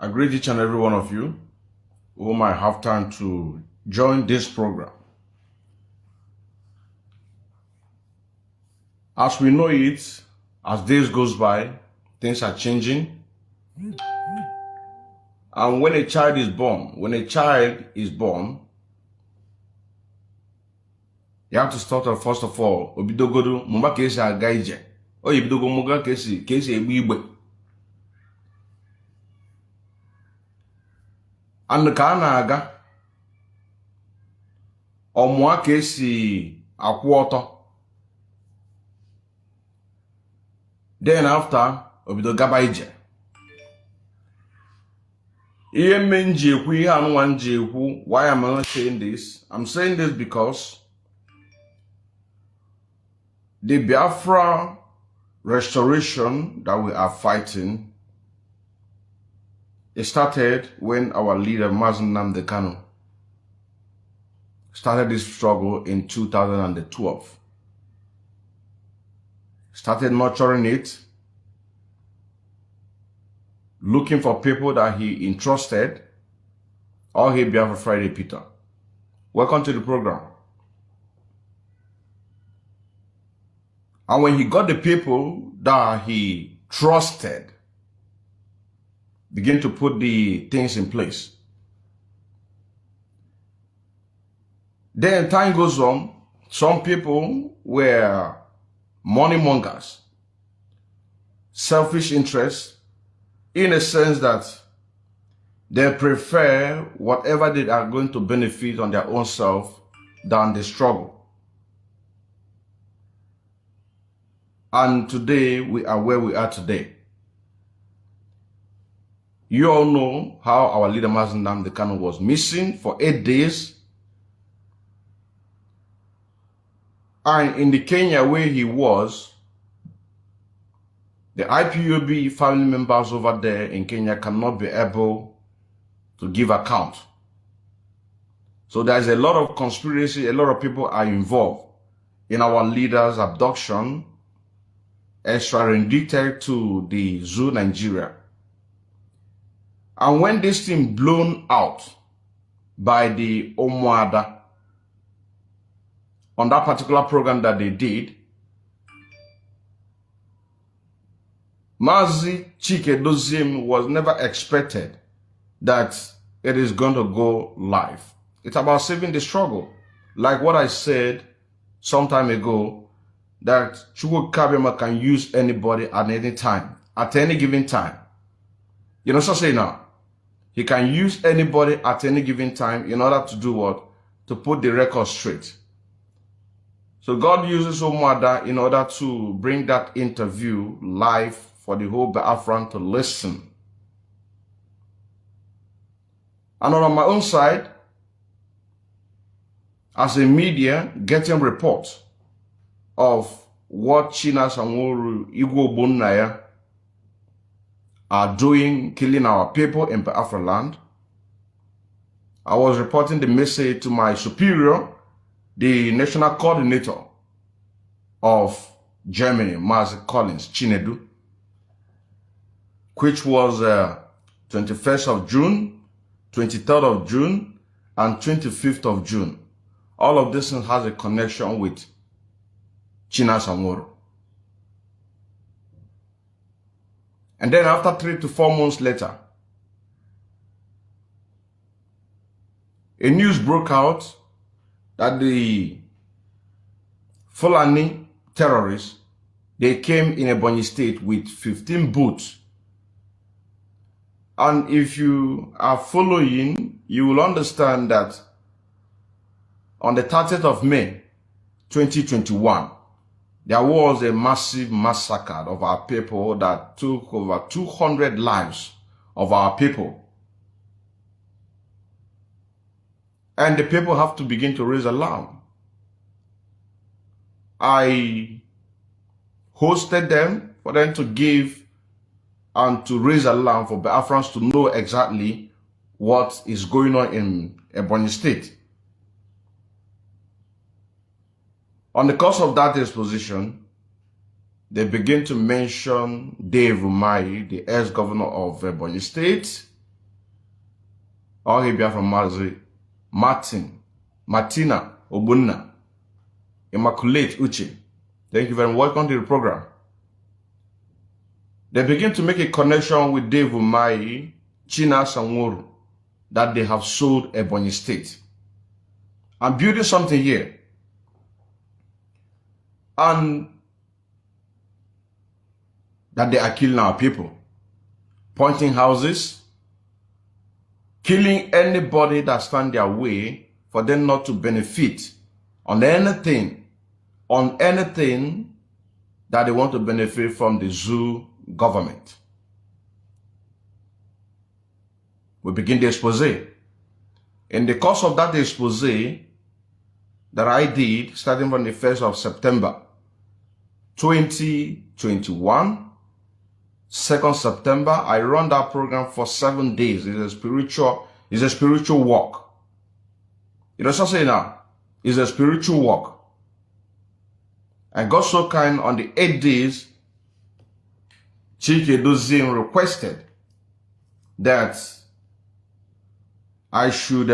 I greet each and every one of you who might have time to join this program. As we know it, as days goes by, things are changing. And when a child is born, you have to start off first of all, obidogodo mumba kesi aga ije. O ibidogo muga kesi egbe igbe. And ka na-aga ọmụa ka esi akwụ ọtọ. Then after obido gaba ije. Ihe mme nji ekwu ihe anụnwa nji ekwu. Why am I not saying this? I'm saying this because the Biafra restoration that we are fighting, it started when our leader Mazen Nnamdi Kanu started this struggle in 2012. Started nurturing it, looking for people that he entrusted. All hail Biafra Friday Peter. Welcome to the program. And when he got the people that he trusted, begin to put the things in place. Then time goes on, some people were money mongers, selfish interests, in a sense that they prefer whatever they are going to benefit on their own self than the struggle. And today we are where we are today. You all know how our leader Mazen Nnamdi Kanu was missing for 8 days. And in the Kenya where he was, the IPOB family members over there in Kenya cannot be able to give account. So there's a lot of conspiracy, a lot of people are involved in our leader's abduction, extradited to the zoo Nigeria. And when this thing blown out by the Omuada on that particular program that they did, Mazi Chike Dozim was never expected that it is going to go live. It's about saving the struggle. Like what I said some time ago, that Chukwu Kabiyama can use anybody at any time, at any given time. You know what I'm saying now? He can use anybody at any given time in order to do what? To put the record straight. So God uses Omuada in order to bring that interview live for the whole Biafran to listen. And on my own side, as a media, getting reports of what China Sanworu Igbo Bonaya are doing, killing our people in Biafra land. I was reporting the message to my superior, the national coordinator of Germany, Marz Collins Chinedu, which was 21st of June, 23rd of June, and 25th of June. All of this has a connection with China Sanworu. And then after 3 to 4 months later, a news broke out that the Fulani terrorists, they came in Ebonyi State with 15 boats. And if you are following, you will understand that on the 30th of May, 2021, there was a massive massacre of our people that took over 200 lives of our people. And the people have to begin to raise alarm. I hosted them for them to give and to raise alarm for Biafrans to know exactly what is going on in Ebonyi State. On the course of that exposition, they begin to mention Dave Umahi, the ex-governor of Ebonyi State, All here from Mazi Martina Obunna, Immaculate Uche. Thank you very much. Welcome to the program. They begin to make a connection with Dave Umahi, China Sanworu, that they have sold Ebonyi State. I'm building something here. And that they are killing our people. Pointing houses, killing anybody that stand their way for them not to benefit on anything that they want to benefit from the zoo government. We begin the expose. In the course of that expose that I did, starting from the 1st of September 2021, 2nd September, I run that program for 7 days. It's a spiritual walk. You know what I'm saying now? It's a spiritual walk. And God so kind, on the 8 days, Chike Dozim requested that I should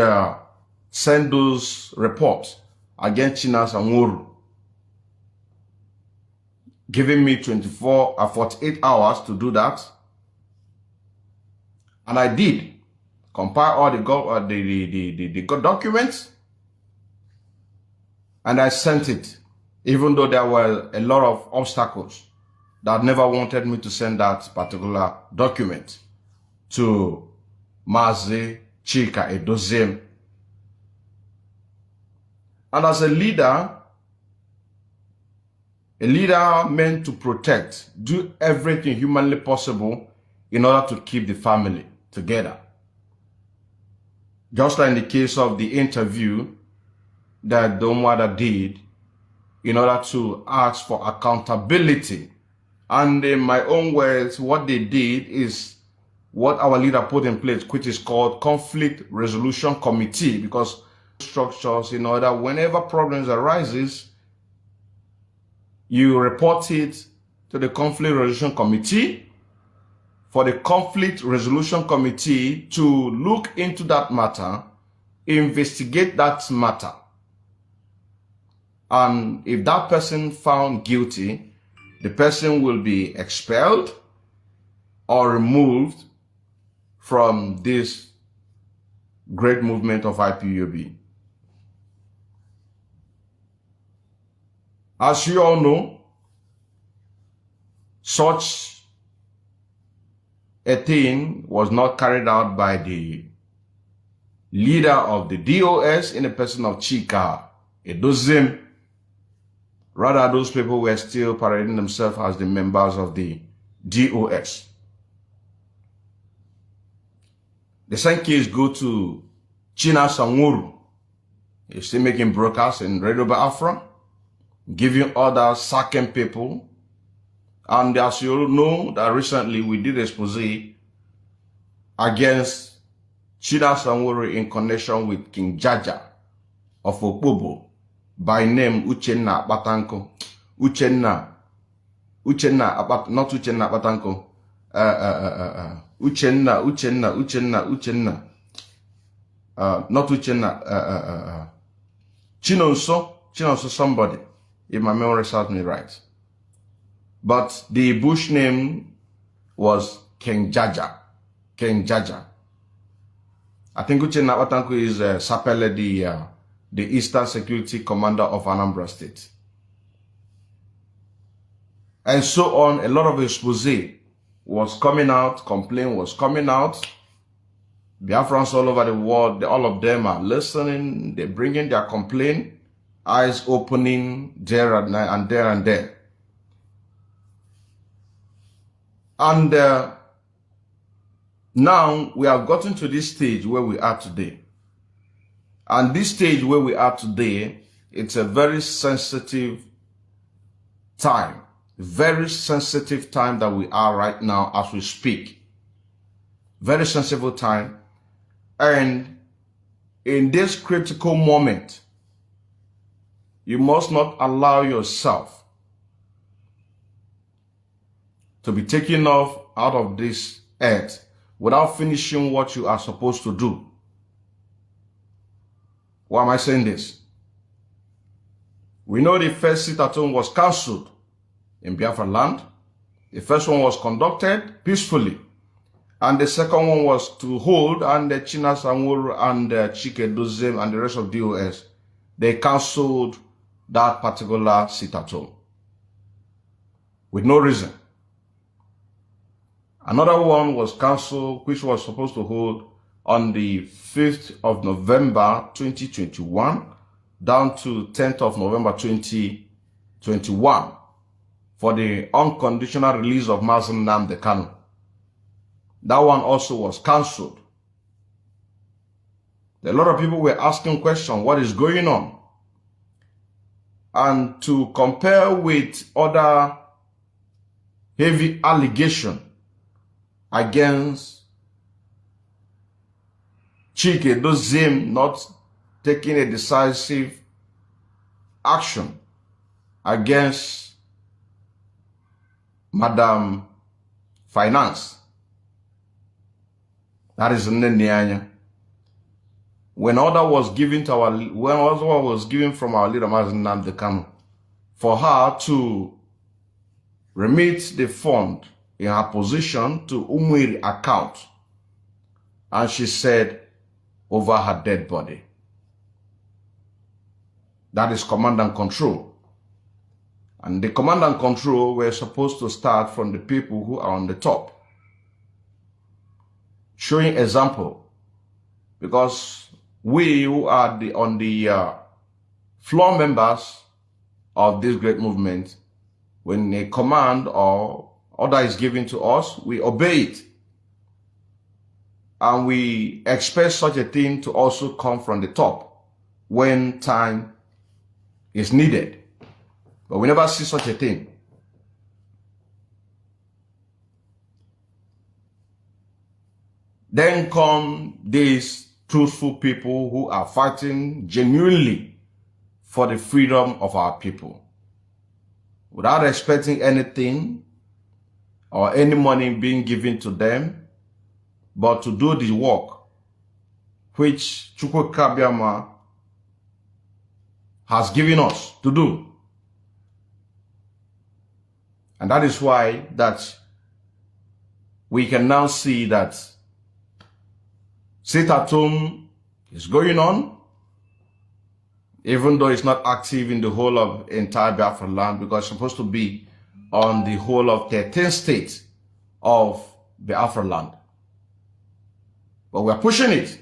send those reports against Chinas and Wuru, giving me 48 hours to do that. And I did compile all the documents, and I sent it, even though there were a lot of obstacles that never wanted me to send that particular document to Mazi Chika Edoziem. And as a leader meant to protect, do everything humanly possible in order to keep the family together. Just like in the case of the interview that the mother did in order to ask for accountability. And in my own words, what they did is what our leader put in place, which is called Conflict Resolution Committee, because structures in order whenever problems arises, you report it to the Conflict Resolution Committee for the Conflict Resolution Committee to look into that matter, investigate that matter. And if that person found guilty, the person will be expelled or removed from this great movement of IPOB. As you all know, such a thing was not carried out by the leader of the DOS in the person of Chika Edoziem. Rather, those people were still parading themselves as the members of the DOS. The same case go to China Sanworu. He's still making broadcasts in Radio Biafra, giving orders, sacking people. And as you all know, that recently we did expose against China Sanworu in connection with King Jaja of IPOB, by name Uchenna Batanko. Uchenna, not Uchenna Batanko. Uchenna. Not Uchenna. Chinonso somebody, if my memory serves me right. But the bush name was King Jaja. I think Uchenna Batanko is Sapele, the Eastern Security Commander of Anambra State. And so on, a lot of expose was coming out, complaint was coming out. Biafrans all over the world, all of them are listening, they're bringing their complaint, eyes opening there and there. And now we have gotten to this stage where we are today. And this stage where we are today, it's a very sensitive time. Very sensitive time that we are right now as we speak. Very sensitive time. And in this critical moment, you must not allow yourself to be taken off out of this earth without finishing what you are supposed to do. Why am I saying this? We know the first sit-at-home was cancelled in Biafra land. The first one was conducted peacefully. And the second one was to hold, and the China Sanwo-Olu and Chike Doziem and the rest of DOS, they cancelled that particular sit-at-home with no reason. Another one was cancelled, which was supposed to hold on the 5th of November 2021 down to 10th of November 2021 for the unconditional release of Mazi Nnamdi Kanu. That one also was cancelled. A lot of people were asking questions, what is going on? And to compare with other heavy allegations against Chike Doziem not taking a decisive action against Madam Finance. That is Nnenyanya. When order was given to from our leader Mazi Nnamdi Kanu for her to remit the fund in her position to Umueri account, and she said over her dead body. That is command and control. And the command and control were supposed to start from the people who are on the top, showing example, because we who are on the floor members of this great movement, when a command or order is given to us, we obey it. And we expect such a thing to also come from the top when time is needed. But we never see such a thing. Then come these truthful people who are fighting genuinely for the freedom of our people, without expecting anything or any money being given to them, but to do the work which Chukwu Kabiama has given us to do. And that is why that we can now see that sit-at-home is going on, even though it's not active in the whole of entire Biafra land, because it's supposed to be on the whole of 13 states of Biafra land. But we are pushing it.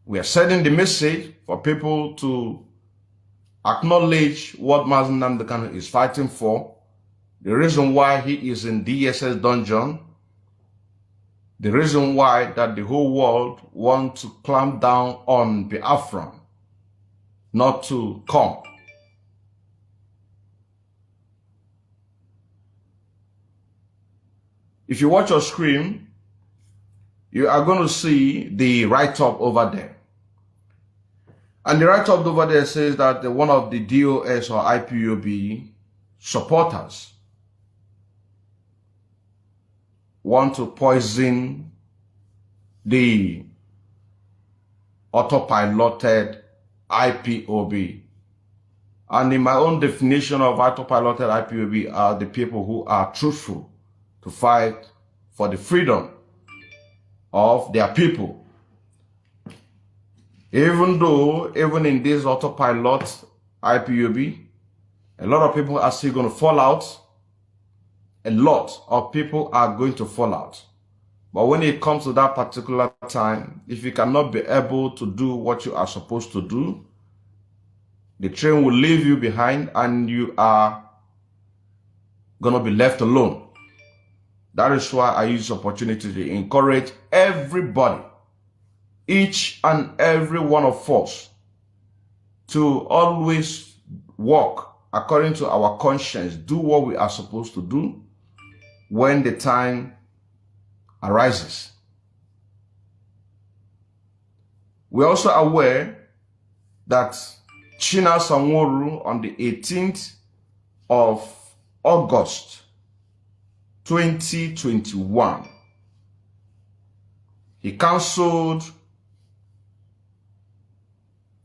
We are sending the message for people to acknowledge what Mazi Nnamdi Kanu is fighting for, the reason why he is in DSS dungeon, the reason why that the whole world wants to clamp down on Biafra, not to come. If you watch your screen, you are going to see the write-up over there. And the write-up over there says that one of the DOS or IPOB supporters want to poison the autopiloted IPOB. And in my own definition of autopiloted IPOB are the people who are truthful to fight for the freedom of their people. Even though, even in this autopilot IPOB, a lot of people are still going to fall out. A lot of people are going to fall out. But when it comes to that particular time, if you cannot be able to do what you are supposed to do, the train will leave you behind and you are going to be left alone. That is why I use this opportunity to encourage everybody, each and every one of us, to always walk according to our conscience, do what we are supposed to do when the time arises. We are also aware that China Sanwo-Olu on the 18th of August 2021, he cancelled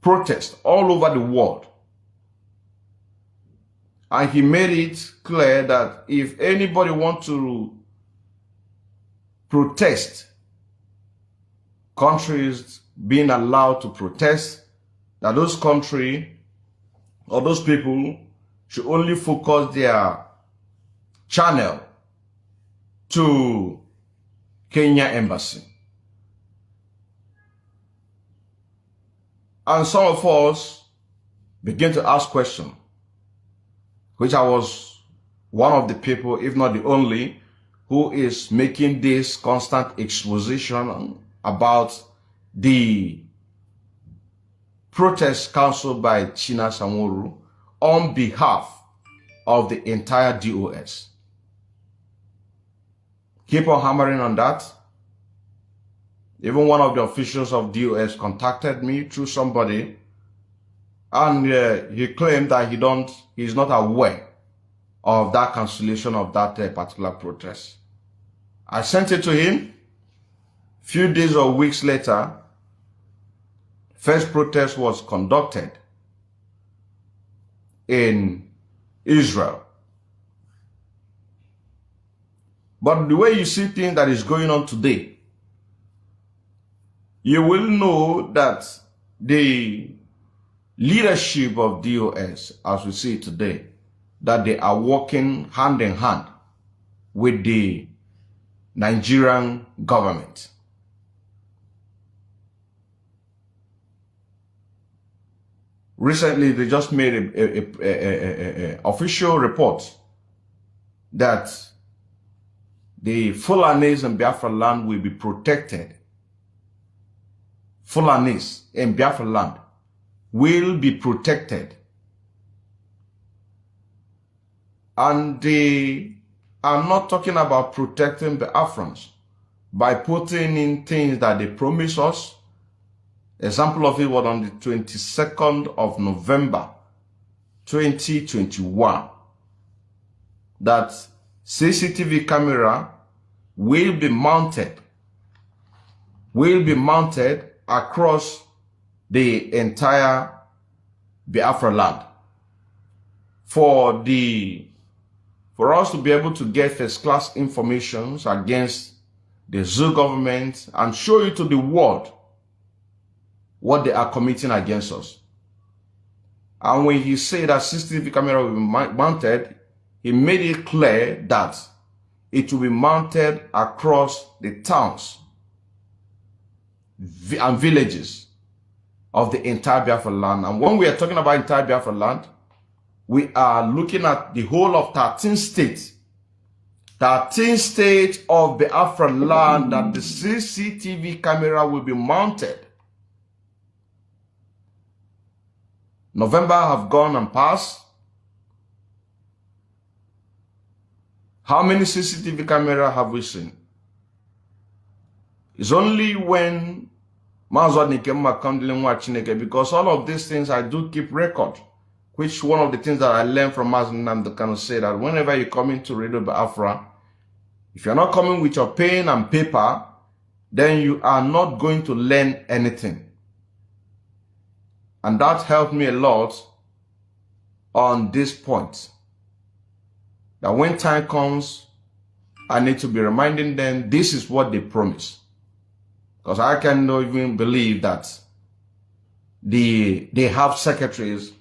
protest all over the world. And he made it clear that if anybody wants to protest, countries being allowed to protest, that those countries or those people should only focus their channel to Kenya embassy. And some of us begin to ask questions, which I was one of the people, if not the only, who is making this constant exposition about the protest counseled by China Samuru on behalf of the entire DOS. Keep on hammering on that. Even one of the officials of DOS contacted me through somebody, and he claimed that he's not aware of that cancellation of that particular protest. I sent it to him. Few days or weeks later, first protest was conducted in Israel. But the way you see things that is going on today, you will know that the leadership of DOS, as we see today, that they are working hand in hand with the Nigerian government. Recently, they just made a official report that the Fulanis in Biafra land will be protected. Fulanis in Biafra land will be protected. And they are not talking about protecting the Biafrans by putting in things that they promise us. Example of it was on the 22nd of November, 2021, that CCTV camera will be mounted across the entire Biafra land for us to be able to get first-class information against the zoo government and show it to the world what they are committing against us. And when he said that CCTV camera will be mounted, he made it clear that it will be mounted across the towns and villages of the entire Biafra land. And when we are talking about entire Biafra land, we are looking at the whole of 13 states. 13 states of Biafra land that the CCTV camera will be mounted. November have gone and passed. How many CCTV cameras have we seen? It's only when because all of these things I do keep record, which one of the things that I learned from Mazin the kind of say that whenever you come into Radio Biafra, if you're not coming with your pen and paper, then you are not going to learn anything. And that helped me a lot on this point. That when time comes, I need to be reminding them this is what they promise. Because I cannot even believe that they have secretaries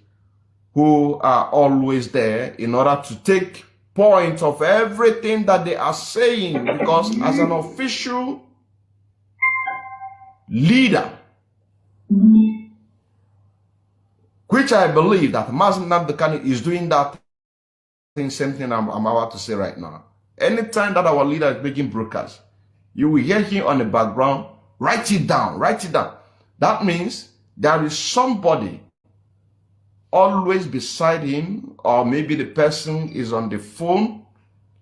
who are always there in order to take point of everything that they are saying. Because as an official leader, which I believe that Mazin Namdekani is doing that same thing I'm about to say right now. Anytime that our leader is making broadcasts, you will hear him on the background, write it down, write it down. That means there is somebody always beside him, or maybe the person is on the phone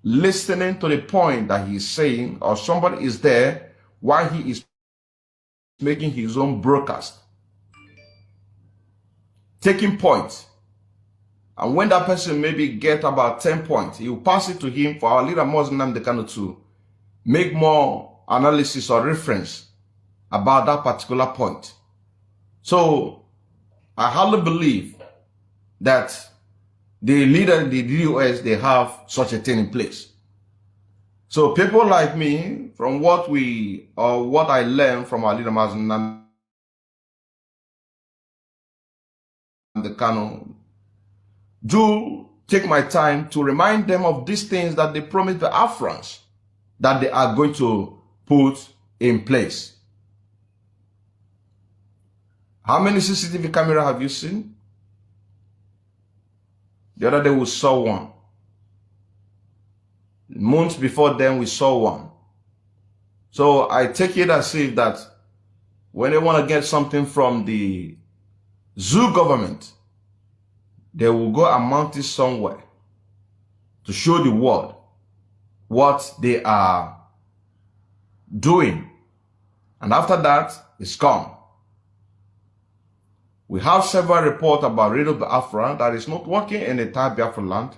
listening to the point that he's saying, or somebody is there while he is making his own broadcast, taking points. And when that person maybe get about 10 points, he will pass it to him for our leader Muslim Dekano to make more analysis or reference about that particular point. So I hardly believe that the leader, the DOS, they have such a thing in place. So people like me, from what I learned from our leader, the canon, do take my time to remind them of these things that they promised the Afrans that they are going to put in place. How many CCTV cameras have you seen? The other day we saw one. Months before then we saw one. So I take it as if that when they want to get something from the zoo government, they will go and mount it somewhere to show the world what they are doing. And after that, it's gone. We have several reports about Radio Biafra that is not working in the entire Biafra land.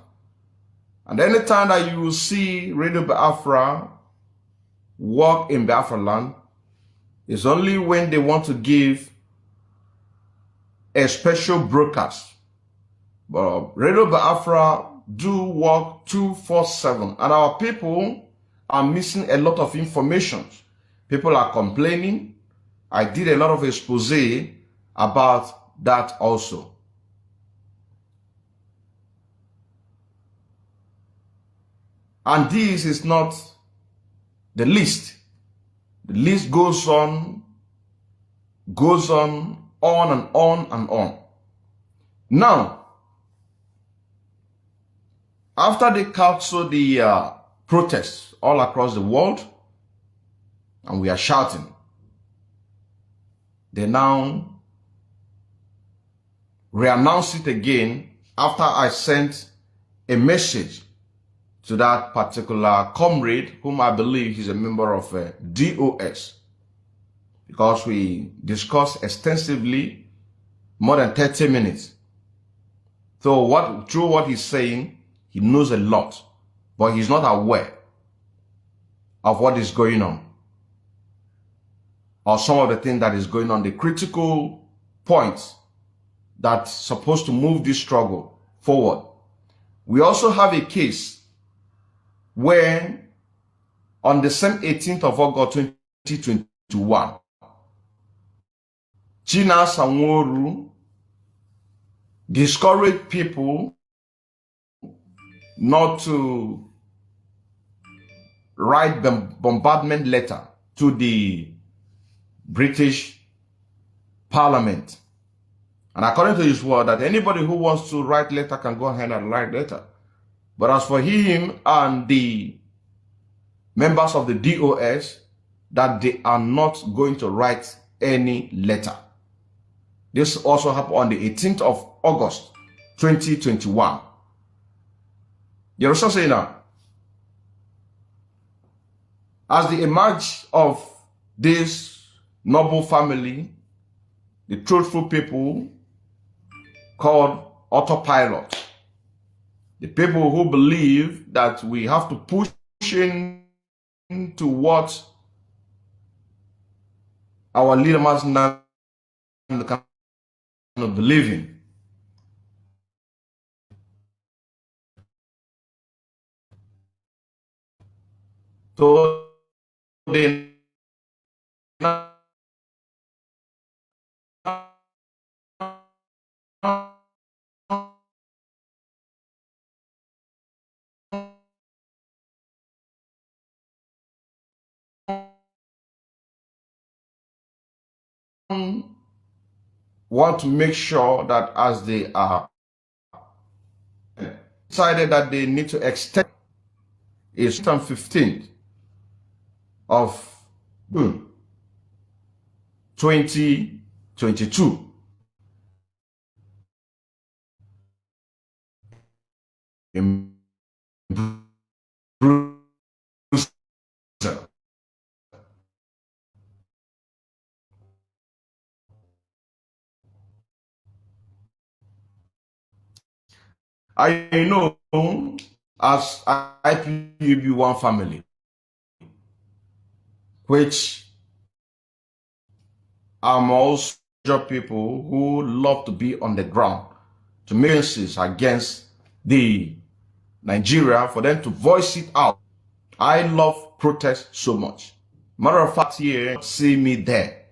And anytime that you will see Radio Biafra work in Biafra land, it's only when they want to give a special broadcast. But Radio Biafra do work 24/7, and our people are missing a lot of information. People are complaining. I did a lot of expose about that also. And this is not the list. The list goes on and on and on. Now, after they cancel the protests all across the world, and we are shouting, they now re-announce it again after I sent a message to that particular comrade, whom I believe is a member of DOS, because we discussed extensively more than 30 minutes. So through what he's saying, he knows a lot, but he's not aware of what is going on, or some of the things that is going on, the critical points that's supposed to move this struggle forward. We also have a case where on the same 18th of August 2021, China Sanworu discouraged people not to write the bombardment letter to the British Parliament. And according to his word, that anybody who wants to write letter can go ahead and write letter. But as for him and the members of the DOS, that they are not going to write any letter. This also happened on the 18th of August 2021. You understand what I'm saying now? As the emerge of this noble family, the truthful people called Autopilot, the people who believe that we have to push into what our leaders now believe in. So they want to make sure that as they are decided that they need to extend is 15th of June 2022. In Brussels. I know as IPOB one family, which I'm also people who love to be on the ground to make sense against the Nigeria, for them to voice it out. I love protest so much. Matter of fact, here, see me there.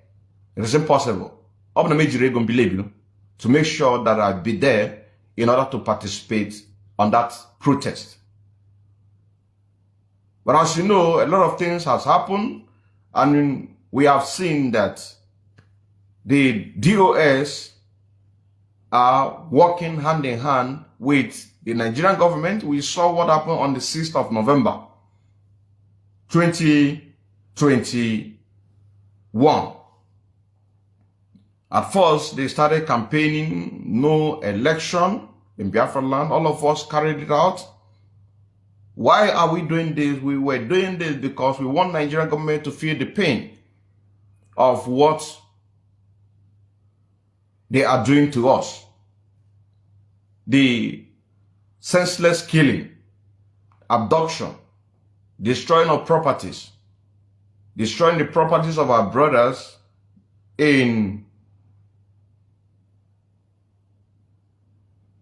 It is impossible. I'm going to believe you to make sure that I'll be there in order to participate on that protest. But as you know, a lot of things has happened, and we have seen that the DOS are working hand in hand with the Nigerian government. We saw what happened on the 6th of November, 2021. At first, they started campaigning, no election in Biafra land. All of us carried it out. Why are we doing this? We were doing this because we want Nigerian government to feel the pain of what they are doing to us. The senseless killing, abduction, destroying of properties, destroying the properties of our brothers in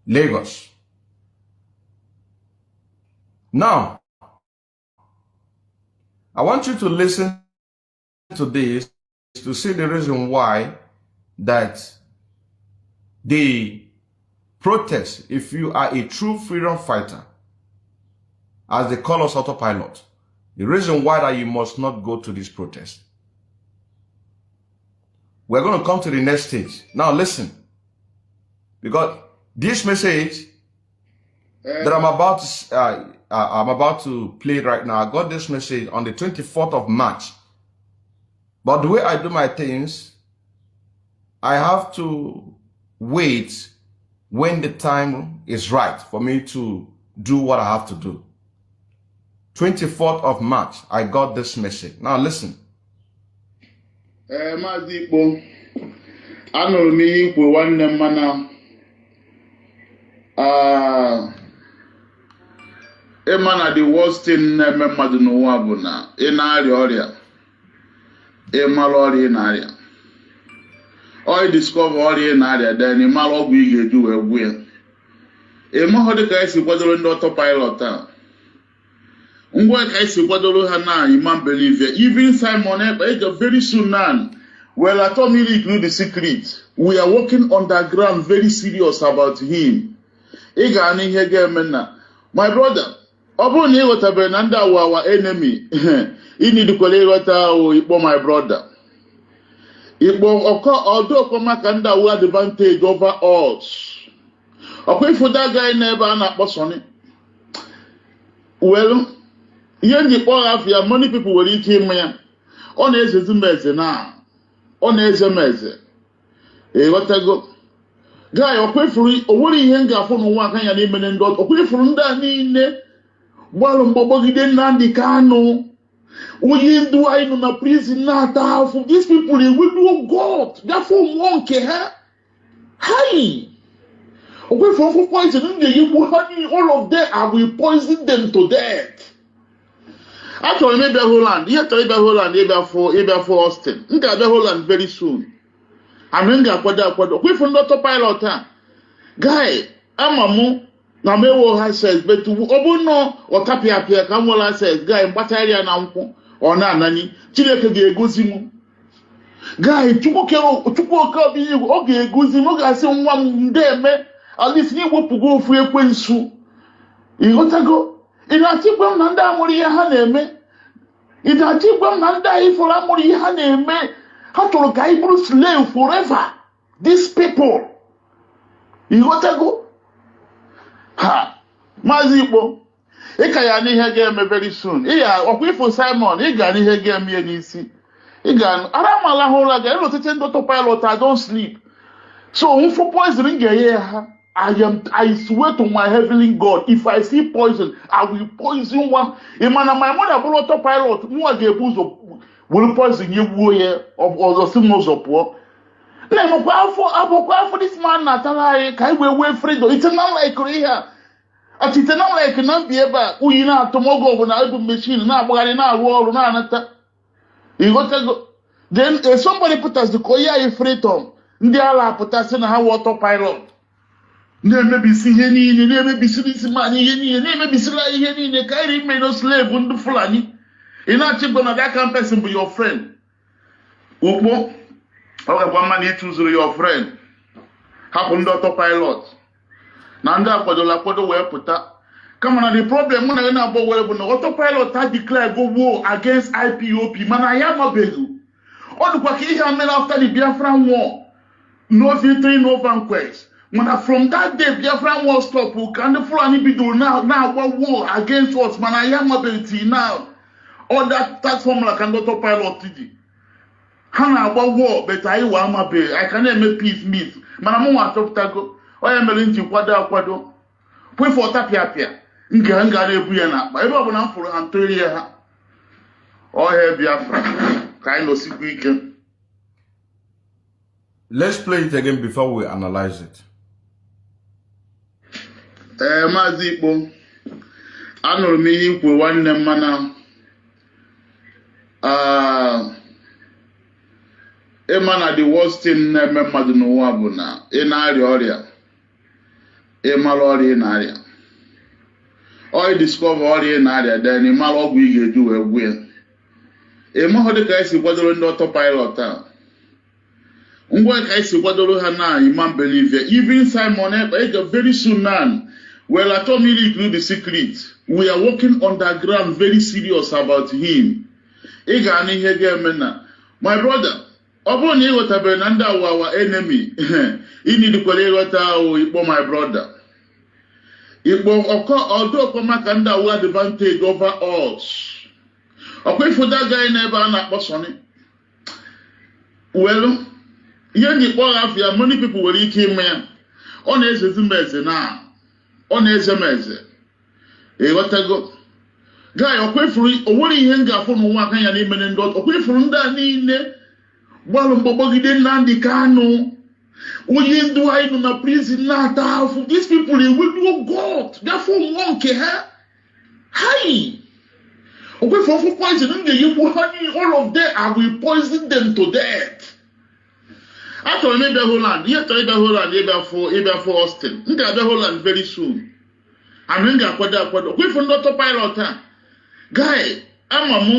Lagos. Now, I want you to listen to this to see the reason why that the protest, if you are a true freedom fighter, as they call us Autopilot, the reason why that you must not go to this protest. We're going to come to the next stage. Now listen, because this message that I'm about to play right now, I got this message on the 24th of March. But the way I do my things, I have to wait when the time is right for me to do what I have to do. 24th of March, I got this message. Now listen. Mazikbo, anụrụ m ihe ikwe nwanne m mana na the worst thing na-eme mmadụ n'ụwa bụ na ị na-arịa ọrịa, ị mara ọrịa ị na-arịa. Ọ discover ọrịa ị na-arịa, then ị mara ọgwụ ị ga-eji wee gwụ ya. Ị mahụ dị ka esi kwadoro ndị Autopilot a. Ngwa ka esi kwadoro ha na Imam believe even Simon Ekpa very soon now. Well, I told me he knew the secret. We are working underground, very serious about him. My brother, upon you what happened under our enemy. You need to call it my brother. It will occur although Commanda who had advantage over us. Okay, for that guy never not person. Well, here the poor of your money people will eat him on his mess now. On his mess. What I go. Guy, okwefuru owori ihe ngafo n'ụwa aka ya na-emene ndị ọtọ okwefuru ndị a niile gbalụ mgbọgbọgide Nnamdi Kanu onye ndu anyị nọ na prison na-ata afụ. These people they will do God therefore mmụọ nke ha hi okwefuru for poison ndị ga-eyigbu ha niile. All of them I will poison them to death. Achọrọ m ịbịa Holland, ihe chọrọ ịbịa Holland ịbịa for Austin. M ga-abịa Holland very soon. I'm akwado we from Autopilot guy amamu na mewo ha says but obu no otapia pia ka mola says guy mbatari na nkwụ ọ na anani Chineke ga-egozi mu guy chukwu ka bi ọ ga-egozi mu ga-asị nwa m ndeme at least ni wepụgo ofu ekwensu ịghọtago ị na-achịkwa m na ndị amụrụ ihe ha na-eme ị na-achịkwa m na ndị anyị fọrọ amụrụ ihe ha na-eme. How to guide slave forever? These people. You got to go. Ha. Mazikbo. Ika ya ni ihe game very soon. Iya okwifo Simon. Iga ni ihe game ye n'isi. Iga aramala hola ga. Elo tete Autopilot I don't sleep. So unfo poison ge ye ha. I swear to my heavenly God, if I see poison, I will poison one. Imana my mother brought Autopilot. Mu age buzo. Will poison you here of the signals of war? Let for this man Natala, I will wait for it. It's not like Korea. At it's not like not be ever. We not tomorrow when I do machine now, but I now war on. You got to go. Then somebody put us the Korea in freedom. ndị ala apụta sị na ha wụ autopilot na-emebisi ihe niile na-emebisiri isi mmadụ ihe niile na-emebisila ihe niile ka iri ime no slave ndị Fulani ị na-achịgwa na that kind person bụ your friend ukpo ọ gakwa mma na ịtụzuru your friend hapụ ndị autopilot na ndị akwado wee pụta kama na the problem mụ na gị na-abụ were bụ na autopilot ha declare go war against IPOB mana ya amabeghị ọ dịkwa ka ihe mere after the Biafran war no victory no vanquish mana from that day Biafran war stop ka ndị Fulani bidoro na-agba war against us mana ya amabeghị till now all that formula ka ndị autopilot dị ha na-agba war but anyị wa amabeghị anyị ka na-eme peace meet mana mụ nwa achọpụtago onye mere nji kwado kwefe ọtapịapịa nga na-ebu ya n'akpa ebe ọ bụla m fụrụ ha ntụgharị ya ha ọhịa Biafra ka anyị nọsikwa ike. Let's play it again before we analyze it. Maazị Ikpo, anụrụ m ihe ikwu nwanne m mana ịma na the worst thing na-eme mmadụ n'ụwa bụ na ị na-arịa ọrịa ịmara ọrịa ị na-arịa ọ discover ọrịa ị na-arịa then ịmara ọgwụ ị ga-eji wee gwụ ya ịmahụ dị ka anyị si kwadoro ndị autopilot a ngwa ka anyị si kwadoro ha na Imam Believe even Simon Ekpa very soon now well I told me to the secret we are working underground very serious about him ị ga na ihe ga-eme na my brother ọ bụrụ na ịghọtabere na ndị awawa enemy ịnidikwara ịghọta ahụ Ikpo my brother Ikpo ọdụọkọ maka ndị awa advantage over us ọkwa ifoda agaghị n'ebe a na-akpọ Sọnị welu ihe ndị kpọrọ afọ many people nwere ike ime ya ọ na-ezezi m eze na ọ na-eze m eze ịghọtago gaa ọkwa ifuru o nwere ihe m ga-afụ n'ụwa aka ya n'ime ndị ọkwa ifuru ndị a niile gbalụ mgbọgbọgide Nnamdi Kanu onye ndu anyị nọ na prison na-ata ahụhụ these people eweduo God gafọ mmụọ nke ha hai okwefe ofu poison m ga-eyikwu ha all of them I will poison them to death. Achọrọ m ịbịa Holland ihe chọrọ ịbịa Holland ịbịa for Austin m ga-abịa Holland very soon and m ga-akwado okwefe ndị autopilot a guy ama mụ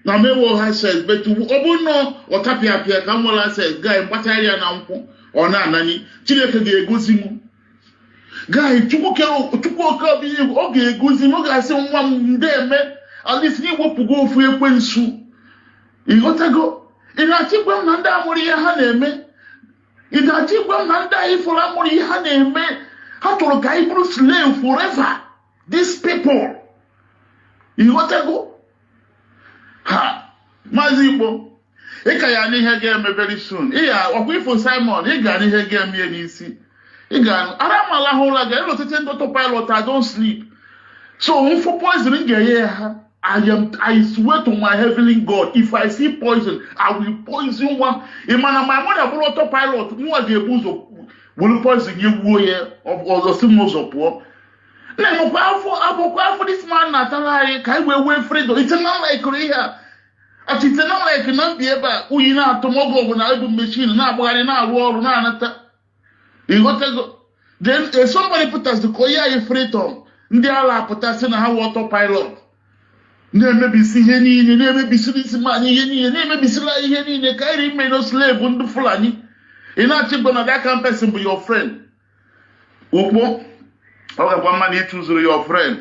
na mewo ha says but ọ bụ nọ ọtapịapịa ka m nwere access guy mkpachara ya na nkwụ ọ na-anani Chineke ga-egozi m guy Chukwu oke ọ ga-egozi m ọ ga-asị nwa m ndị eme at least iwepụgo ofu ekwensu ịghọtago ị na-achịkwa m na ndị amụrụ ihe ha na-eme ị na-achịkwa m na ndị anyị fọrọ amụrụ ihe ha na-eme ha tụrụ ka anyị bụrụ slave forever these people ịghọtago ha Maazị Ikpo ị ka ya n'ihe ga-eme very soon ọkwa ifo Simon ị ga n'ihe ga-eme ya n'isi ị ga ara mala ha ụra ga elotete ndị autopilot I don't sleep so mfụ poison ga-enye ha I swear to my heavenly God if I see poison I will poison one ịmana my mother bụrụ autopilot nwa ga-ebu ụzọ were poison ya gbuo ya ọzọ si m ụzọ pụọ na-emekwa afọ this man na-atara anyị ka anyị wee freedom itena like ihe a achitena like na mbi ebe a uyi na-atụ oge ọgwụ na ebu machine na-agbagharị na-arụ ọrụ na-anata ịghọtago then somebody put us the koye anyị freedom ndị ala apụta sị na ha wụ autopilot na-emebisi ihe niile na-emebisiri isi mmadụ ihe niile na-emebisila ihe niile ka iri ime no slave ndị Fulani ị na-achịgwa na that kind person bụ your friend ukpo ọ gakwa mma na ịtụzuru your friend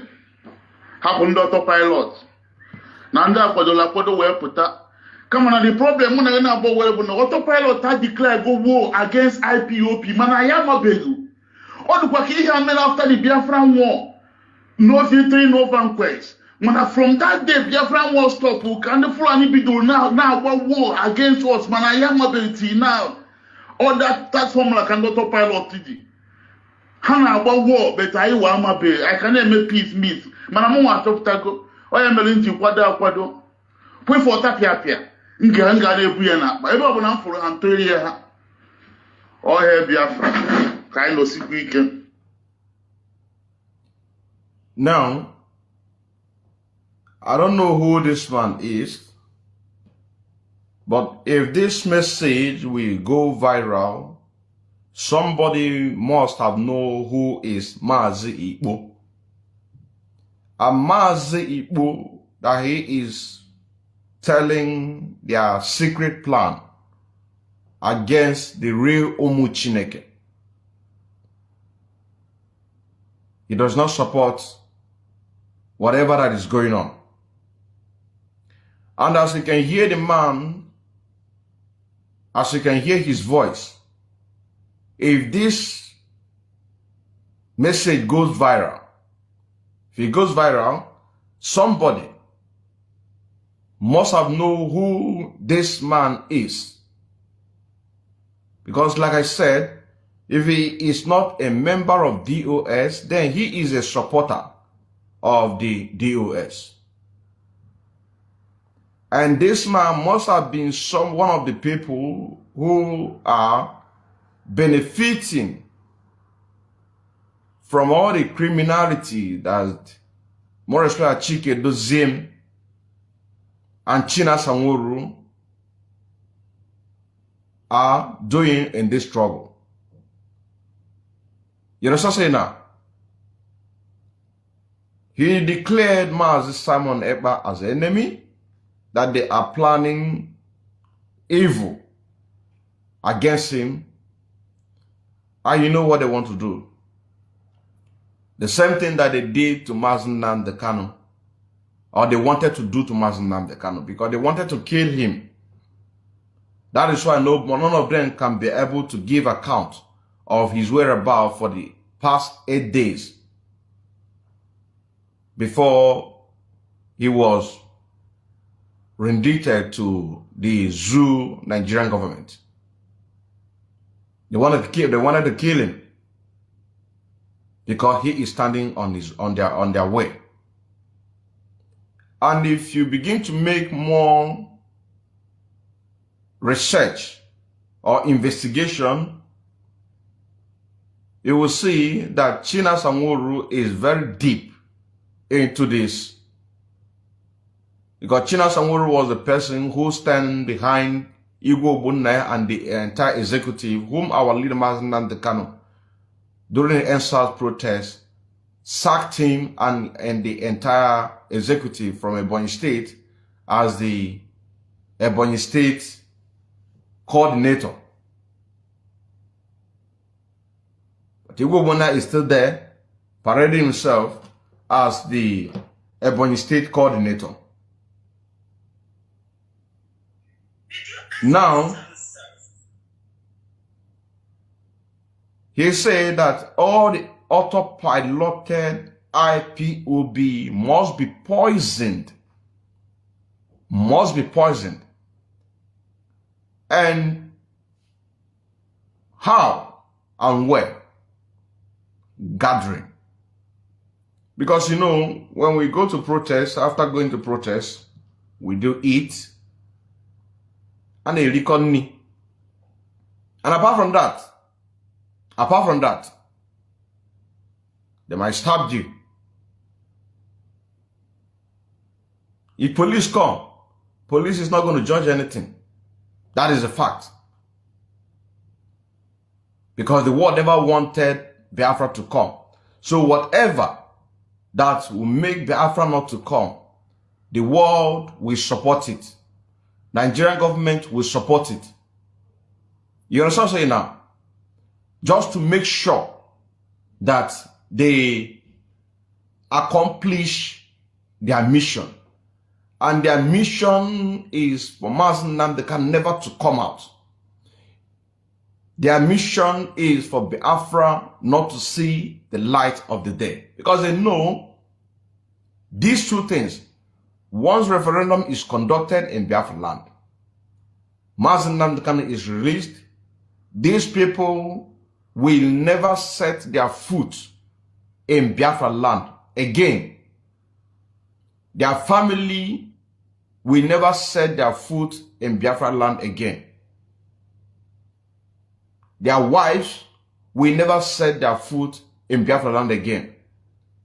hapụ ndị autopilot na ndị akwado wee pụta kama na the problem mụ na gị na-abụ were bụ na autopilot ha declare go war against IPOB mana ya amabeghị ọ dịkwa ka ihe mere after the Biafran war no victory no vanquish mana from that day Biafran war stop ka ndị Fulani bidoro na-agba war against us mana ya amabeghị till now all that formula ka ndị autopilot dị ha na-agba war but anyị wa amabeghị anyị ka na-eme peace meet mana mụ nwa achọpụtago onye mere nji kwado kwefe ọtapịapịa nga na-ebu ya n'akpa ebe ọ bụla m fụrụ ha ntụgharị ya ha ọhịa Biafra ka anyị nọsikwa ike. Now I don't know who this man is, but if this message will go viral somebody must have known who is Mazi Ikpo. And Mazi Ikpo, that he is telling their secret plan against the real Umu Chineke. He does not support whatever that is going on. And as you can hear the man, as you can hear his voice, if this message goes viral, if it goes viral, somebody must have known who this man is. Because like I said, if he is not a member of DOS, then he is a supporter of the DOS. And this man must have been one of the people who are benefiting from all the criminality that more especially Chike Dozim and China Sanworu are doing in this struggle. You know what I'm saying now? He declared Mazi Simon Ekpa as an enemy, that they are planning evil against him. And you know what they want to do? The same thing that they did to Mazi Nnamdi Kanu, or they wanted to do to Mazi Nnamdi Kanu, because they wanted to kill him. That is why none of them can be able to give account of his whereabouts for the past 8 days before he was rendited to the Zoo Nigerian government. They wanted to kill him because he is standing on their way. And if you begin to make more research or investigation, you will see that China Sanworu is very deep into this. Because China Sanworu was the person who stand behind Igbo Bunne and the entire executive, whom our leader Mazi Nnamdi Kanu, during the NSAS protest, sacked him and the entire executive from Ebonyi State as the Ebonyi State coordinator. But Igbo Bunne is still there, parading himself as the Ebonyi State coordinator. Now, he said that all the autopiloted IPOB must be poisoned. Must be poisoned. And how and where? Gathering. Because, you know, when we go to protest, after going to protest, we do eat and a reconni. And apart from that, they might stab you. If police come, police is not going to judge anything. That is a fact. Because the world never wanted Biafra to come. So whatever that will make Biafra not to come, the world will support it. Nigerian government will support it. You understand what I'm saying now? Just to make sure that they accomplish their mission. And their mission is for Mazi Nnamdi Kanu never to come out. Their mission is for Biafra not to see the light of the day. Because they know these two things. Once referendum is conducted in Biafra land, Mazi Nnamdi Kanu is released, these people will never set their foot in Biafra land again. Their family will never set their foot in Biafra land again. Their wives will never set their foot in Biafra land again.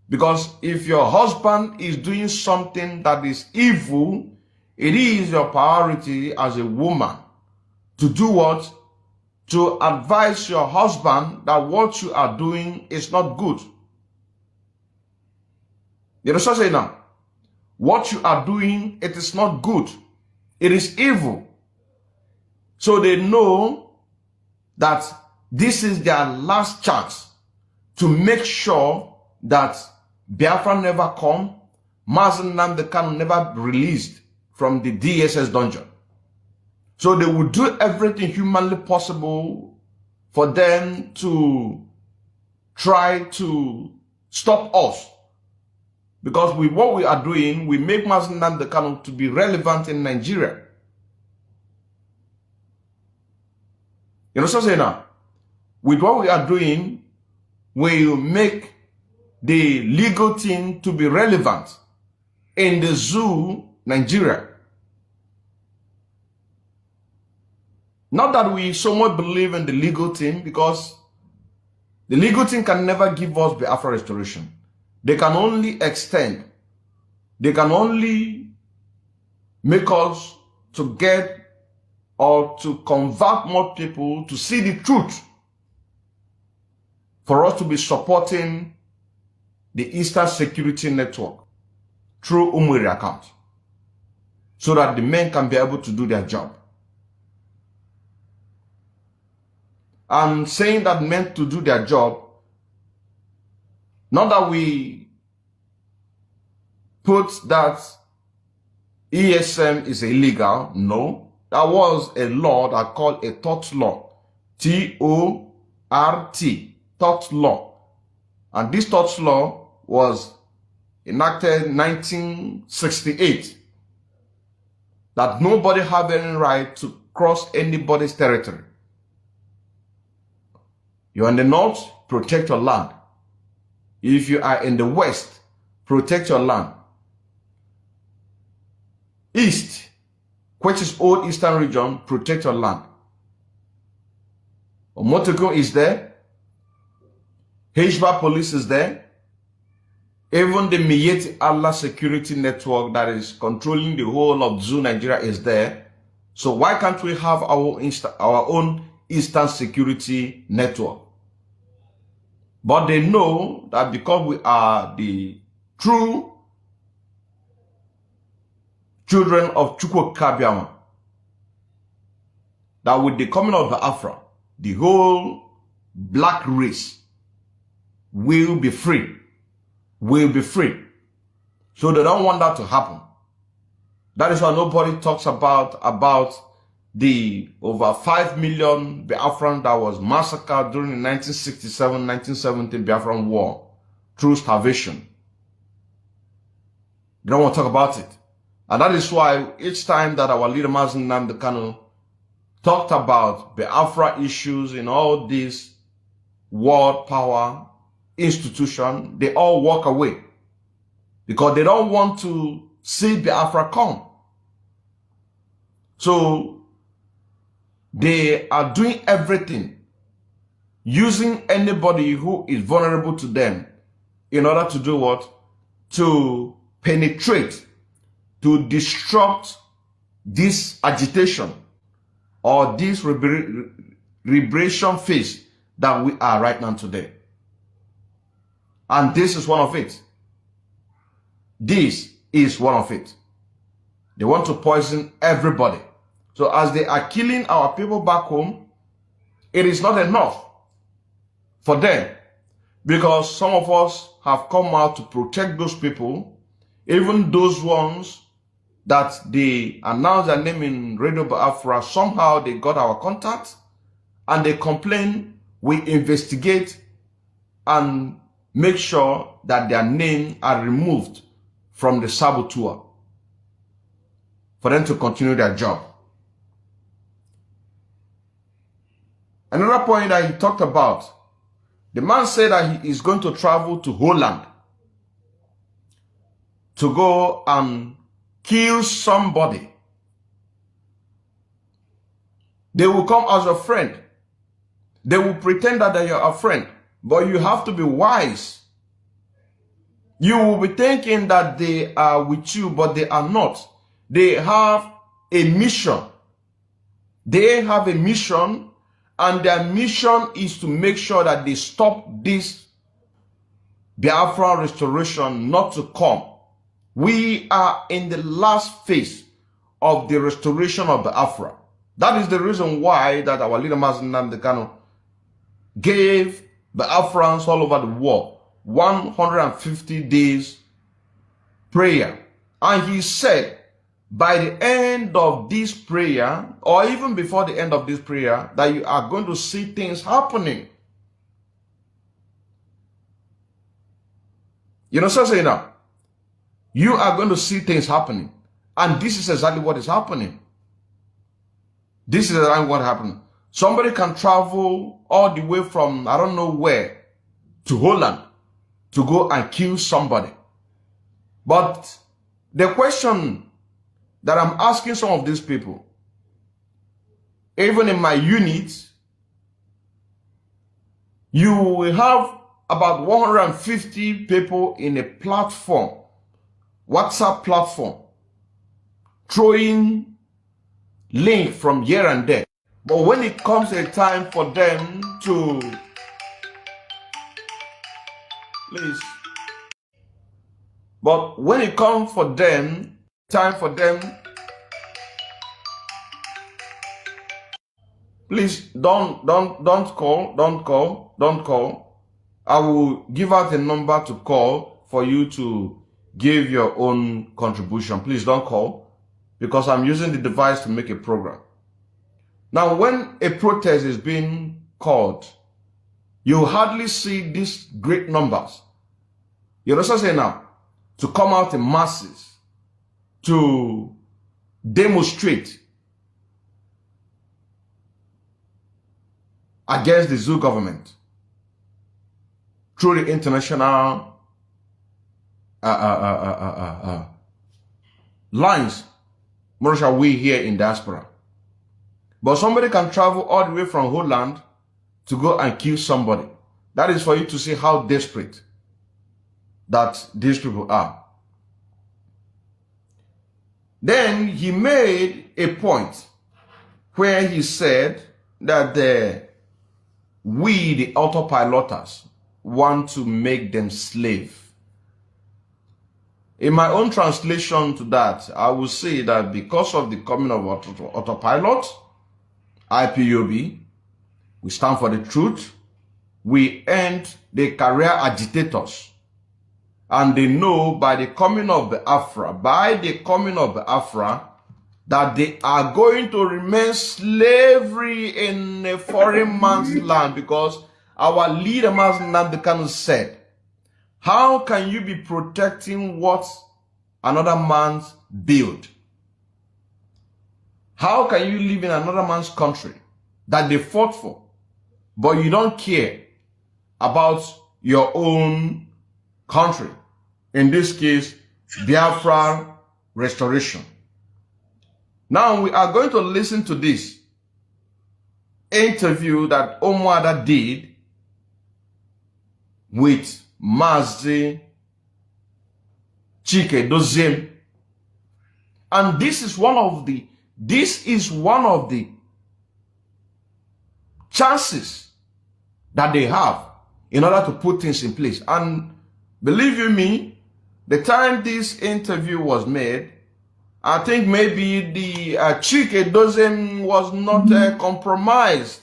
Because if your husband is doing something that is evil, it is your priority as a woman to do what? to advise your husband that what you are doing is not good. You know what I'm saying now? What you are doing, it is not good. It is evil. So they know that this is their last chance to make sure that Biafra never come, Mazen Nnamdi Kanu never released from the DSS dungeon. So they will do everything humanly possible for them to try to stop us. Because with what we are doing, we make Mazen Nnamdi Kanu to be relevant in Nigeria. You know what I'm saying now? With what we are doing, we make the legal team to be relevant in the zoo, Nigeria. Not that we so much believe in the legal team, because the legal team can never give us Biafra restoration. They can only extend. They can only make us to get or to convert more people to see the truth, for us to be supporting the Eastern Security Network through Umwiri account, so that the men can be able to do their job. I'm saying that men to do their job, not that we put that ESM is illegal. No, that was a law that called a tort law, T-O-R-T, tort law. And this tort law was enacted in 1968, that nobody have any right to cross anybody's territory. You're in the north, protect your land. If you are in the west, protect your land. East, which is old eastern region, protect your land. Omotoko is there. Hejba police is there. Even the Miyetti Allah security network that is controlling the whole of Zoo Nigeria is there. So why can't we have our own Eastern security network? But they know that because we are the true children of Chukwu Kabiama, that with the coming of Biafra, the whole black race will be free. Will be free. So they don't want that to happen. That is why nobody talks about the over 5 million Biafran that was massacred during the 1967-1970 Biafran war through starvation. They don't want to talk about it. And that is why each time that our leader Mazen Nnamdi Kanu talked about Biafra issues in all these world power institutions, they all walk away, because they don't want to see Biafra come. So they are doing everything, using anybody who is vulnerable to them in order to do what? To penetrate, to disrupt this agitation or this liberation phase that we are right now today. And this is one of it. This is one of it. They want to poison everybody. So as they are killing our people back home, it is not enough for them, because some of us have come out to protect those people, even those ones that they announced their name in Radio Biafra. Somehow they got our contact and they complain. We investigate and make sure that their names are removed from the saboteur for them to continue their job. Another point that he talked about, the man said that he is going to travel to Holland to go and kill somebody. They will come as a friend. They will pretend that they are a friend, but you have to be wise. You will be thinking that they are with you, but they are not. They have a mission. They have a mission, And their mission is to make sure that they stop this Biafra restoration not to come. We are in the last phase of the restoration of Biafra. That is the reason why that our leader Mazen Nnamdi Kanu gave Biafrans all over the world 150 days prayer. And he said, by the end of this prayer, or even before the end of this prayer, that you are going to see things happening. You know what I'm saying now? You are going to see things happening. And this is exactly what is happening. This is exactly what happened. Somebody can travel all the way from, I don't know where, to Holland to go and kill somebody. But the question that I'm asking some of these people, even in my unit, you will have about 150 people in a platform, WhatsApp platform, throwing link from here and there. But when it comes a time for them to, please, but when it comes for them, time for them, please don't call. I will give out a number to call for you to give your own contribution. Please don't call, because I'm using the device to make a program. Now, when a protest is being called, you hardly see these great numbers. You know what I'm saying now? To come out in masses, to demonstrate against the zoo government through the international lines, more shall we here in diaspora. But somebody can travel all the way from Holland to go and kill somebody. That is for you to see how desperate that these people are. Then he made a point where he said that we, the autopiloters, want to make them slave. In my own translation to that, I will say that because of the coming of Autopilot IPOB, we stand for the truth, we end the career agitators. And they know by the coming of the Biafra, that they are going to remain slavery in a foreign man's land, because our leader Mazen Nnamdi Kanu said, how can you be protecting what another man's built? How can you live in another man's country that they fought for, but you don't care about your own country? In this case, Biafra restoration. Now we are going to listen to this interview that Umuada did with Mazi Chike Doziem. And this is one of the chances that they have in order to put things in place. And believe you me, the time this interview was made, I think maybe the Chike Doziem was not compromised.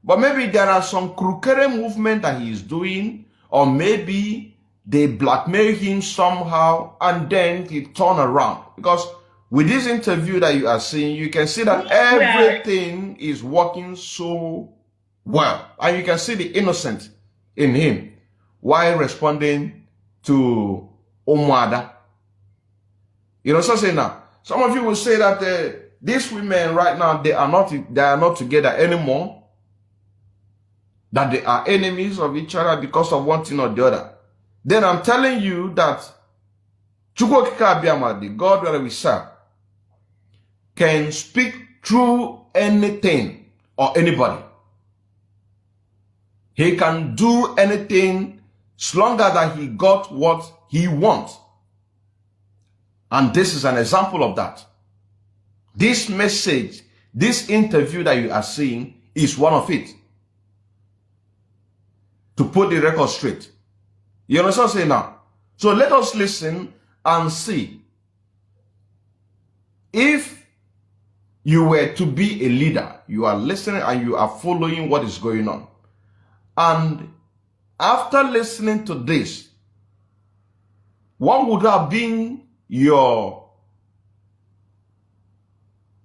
But maybe there are some crooked movement that he is doing, or maybe they blackmail him somehow and then he turn around. Because with this interview that you are seeing, you can see that everything is working so well. And you can see the innocence in him while responding to Umuada. You know, so say now, some of you will say that these women right now, they are not together anymore, that they are enemies of each other because of one thing or the other. Then I'm telling you that Chukwokika Abiyama, the God that we serve, can speak through anything or anybody. He can do anything as long as that he got what he wants. And this is an example of that. This message, this interview that you are seeing is one of it. To put the record straight. You understand what I'm saying now? So let us listen and see. If you were to be a leader, you are listening and you are following what is going on. And after listening to this, what would have been your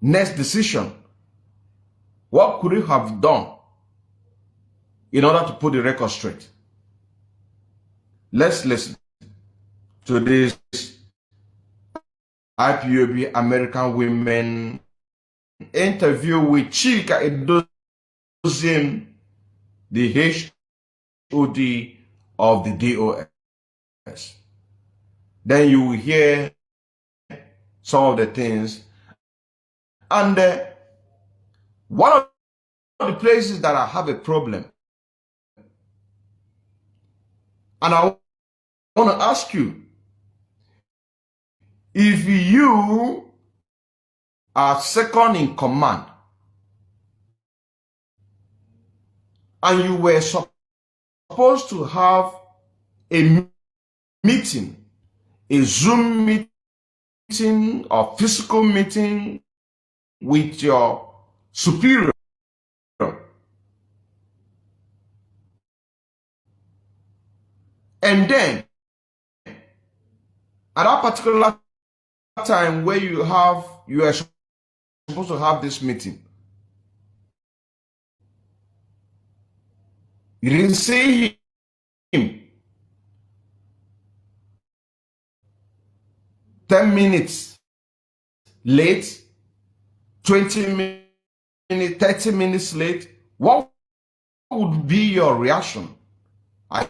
next decision? What could you have done in order to put the record straight? Let's listen to this IPOB American Women interview with Chika Edoziem, the HOD of the DOS. Then you will hear some of the things. And one of the places that I have a problem, and I want to ask you, if you are second in command and you were supposed to have a meeting, a Zoom meeting or physical meeting with your superior, and then at that particular time where you are supposed to have this meeting, you didn't see him 10 minutes late, 20 minutes, 30 minutes late. What would be your reaction? Are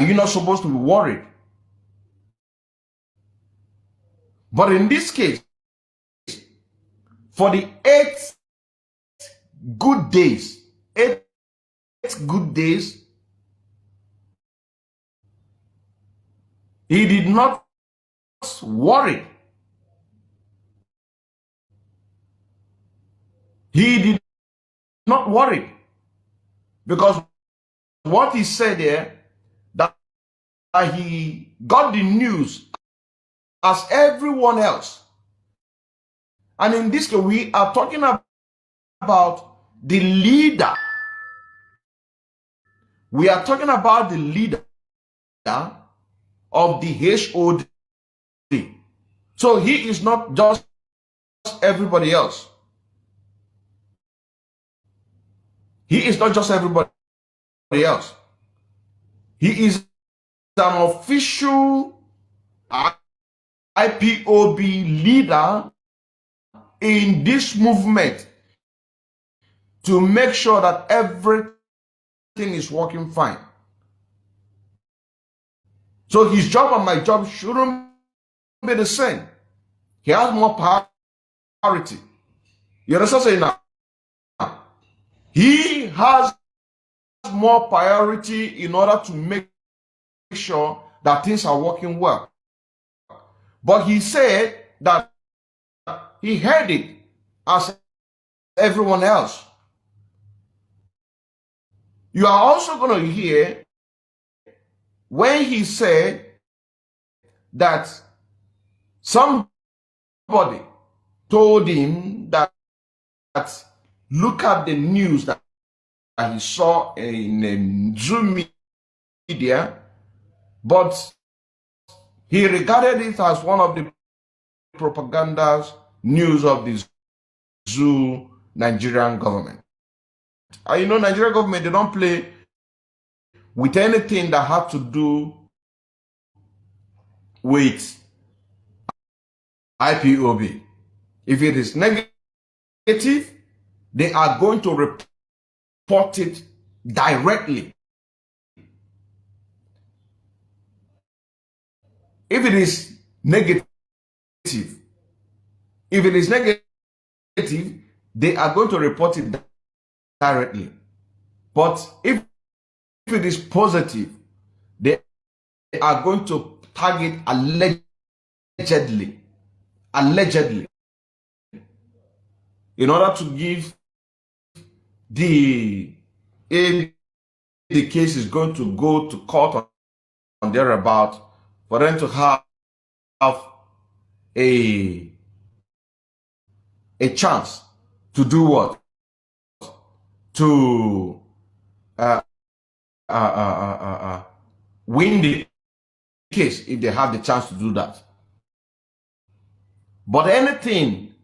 you not supposed to be worried? But in this case, for the 8 good days, he did not worry. He did not worry. Because what he said there, that he got the news as everyone else. And in this case, we are talking about the leader. We are talking about the leader of the HOD. So he is not just everybody else. He is not just everybody else. He is an official IPOB leader in this movement to make sure that everything is working fine. So his job and my job shouldn't be the same. He has more priority. You understand what I'm saying now? He has more priority in order to make sure that things are working well. But he said that he heard it as everyone else. You are also going to hear when he said that somebody told him that look at the news that he saw in Zoom media, but he regarded it as one of the propagandas news of the Zoo Nigerian government. And you know, Nigerian government, they don't play with anything that has to do with IPOB. If it is negative, they are going to report it directly. If it is negative, they are going to report it directly. But if it is positive, they are going to target allegedly, in order to give if the case is going to go to court on thereabout, for them to have a chance to do what? To win the case if they have the chance to do that. But anything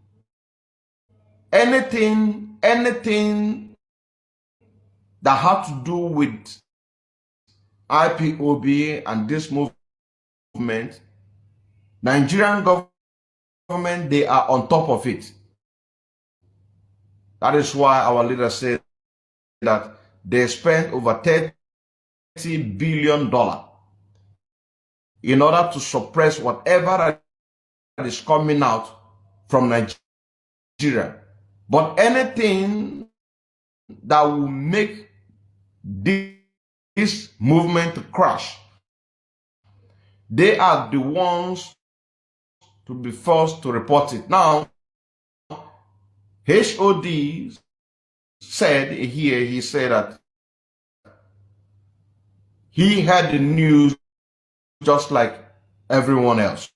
that had to do with IPOB and this movement, Nigerian government, they are on top of it. That is why our leader said that they spent over $30 billion in order to suppress whatever that is coming out from Nigeria. But anything that will make this movement to crash, they are the ones to be forced to report it. Now, HOD said here, he said that he had the news just like everyone else.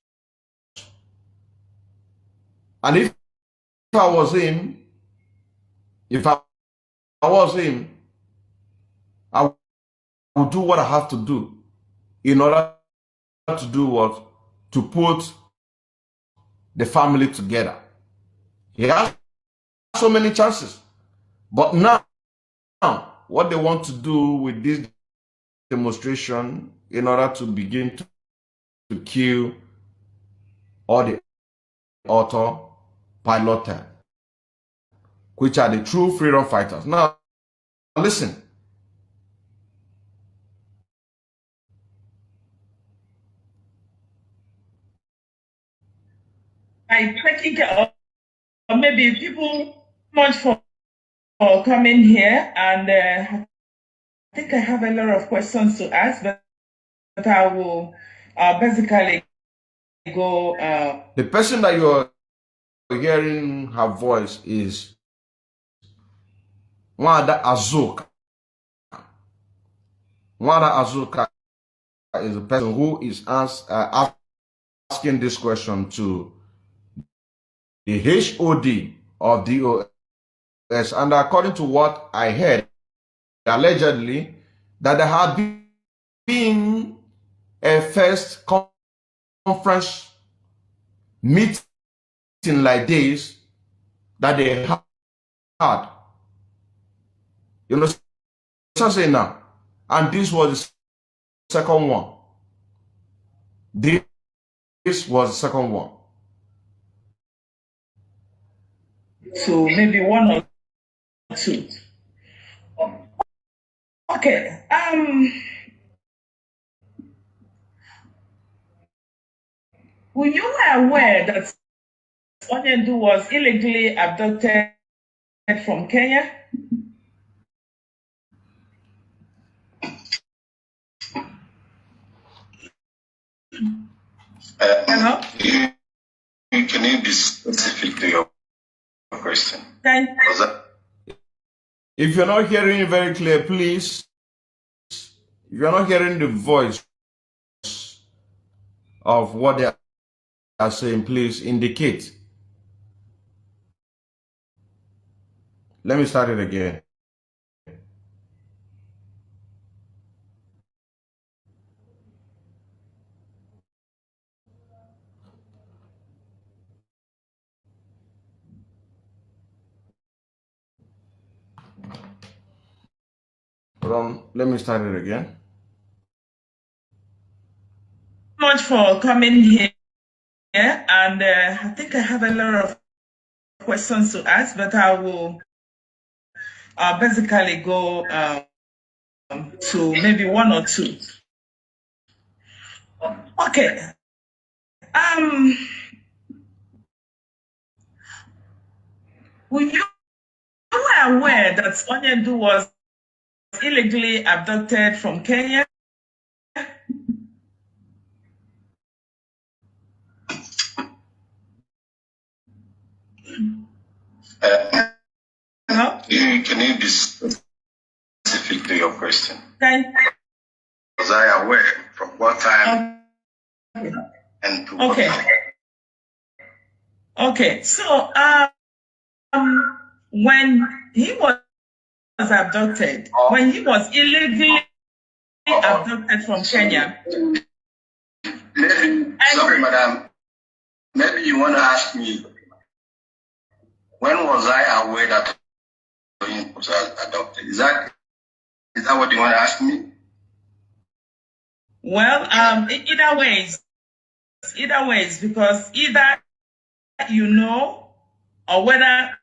And if I was him, I would do what I have to do in order to do what? To put the family together. He has so many chances. But now, what they want to do with this demonstration in order to begin to kill all the Autopilot, which are the true freedom fighters. Now, listen. I think, or maybe people much for coming here, and I think I have a lot of questions to ask, but I will basically go. The person that you're hearing her voice is Wanda Azuka. Wanda Azuka is the person who is asking this question to the HOD of DOS. And according to what I heard, allegedly, that there had been a first conference meeting like this that they had. You know what I'm saying now? And this was the second one. This was the second one. So maybe one or two. Okay. Were you aware that Onyendu was illegally abducted from Kenya? Hello? Can you be specific to your question? If you're not hearing it very clear, please, if you're not hearing the voice of what they are saying, please indicate. Let me start it again. Let me start it again. Much for coming here, and I think I have a lot of questions to ask, but I will basically go to maybe one or two. Okay. Were you aware that Onyendu was illegally abducted from Kenya? Can you be specific to your question? Okay. Was I aware from what time and to what time? Okay. So, when he was abducted, when he was illegally abducted from Kenya. Sorry, madam. Maybe you want to ask me, when was I aware that he was adopted? Is that what you want to ask me? Well, either ways, because either you know, or whether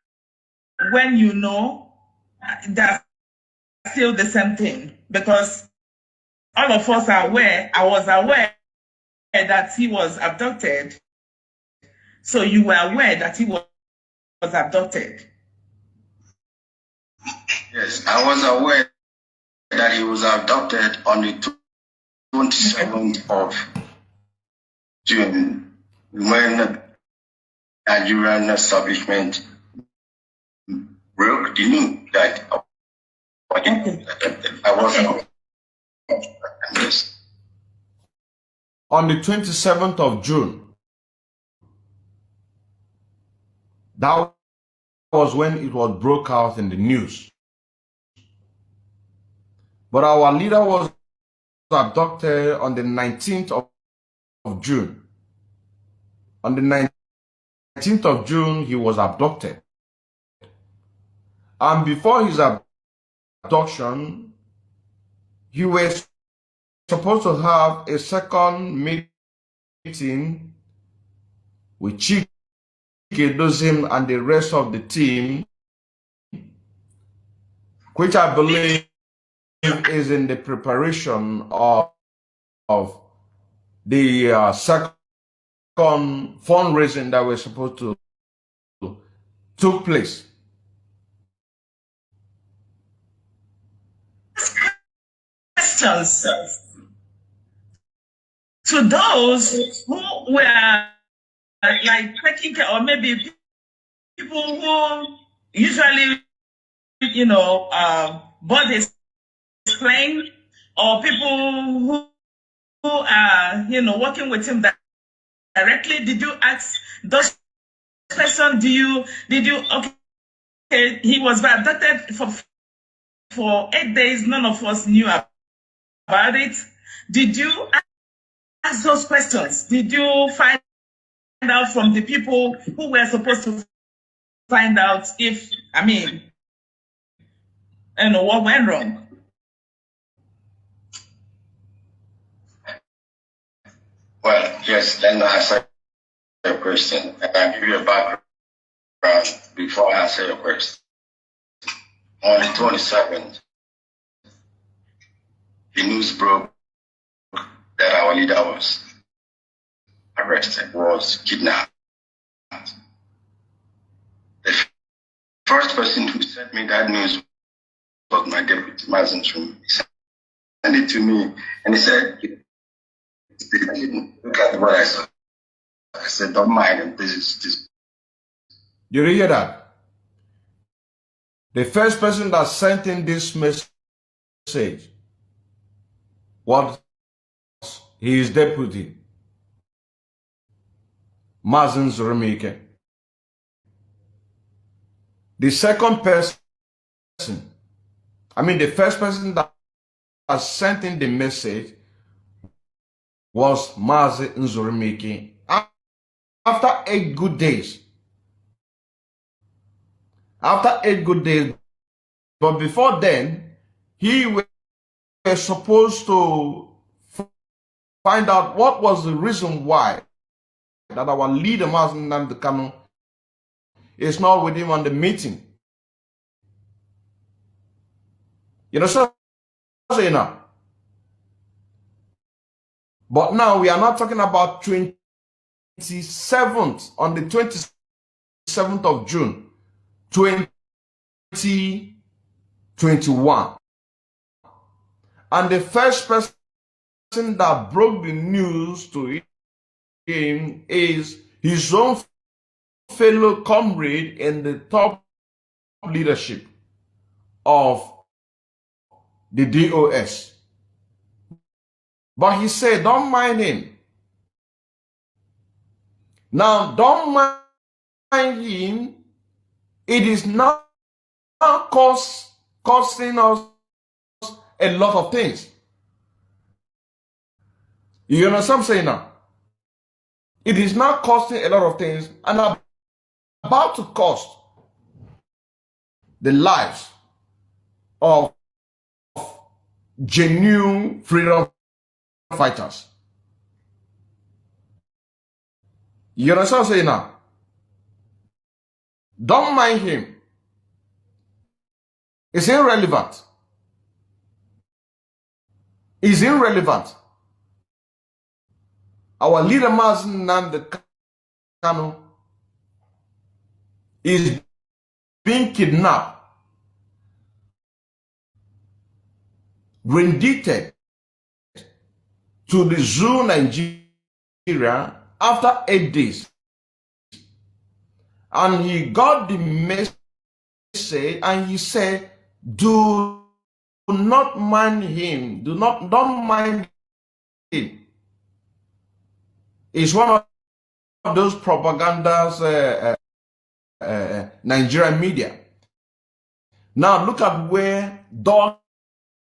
when you know, that's still the same thing. Because all of us are aware, I was aware that he was abducted. So you were aware that he was abducted? Yes, I was aware that he was abducted on the 27th of June when Nigerian establishment broke the news that I was yes. On the 27th of June, that was when it was broke out in the news. But our leader was abducted on the 19th of June. On the 19th of June, he was abducted. And before his abduction, he was supposed to have a second meeting with Chike Dozim and the rest of the team, which I believe is in the preparation of the second fundraising that was supposed to took place. Questions to those who were like taking care, or maybe people who usually, bought his plane, or people who are, working with him directly. Did you ask those questions? Did you, okay, he was abducted for 8 days. None of us knew about it. Did you ask those questions? Did you find out from the people who were supposed to find out what went wrong? Well, yes, let me answer your question. I'll give you a background before I answer your question. On the 27th, the news broke that our leader was arrested, was kidnapped. The first person who sent me that news was my deputy, Mazen Chum. He sent it to me and he said, look at what I saw. I said, don't mind him. This is. Did you hear that? The first person that sent in this message was his deputy, Mazen Zurumike. The second person, the first person that sent in the message was Mazen Zurumike. After 8 good days. But before then, he was supposed to find out what was the reason why that our leader, Mazen Nnamdi Kanu, is not with him on the meeting. You know, so enough. But now we are not talking about 27th, on the 27th of June, 2021. And the first person that broke the news to him is his own fellow comrade in the top leadership, of the DOS. But he said, don't mind him. Now, don't mind him. It is not costing us a lot of things. You understand what I'm saying now? It is not costing a lot of things and about to cost the lives of genuine freedom fighters. You understand what I'm saying now? Don't mind him. It's irrelevant. It's irrelevant. Our leader, Mazen Nnamdi Kanu, is being kidnapped, rendited to the zoo, Nigeria, after 8 days. And he got the message and he said, do not mind him. Don't mind him. It's one of those propagandas, Nigerian media. Now look at where don't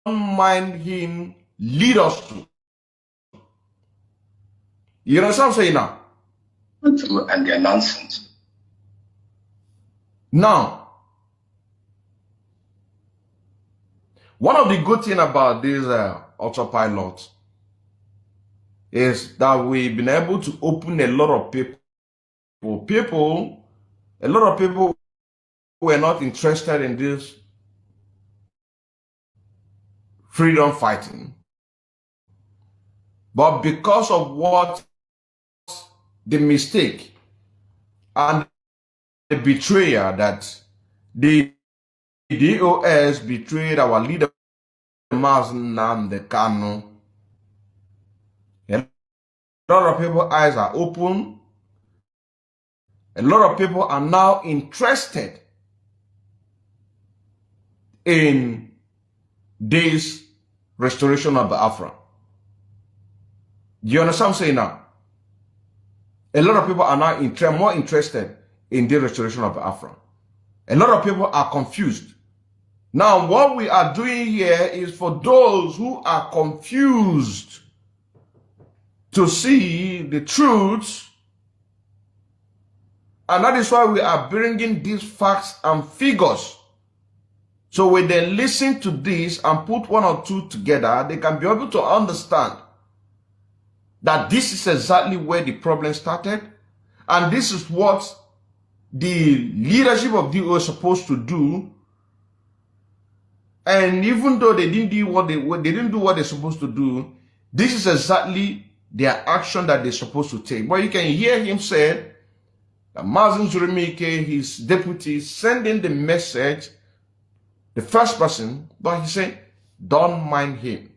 mind him lead us to. You know what I'm saying now? And their nonsense. Now, one of the good things about this autopilot is that we've been able to open a lot of people. A lot of people who are not interested in this freedom fighting. But because of what the mistake and the betrayal that the DOS betrayed our leader, Mazen Nnamdi Kanu, a lot of people's eyes are open. A lot of people are now interested in this restoration of Biafra. Do you understand what I'm saying now? A lot of people are now more interested in the restoration of Biafra. A lot of people are confused. Now, what we are doing here is for those who are confused to see the truth. And that is why we are bringing these facts and figures. So when they listen to this and put one or two together, they can be able to understand that this is exactly where the problem started. And this is what the leadership of DO is supposed to do. And even though they didn't do what they're supposed to do, this is exactly their action that they're supposed to take. But you can hear him say that Mazen Zurimike, his deputy, sending the message, the first person, but he said, don't mind him.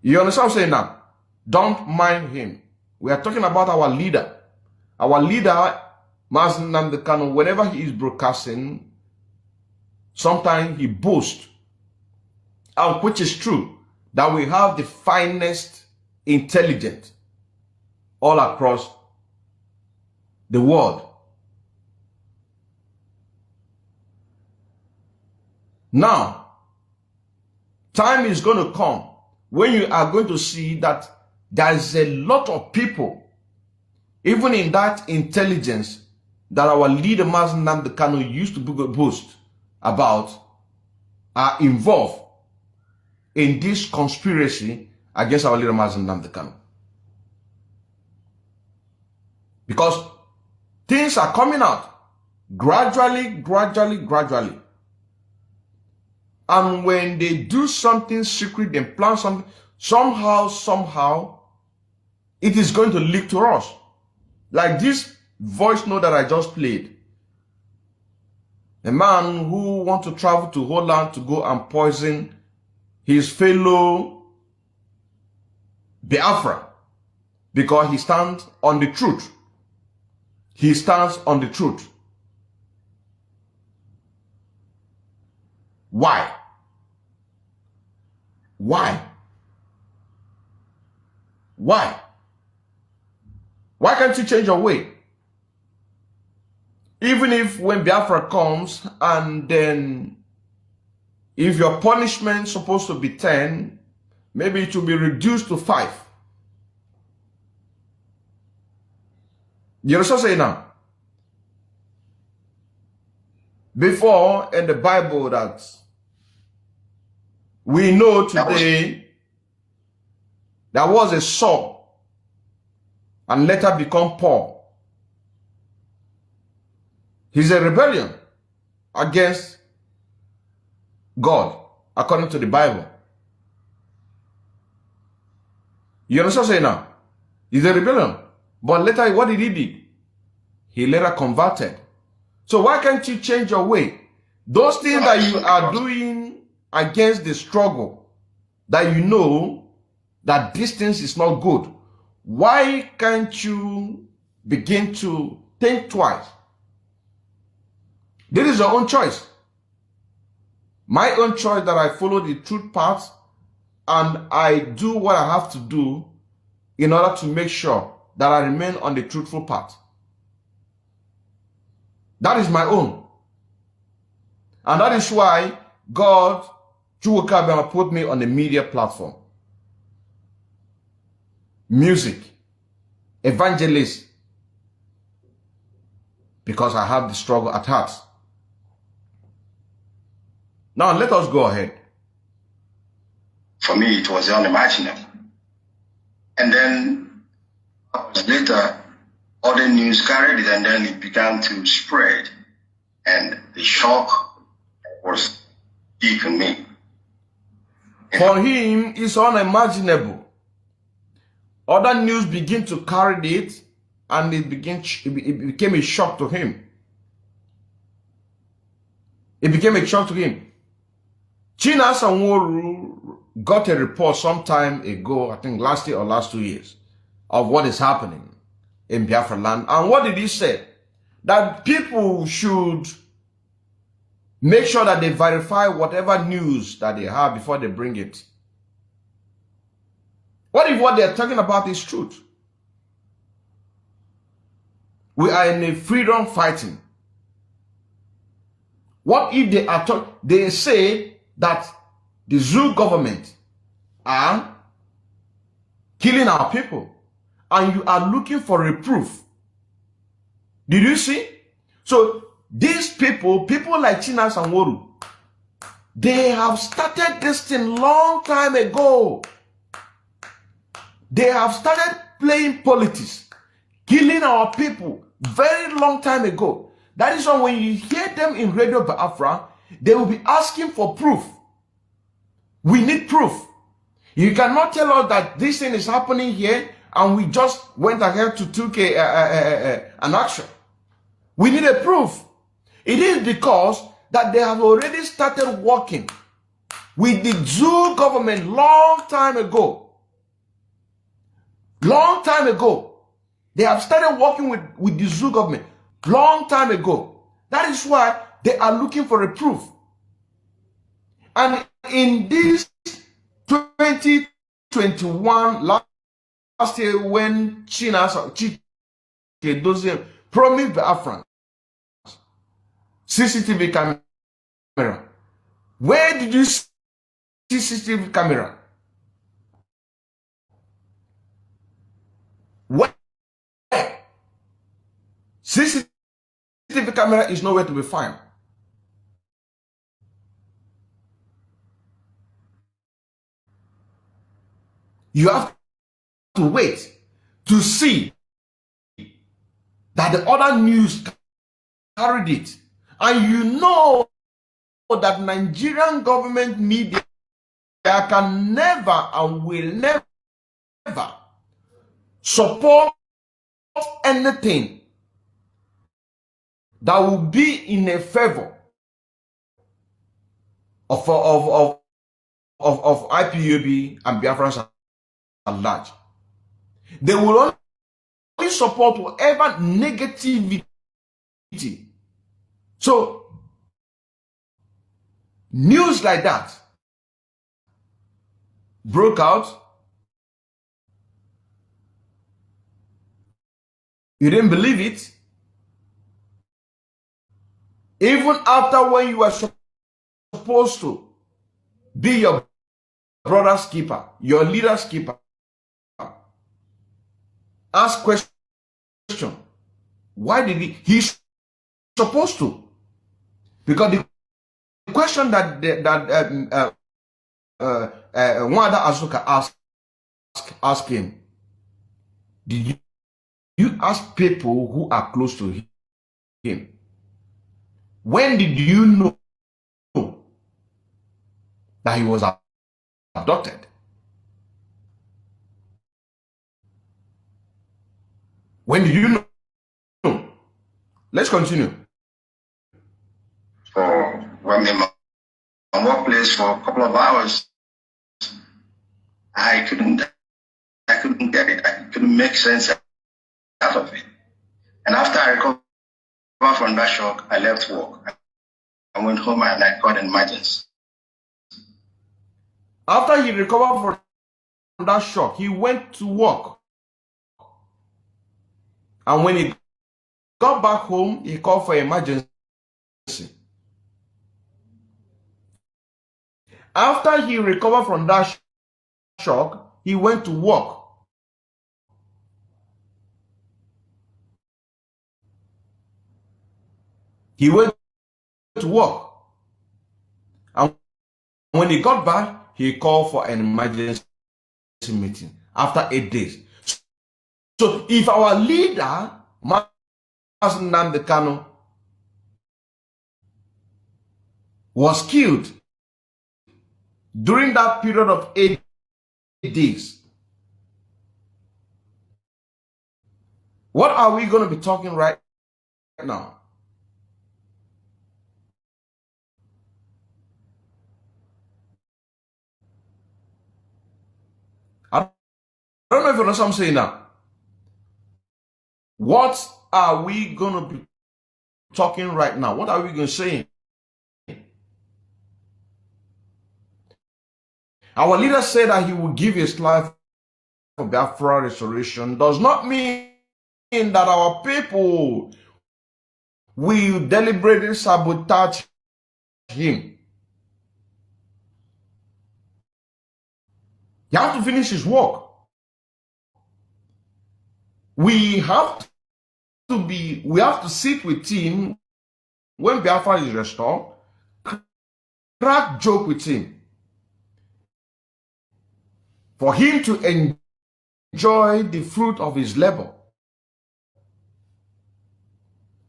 You understand what I'm saying now? Don't mind him. We are talking about our leader. Our leader, Mazen Nnamdi Kanu, whenever he is broadcasting, sometimes he boasts, and which is true, that we have the finest intelligence all across the world. Now, time is going to come when you are going to see that there is a lot of people, even in that intelligence that our leader Mazen Nnamdi Kanu used to boast about, are involved in this conspiracy against our leader Mazen Nnamdi Kanu. Because things are coming out gradually. And when they do something secret, they plan something, somehow, it is going to leak to us. Like this voice note that I just played. A man who wants to travel to Holland to go and poison his fellow Biafra because he stands on the truth. He stands on the truth. Why? Why? Why? Why can't you change your way? Even if when Biafra comes and then if your punishment is supposed to be 10, maybe it will be reduced to 5. You understand what I'm saying now? Before in the Bible that we know today there was a Saul and later become Paul. He's a rebellion against God, according to the Bible. You understand what I'm saying now? He's a rebellion. But later, what did he do? He later converted. So why can't you change your way? Those things that you are doing against the struggle, that you know that distance is not good, why can't you begin to think twice? This is your own choice. My own choice that I follow the truth path and I do what I have to do in order to make sure that I remain on the truthful path. That is my own. And that is why God, Chukwukabiyama, put me on a media platform. Music, evangelist, because I have the struggle at heart. Now let us go ahead. For me, it was unimaginable. And then later, other news carried it, and then it began to spread. And the shock was deep in me. For him, it's unimaginable. Other news begin to carry it, and it became a shock to him. It became a shock to him. Chinasa Nworu got a report some time ago, I think last year or last 2 years, of what is happening in Biafra land. And what did he say? That people should make sure that they verify whatever news that they have before they bring it. What if what they're talking about is truth? We are in a freedom fighting. What if they say that the zoo government are killing our people and you are looking for a proof? Did you see? So these people like Chinasa Nworu, they have started this thing long time ago. They have started playing politics, killing our people very long time ago. That is why when you hear them in Radio Biafra, they will be asking for proof. We need proof. You cannot tell us that this thing is happening here and we just went ahead to take an action. We need a proof. It is because that they have already started working with the zoo government long time ago. Long time ago. They have started working with the zoo government long time ago. That is why they are looking for a proof. And in this 2021, last year, when Chike Doziem promised Biafran CCTV camera, where did you see CCTV camera? Where? CCTV camera is nowhere to be found. You have to wait to see that the other news carried it. And you know that Nigerian government media can never and will never support anything that will be in a favor of IPOB and Biafrans at large. They will only support whatever negativity. So News like that broke out. You didn't believe it. Even after when you were supposed to be your brother's keeper, your leader's keeper, ask question. Why did he's supposed to? Because the question that Wanda Azuka asked him, did you ask people who are close to him? When did you know that he was abducted? When did you know? Let's continue. For when in my workplace for a couple of hours, I couldn't get it. I couldn't make sense out of it. And after I recovered from that shock, I left work. I went home and I got an emergency. After he recovered from that shock, he went to work. And when he got back home, he called for emergency. After he recovered from that shock, he went to work. He went to work. And when he got back, he called for an emergency meeting after 8 days. So if our leader, Nnamdi Kanu, was killed during that period of 8 days, what are we going to be talking right now? I don't know if you know what I'm saying now. What are we going to be talking right now? What are we going to say? Our leader said that he will give his life for Biafra restoration. Does not mean that our people will deliberately sabotage him. He has to finish his work. We have to sit with him when Biafra is restored, crack joke with him, for him to enjoy the fruit of his labor.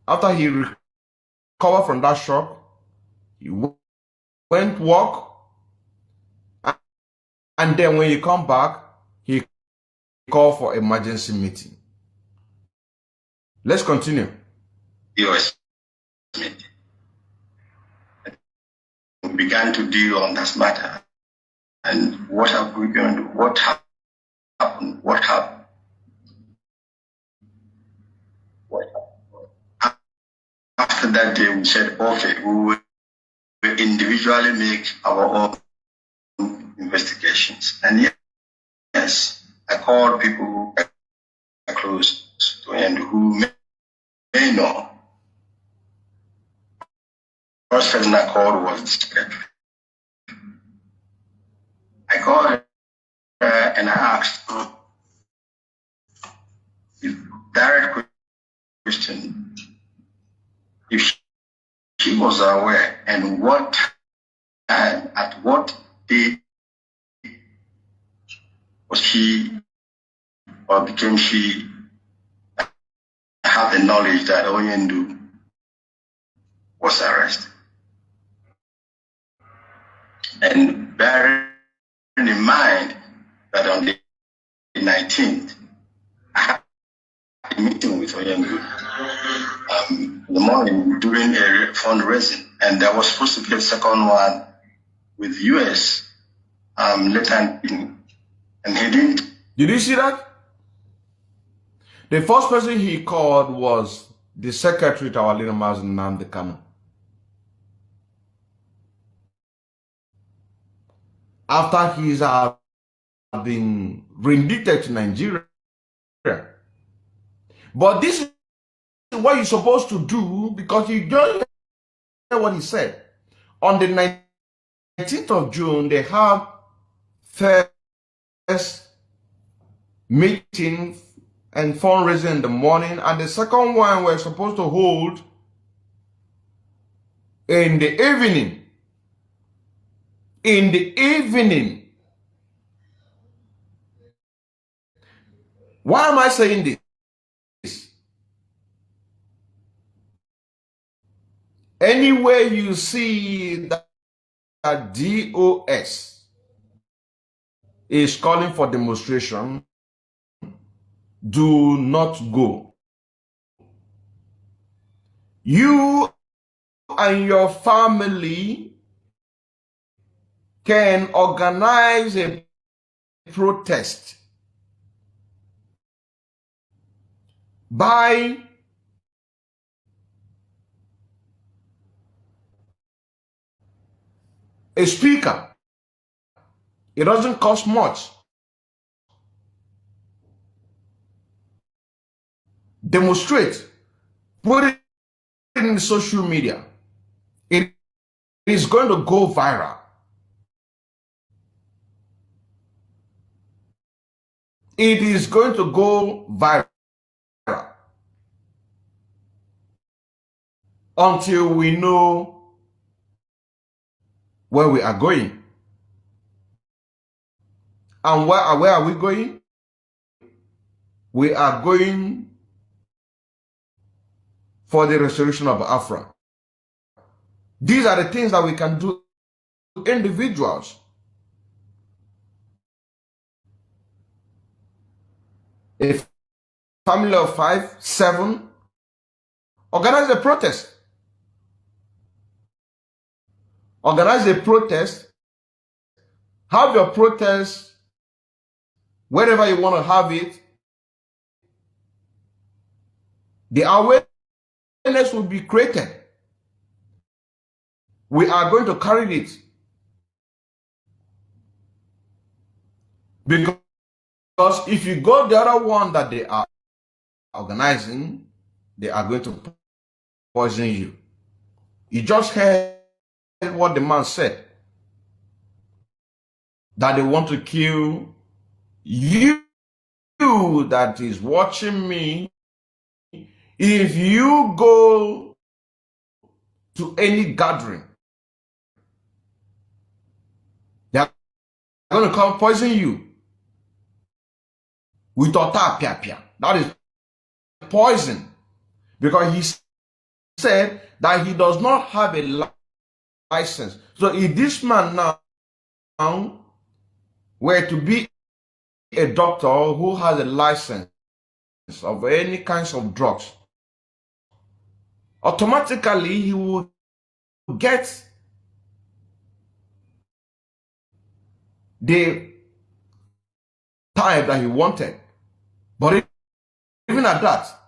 After he recovered from that shock, he went to work, and then when he come back, he called for emergency meeting. Let's continue. US meeting. We began to deal on this matter. And what are we going to do? What happened? What happened? After that day, we said, okay, we will individually make our own investigations. And yes, I called people who are close to him who may know. First person I called was the secretary. I called her and I asked her a direct question if she was aware and what time, at what day was she or became she have the knowledge that Onyendu was arrested. And bearing in mind that on the 19th, I had a meeting with Onyendu in the morning during a fundraising, and there was supposed to be a second one with US later in, and he didn't. Did you see that? The first person he called was the secretary to our leader, Nnamdi Kanu. after he has been reindicted to Nigeria. But this is what you're supposed to do, because you don't hear what he said. On the 19th of June, they have first meeting and fundraising in the morning, and the second one we're supposed to hold in the evening. In the evening. Why am I saying this? Anywhere you see that DOS is calling for demonstration, do not go. You and your family can organize a protest by a speaker. It doesn't cost much. Demonstrate. Put it in social media. It is going to go viral. It is going to go viral until we know where we are going. And where are we going? We are going for the restoration of Afra. These are the things that we can do, individuals. A family of 5, 7, organize a protest. Organize a protest. Have your protest wherever you want to have it. The awareness will be created. We are going to carry it. Because if you go the other one that they are organizing, they are going to poison you. You just heard what the man said. That they want to kill you that is watching me. If you go to any gathering, they are going to come poison you with Autopilot. That is poison. Because he said that he does not have a license. So if this man now were to be a doctor who has a license of any kinds of drugs, automatically he will get the type that he wanted. But even at that,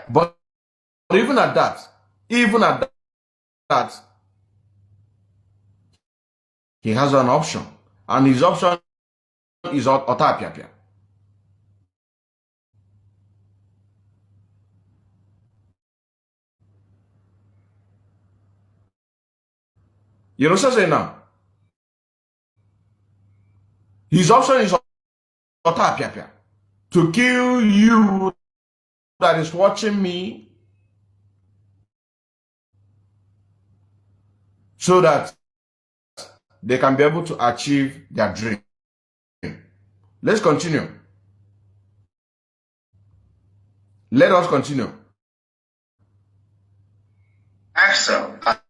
but even at that, he has an option, and his option is Autopilot. You know what I'm saying now? His option is Autopilot. To kill you that is watching me, so that they can be able to achieve their dream. Let's continue. Let us continue. Ask them, at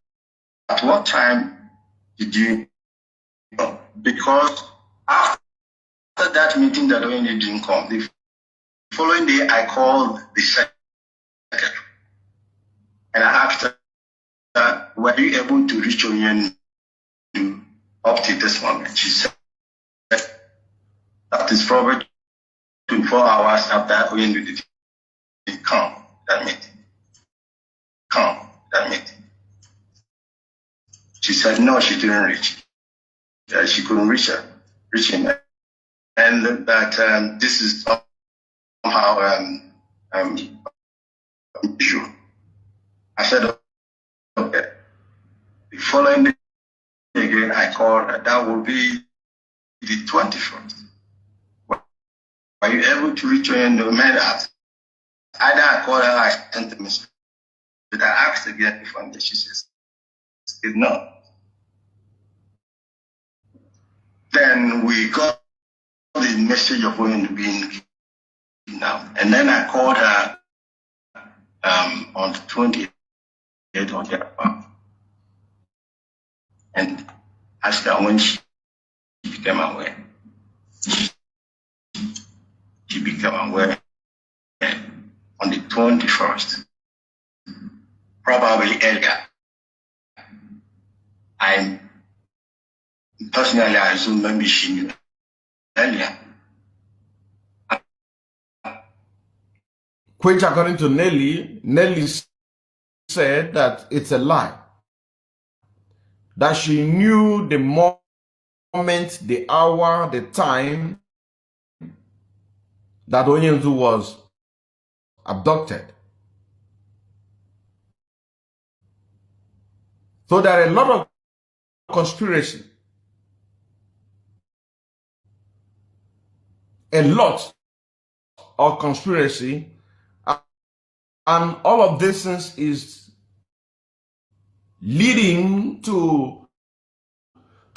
what time did you know? Because after that meeting that when you didn't come, the following day I called the secretary and I asked her, were you able to reach Onyen up to this moment? She said that is probably 24 hours after Onyen did come that meeting. She said no, she didn't reach. She couldn't reach him, and that this is somehow unusual. I said okay. The following day again, I called her. That will be the 21st. Were you able to reach her in the minute? Either I called her, I sent a message. But I asked again if one day. She says, no. Then we got the message of going to be now. And then I called her on the 28th or thereabout. And asked her when she became aware. She became aware on the 21st, probably earlier. I personally assume maybe she knew earlier. Which, according to Nelly said that it's a lie. That she knew the moment, the hour, the time that Onyendu was abducted. So there are a lot of conspiracy. A lot of conspiracy. And all of this is leading to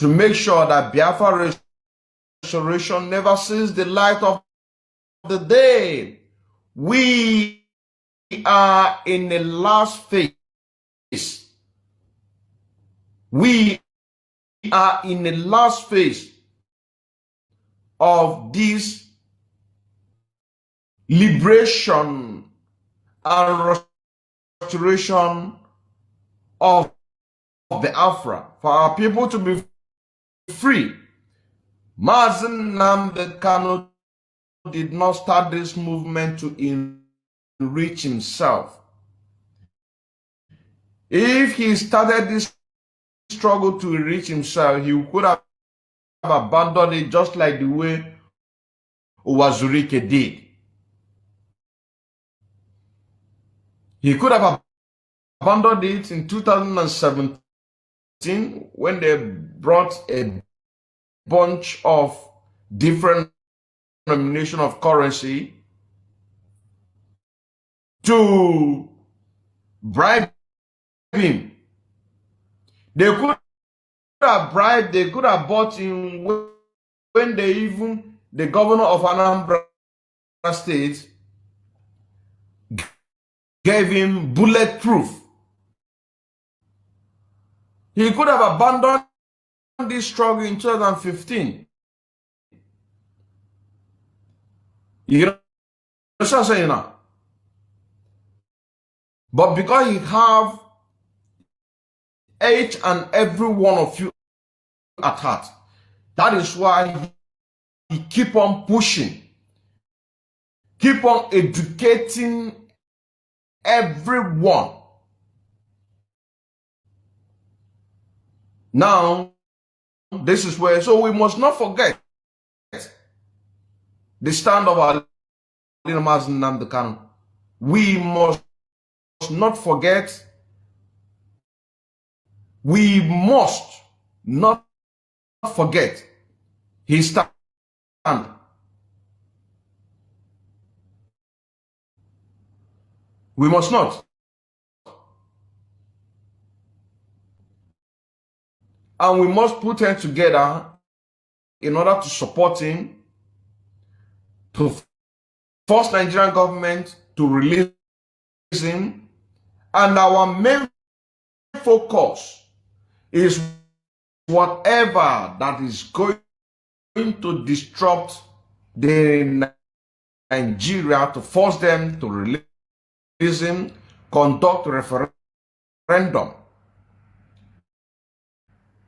make sure that Biafra restoration never sees the light of the day. We are in the last phase. We are in the last phase of this liberation and restoration of the Afra, for our people to be free. Mazen Nnamdi Kanu did not start this movement to enrich himself. If he started this struggle to enrich himself, he could have abandoned it just like the way Uwazurike did. He could have abandoned it in 2017 when they brought a bunch of different denomination of currency to bribe him. They could have bribed, they could have bought him when the governor of Anambra State gave him bulletproof. He could have abandoned this struggle in 2015. You know what I'm saying now? But because he have each and every one of you at heart, that is why he keep on pushing, keep on educating everyone. Now, this is where, so we must not forget the stand of our leader Mazen Nnamdi Kanu. We must not forget, we must not forget his stand. We must not. And we must put hands together in order to support him, to force Nigerian government to release him. And our main focus is whatever that is going to disrupt the Nigeria, to force them to release him, conduct a referendum.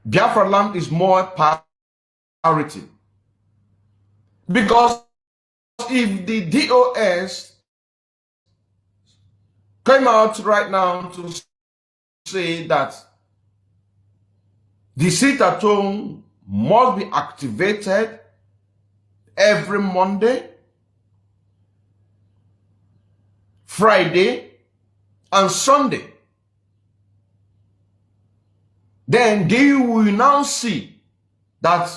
Biafra land is more priority. Because if the DOS came out right now to say that The sit-at-home must be activated every Monday, Friday, and Sunday. Then they will now see that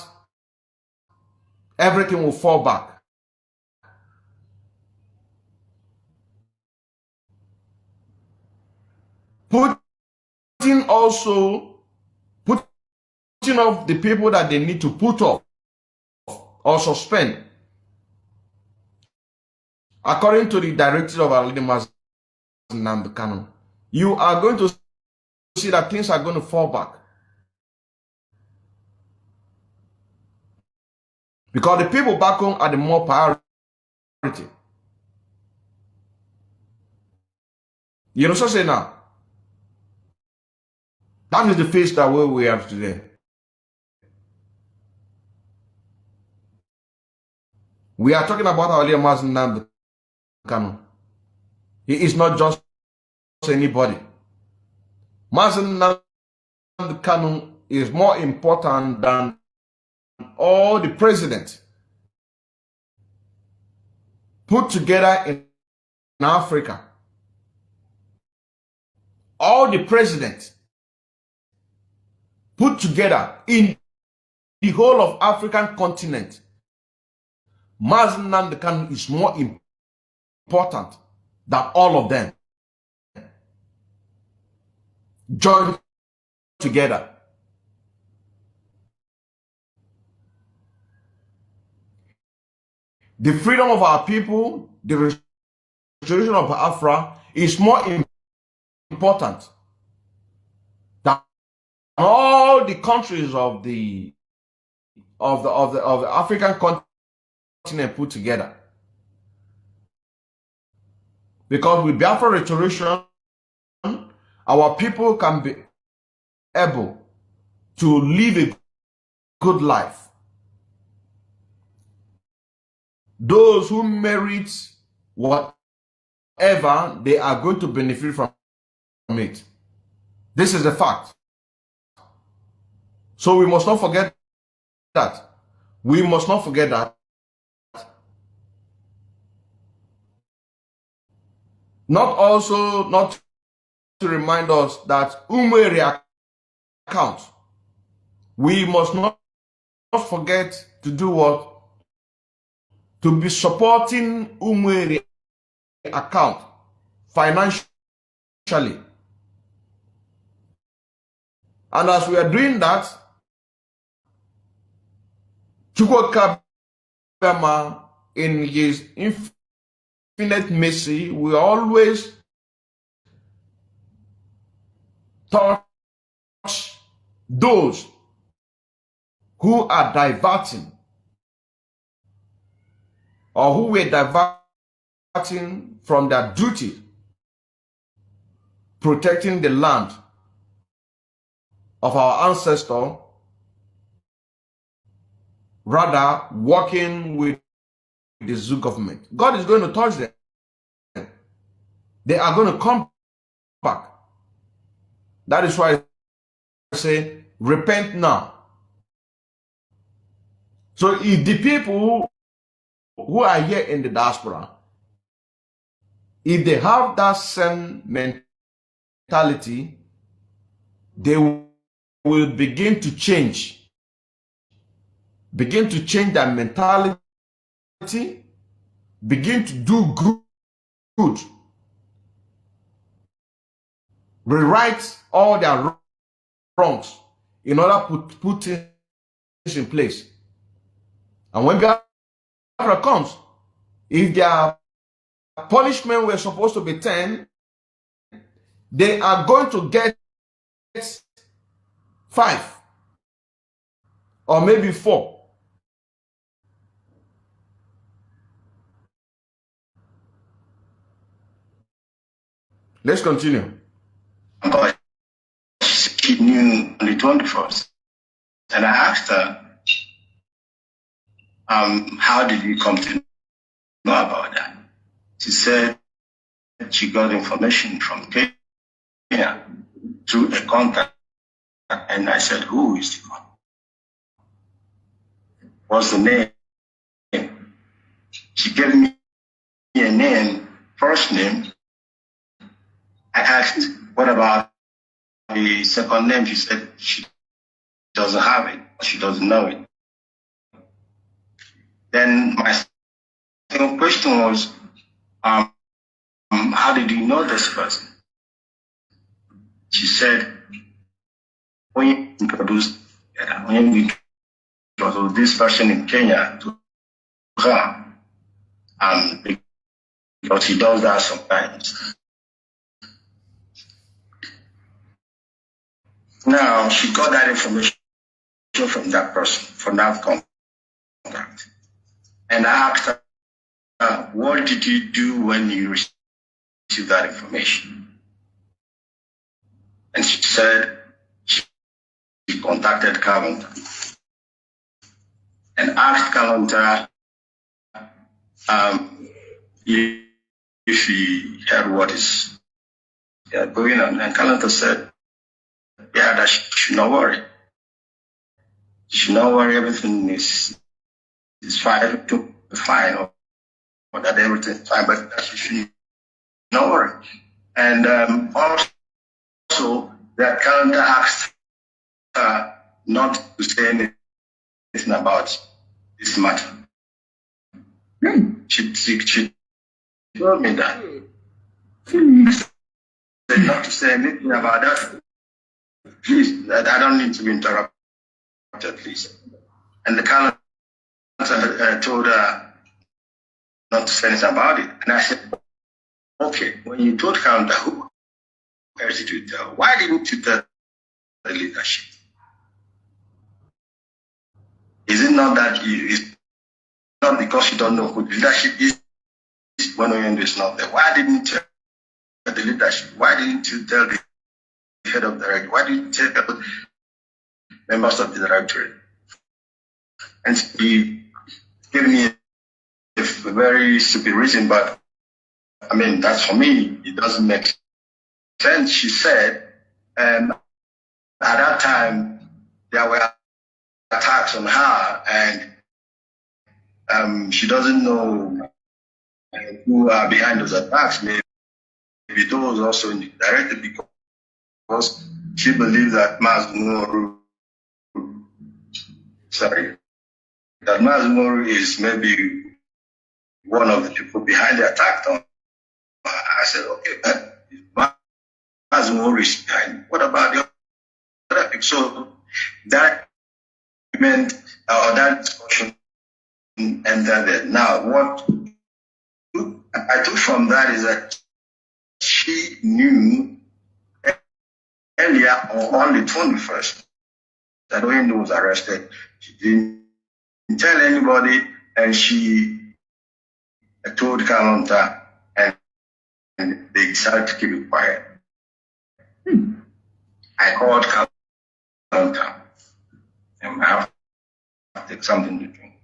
everything will fall back. Putting off the people that they need to put off or suspend, according to the directive of our leader, Master Nnamdi Kanu, you are going to see that things are going to fall back. Because the people back home are the more priority. You know, so say now, that is the face that we have today. We are talking about our leader, Master Nnamdi Kanu. He is not just anybody. Master Nnamdi Kanu is more important than all the presidents put together in Africa. All the presidents put together in the whole of African continent. Master Nnamdi Kanu is more important than all of them joined together. The freedom of our people, the restoration of Biafra is more important than all the countries of the African continent put together. Because with Biafra restoration, our people can be able to live a good life. Those who merit whatever, they are going to benefit from it. This is the fact. So we must not forget that. We must not forget that. Not to remind us that Umweri account. We must not forget to do what? To be supporting Umweri account financially. And as we are doing that, Chukwu Kabema, in his infinite mercy, will always touch those who are diverting or who were diverting from their duty, protecting the land of our ancestor, rather working with the zoo government. God is going to touch them. They are going to come back. That is why I say, repent now. So if the people who are here in the diaspora, if they have that same mentality, they will begin to change. Begin to change their mentality, begin to do good, rewrite all their wrongs in order to put things in place. And when Biafra comes, if their punishment were supposed to be 10, they are going to get 5 or maybe 4. Let's continue. But she knew on the 21st. And I asked her, how did you come to know about that? She said she got information from Kenya through a contact And I said, who is the one? What's the name? She gave me a name, first name. I asked, what about the second name? She said she doesn't have it. She doesn't know it. Then my second question was, how did you know this person? She said, when you introduced this person in Kenya to her, because he does that sometimes. Now, she got that information from that person, from that contact. And I asked her, what did you do when you received that information? And she said she contacted Calendar and asked Calendar if he heard what is going on. And Calendar said, yeah, that she should not worry. She should not worry, everything is fine, or that everything is fine, but that she should not worry. And also, that Calendar asked her not to say anything about this matter. She told me that. Said not to say anything about that. Please, I don't need to be interrupted, please. And the Calendar told her not to say anything about it. And I said, okay, when you told Calendar, who else did you tell? Why didn't you tell the leadership? Is it not that it's not because you don't know who the leadership is when Oyendo is not there? Why didn't you tell the leadership? Why didn't you tell the head of the directorate? Why didn't you tell members of the directorate? And he gave me a very stupid reason, but I mean, that's for me, it doesn't make sense. She said, at that time, there were attacks on her, and she doesn't know who are behind those attacks. Maybe those also in the director, because she believes that Mazmuru is maybe one of the people behind the attack. I said, okay, Mazmuru is behind. What about the other people? So that meant, or that discussion entered there. Now, what I took from that is that she knew earlier on the 21st that Oyendo was arrested. She didn't tell anybody, and she told Kalonta, and they decided to keep it quiet. I called Kalonta, and I have to take something to drink.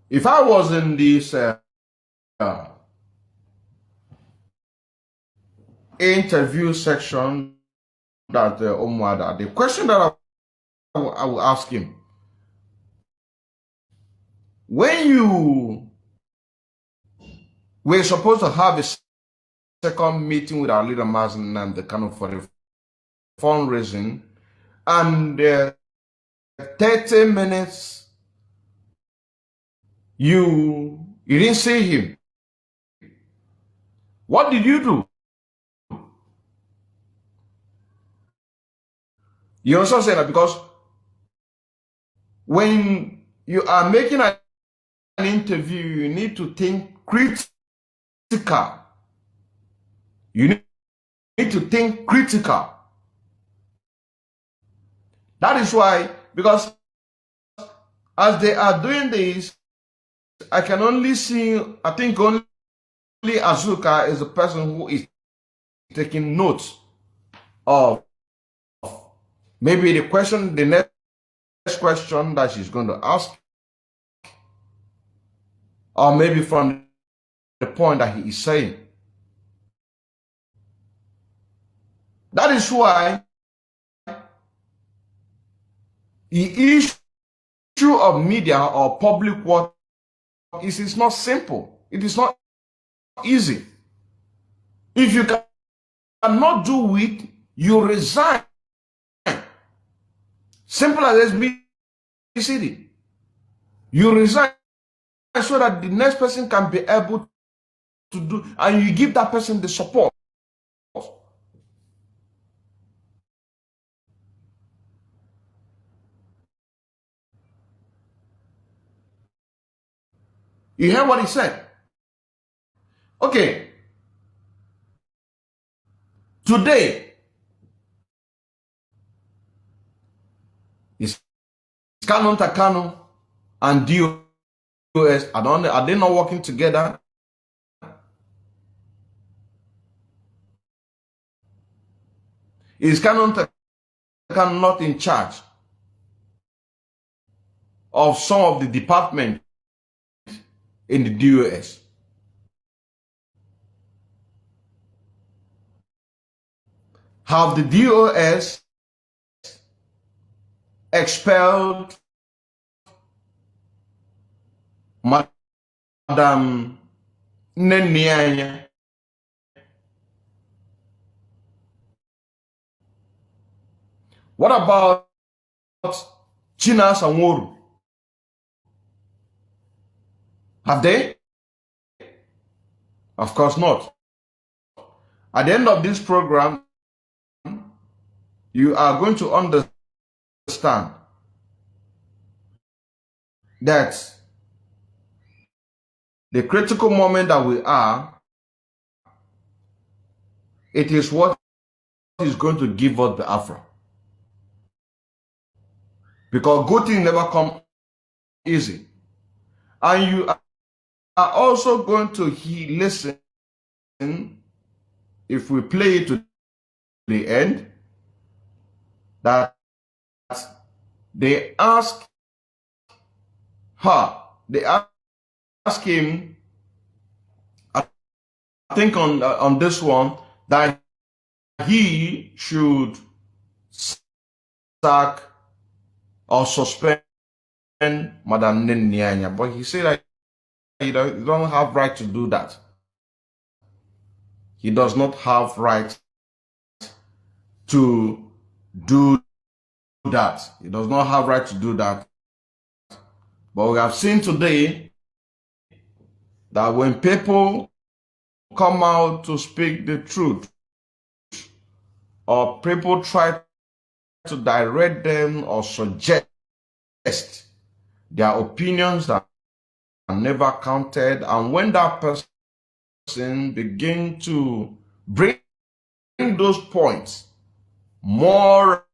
If I was in this interview section that Omwada, the question that I will ask him, when you were supposed to have a second meeting with our leader Mazen and the kind of for the fundraising, and 30 minutes you didn't see him, what did you do? You also say that because when you are making an interview, you need to think critical. You need to think critical. That is why, because as they are doing this, I can only see, I think only Azuka is the person who is taking notes of maybe the next question that she's going to ask, or maybe from the point that he is saying. That is why the issue of media or public work is not simple. It is not easy. If you cannot do it, you resign. Simple as SBCD. You resign so that the next person can be able to do, and you give that person the support. You hear what he said? Okay. Today, is Canon Takano and DOS, are they not working together? Is Canon Takano not in charge of some of the department in the DOS? Have the DOS expelled Madam Nenianya? What about China Sanworu? Have they? Of course not. At the end of this program, you are going to understand that the critical moment that we are, it is what is going to give us the Afro. Because good things never come easy. And you are also going to listen, if we play it to the end, that they ask her, they ask him, I think on this one, that he should sack or suspend Madam Nyanya, but he said that he don't have right to do that. He does not have right to do that. He does not have right to do that. But we have seen today that when people come out to speak the truth, or people try to direct them or suggest their opinions that are never counted, and when that person begin to bring those points more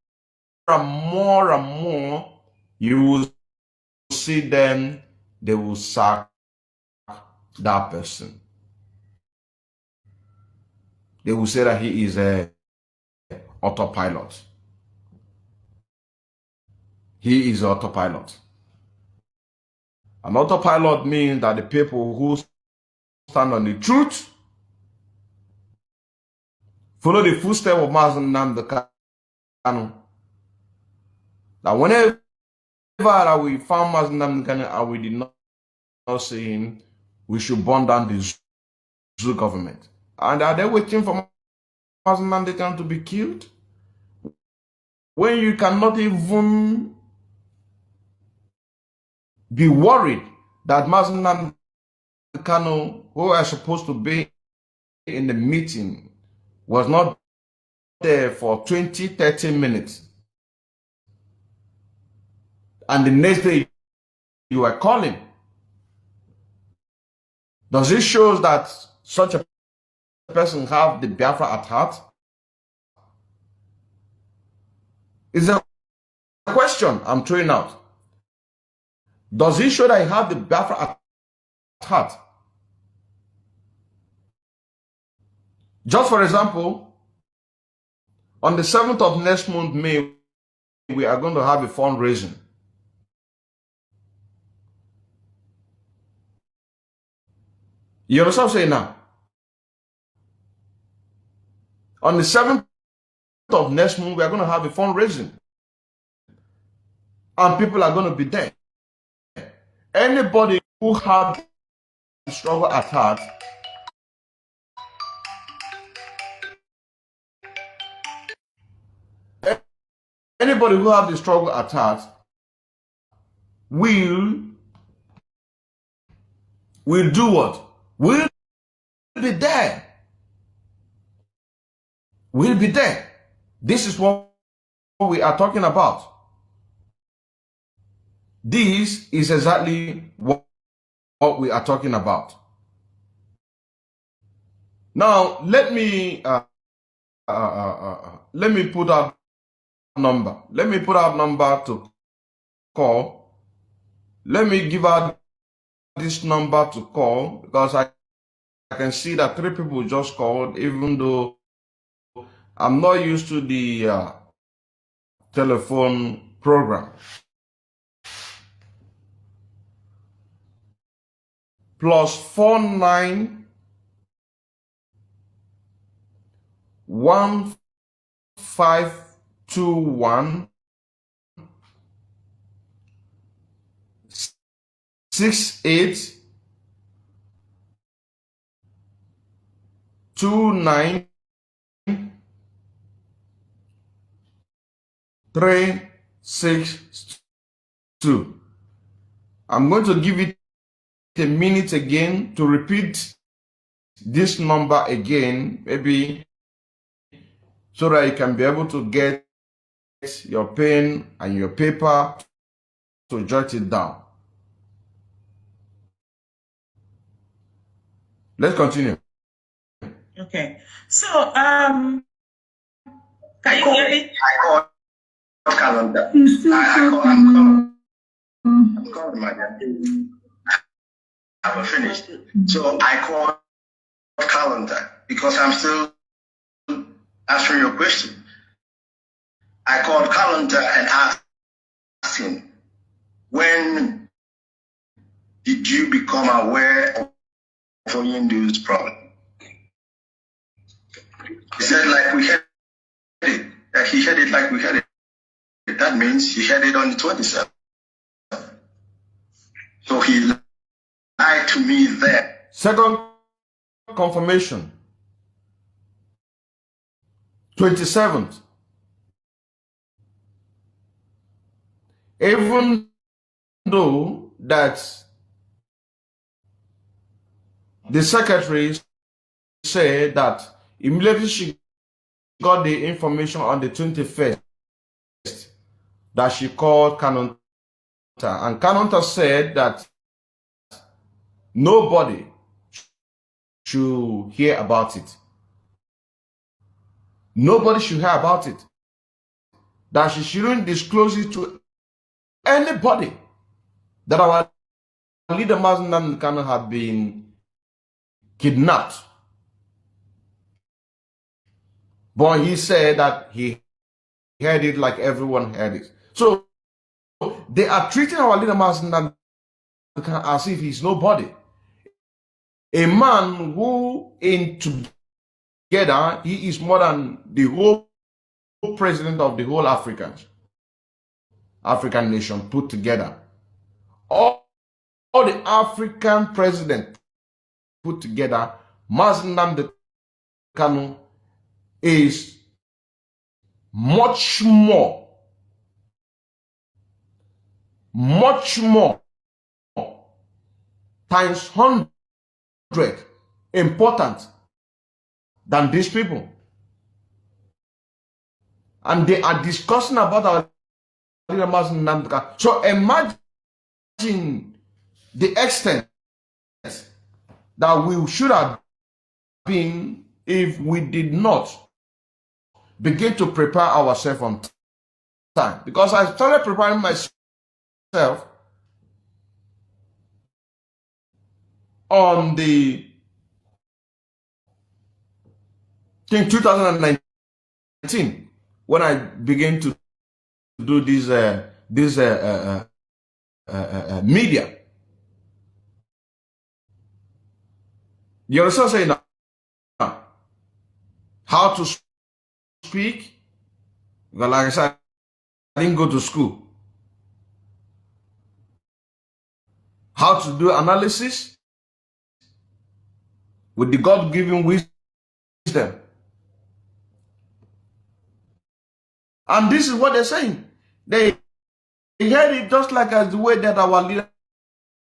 and more and more, you will see them, they will sack that person. They will say that he is a autopilot. He is autopilot. An autopilot means that the people who stand on the truth, follow the footsteps of Mazen Nnamdi Kanu. That whenever that we found Mazen Nnamdi Kanu and we did not see him, we should burn down the zoo government. And are they waiting for Mazen Nnamdi Kanu to be killed? When you cannot even be worried that Mazen Nnamdi Kanu, who are supposed to be in the meeting, was not there for 20-30 minutes. And the next day you are calling. Does it show that such a person have the Biafra at heart? It's a question I'm throwing out. Does it show that he have the Biafra at heart? Just for example, on the 7th of next month, May, we are going to have a fundraising. You understand what I'm saying now? On the 7th of next month, we are going to have a fundraising. And people are going to be there. Anybody who had the struggle at heart, anybody who have the struggle at heart will do what? Will be there. Will be there. This is what we are talking about. This is exactly what we are talking about. Now, let me put out number. Let me put out number to call. Let me give out this number to call because I can see that 3 people just called, even though I'm not used to the telephone program. +49 1521 68 29 362. I'm going to give it a minute again to repeat this number again, maybe so that you can be able to get your pen and your paper to jot it down. Let's continue. Okay. So, can you hear me? I called calendar. I'm calling my dad. I was finished. So I called calendar because I'm still answering your question. I called calendar and asked him, when did you become aware of Oyindu's problem? He said, like we had it. He had it like we had it. That means he had it on the 27th. So he lied to me there. Second confirmation. 27th. Even though that the secretary said that immediately she got the information on the 21st that she called Kanonta, and Kanonta said that nobody should hear about it. Nobody should hear about it. That she shouldn't disclose it to anybody. That our leader Mazen Kano had been kidnapped. But he said that he heard it like everyone heard it. So they are treating our leader Mazen as if he's nobody. A man who in together, he is more than the whole president of the whole African nation put together. All the African president put together, Mazen Kano is much more times 100 important than these people. And they are discussing about our leader Mazen Kano. So imagine the extent that we should have been if we did not begin to prepare ourselves on time. Because I started preparing myself on the 2019 when I began to do this media. You understand saying now how to speak, Because like I said, I didn't go to school. How to do analysis with the God-given wisdom. And this is what they're saying. They heard it just like as the way that our leader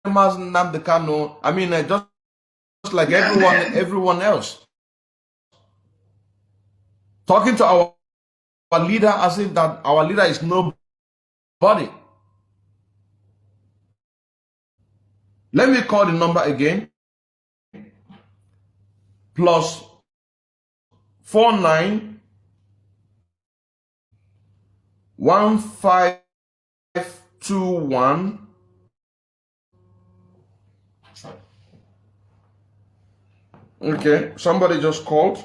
Nnamdi Kanu, I mean, just like everyone else. Talking to our leader as if that our leader is nobody. Let me call the number again. Plus 49 1521 Okay, somebody just called.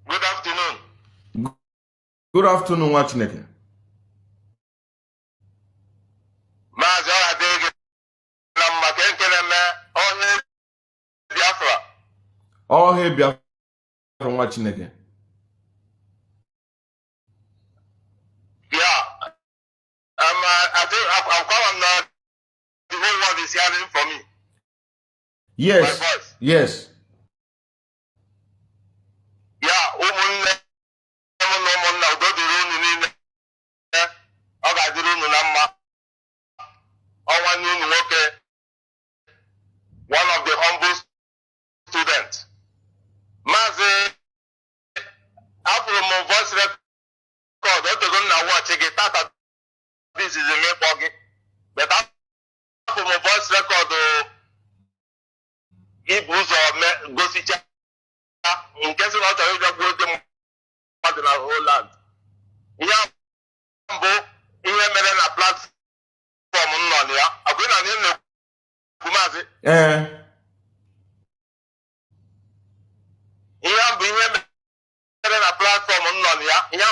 Good afternoon. Good afternoon, Wachineke. All hail Biafra from Wachineke. Yeah. I think I'm calling now. The whole world is hearing from me. Yes. My voice. Yes. Yeah. Umunne udo dịrị unu niile. Ọ ga-adịrị unu na mma. Ọnwa unu nwoke. One of the humble students. Maazị afụrụ m voice record otego m na watch gị tata this is me kpọ gị. But afụrụ m voice record ibu ụzọ gosicha nke sị na ọ chọrọ ịbịa gbuo ndị mmadụ na Holland. Ihe mbụ ihe mere na platform nọ na ya ọ bụrụ na ndị na-ekwu maazị ihe mbụ ihe mere na platform nọ na ya ihe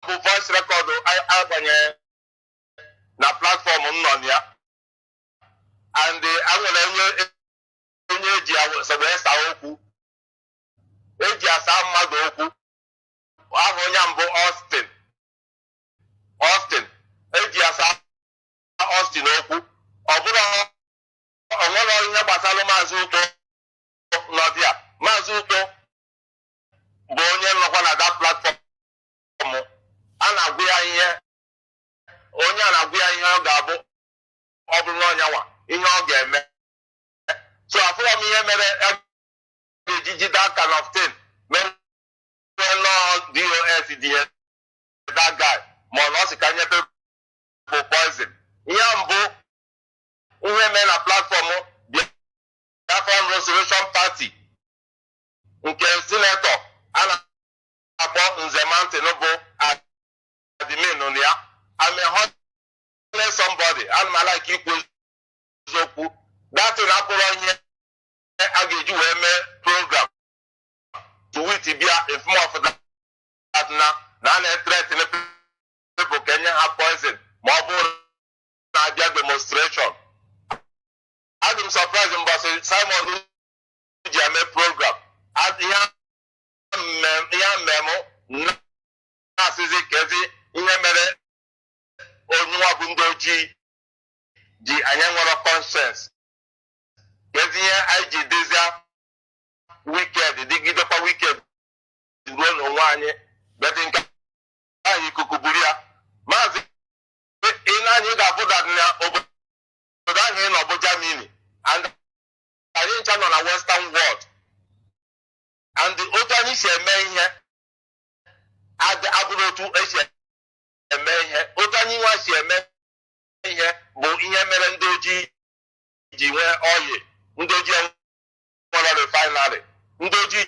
mbụ voice record agbanyere na platform nọ na ya and enwere onye eji wee saa okwu eji asa mmadụ okwu ahụ onye mbụ Austin eji asa Austin okwu ọ bụrụ onwere ihe gbasara maazị Uto n'ọdịa maazị Uto bụ onye nọkwa na that platform a na-agwụ ya ihe onye a na-agwụ ya ihe ọ ga-abụ ọ bụrụ na ọnyanwa ihe ọ ga-eme so afụrọ m ihe mere ejiji that kind of thing mere DOS dị that guy ma ọ na ọ sị ka nyepe bụ poison ihe mbụ ihe mere na platform Biafran Restoration Party nke sinetọ a na-akpọ Nze Mountain bụ admin ya somebody ana m like ikwu eziokwu datin akpụrụ ihe a ga-eji wee mee program to wit bịa inform of that na a na-threaten people ka enye ha poison ma ọ bụrụ na abịa demonstration. Adị m surprise mbọsị Simon ji eme program ihe mmemme na-asịzi kezi ihe mere onye nwa bụ ndị ojii ji anyị nwere conscience kezi ihe anyị ji dịzịa wicked dịgidekwa wicked ruo n'onwe anyị beti nke anyị ikuku buru ya maazị ị na-anyị ga-abụ dat na obodo ahụ ị nọ bụ Germany and anyị ncha nọ na western world and otu anyị si eme ihe abụrụ otu esi eme ihe otu anyị nwa si eme ihe bụ ihe mere ndị ojii ji nwee oyi ndị ojii nwere refinery ndị ojii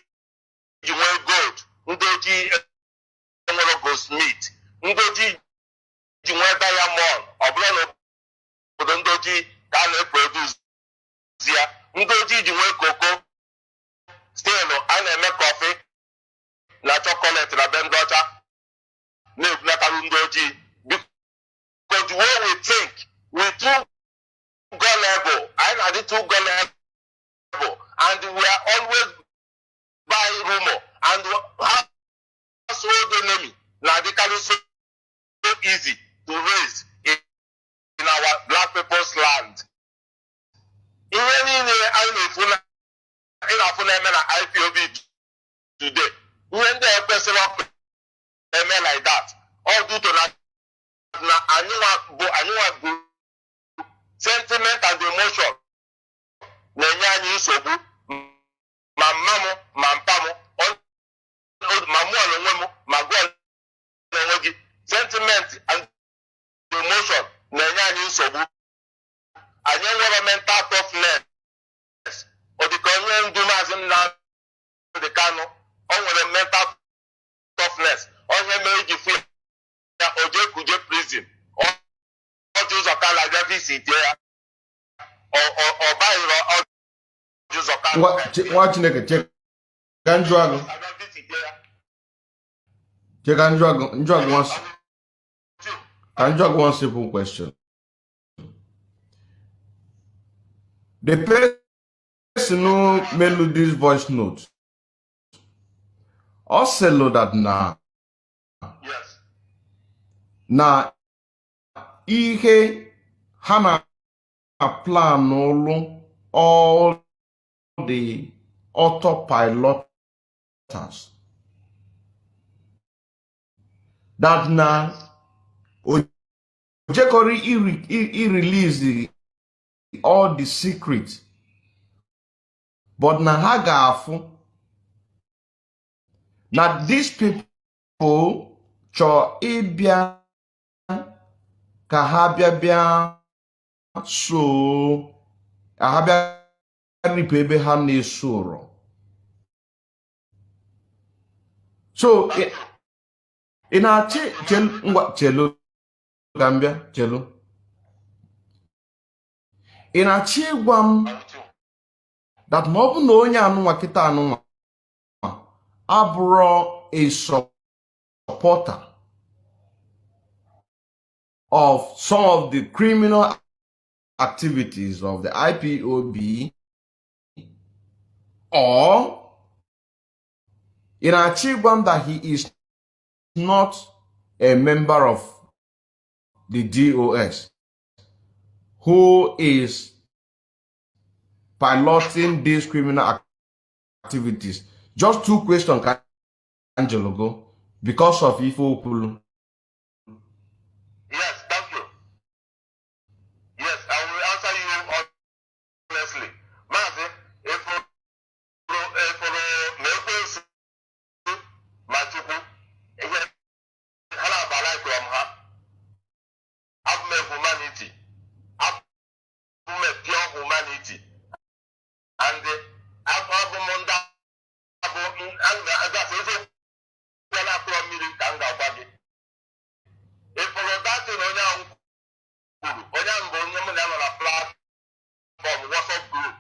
ji nwee gold ndị ojii nwere goldsmith ndị ojii ji nwee diamond ọ bụla na obodo ndị ojii ka a na-eproduce ya ndị ojii ji nwee koko stelu a na-eme kọfị na chọkọletị na be ndị ọcha na-ebunatarụ ndị ojii biko the two gullible, and we are always by rumor and household enemy. Now they can so easy to raise in our black people's land. Even in the IPOB today, when they are person like that, all due to that sentiment and emotion. Nenyanyi sobu, mamamu, mampamu, mamu alonwemu, magu alonwegi, sentiment and emotion. Nenyanyi sobu. Anyenwara mental toughness. Odikonye ndumazim na dekano. Onwere mental toughness. Onye meji fi oje kuje prison. Oje uzakala javisi there. Or buy Watch nigga, check and drug. Check and drug once. And drug one simple question. The person who made this voice note also load that now. Yes. Now, ihe hana plan all the autopilot that now Ojekori he release all the secrets, but na hagafu now these people cho ibia kahabia so ahabia ripebe ha na-esoro. So ị na-achị ngwa chelu gambia chelu ị na-achị ịgwa m that ma ọ bụ na onye anụnwa kịta anụnwa abụrụ a supporter of some of the criminal activities of the IPOB, or in Achigwam that he is not a member of the DOS who is piloting these criminal activities. Just two questions, Angelo, go because of Ifo Okulu. Yes, thank you. Yes, I will answer you honestly. Mazi, if Machuku, I've humanity. I've pure humanity. And I've ifụrụ datin onye ahụ kwuru onye ahụ bụ onye m na-anọ na platfọm WhatsApp group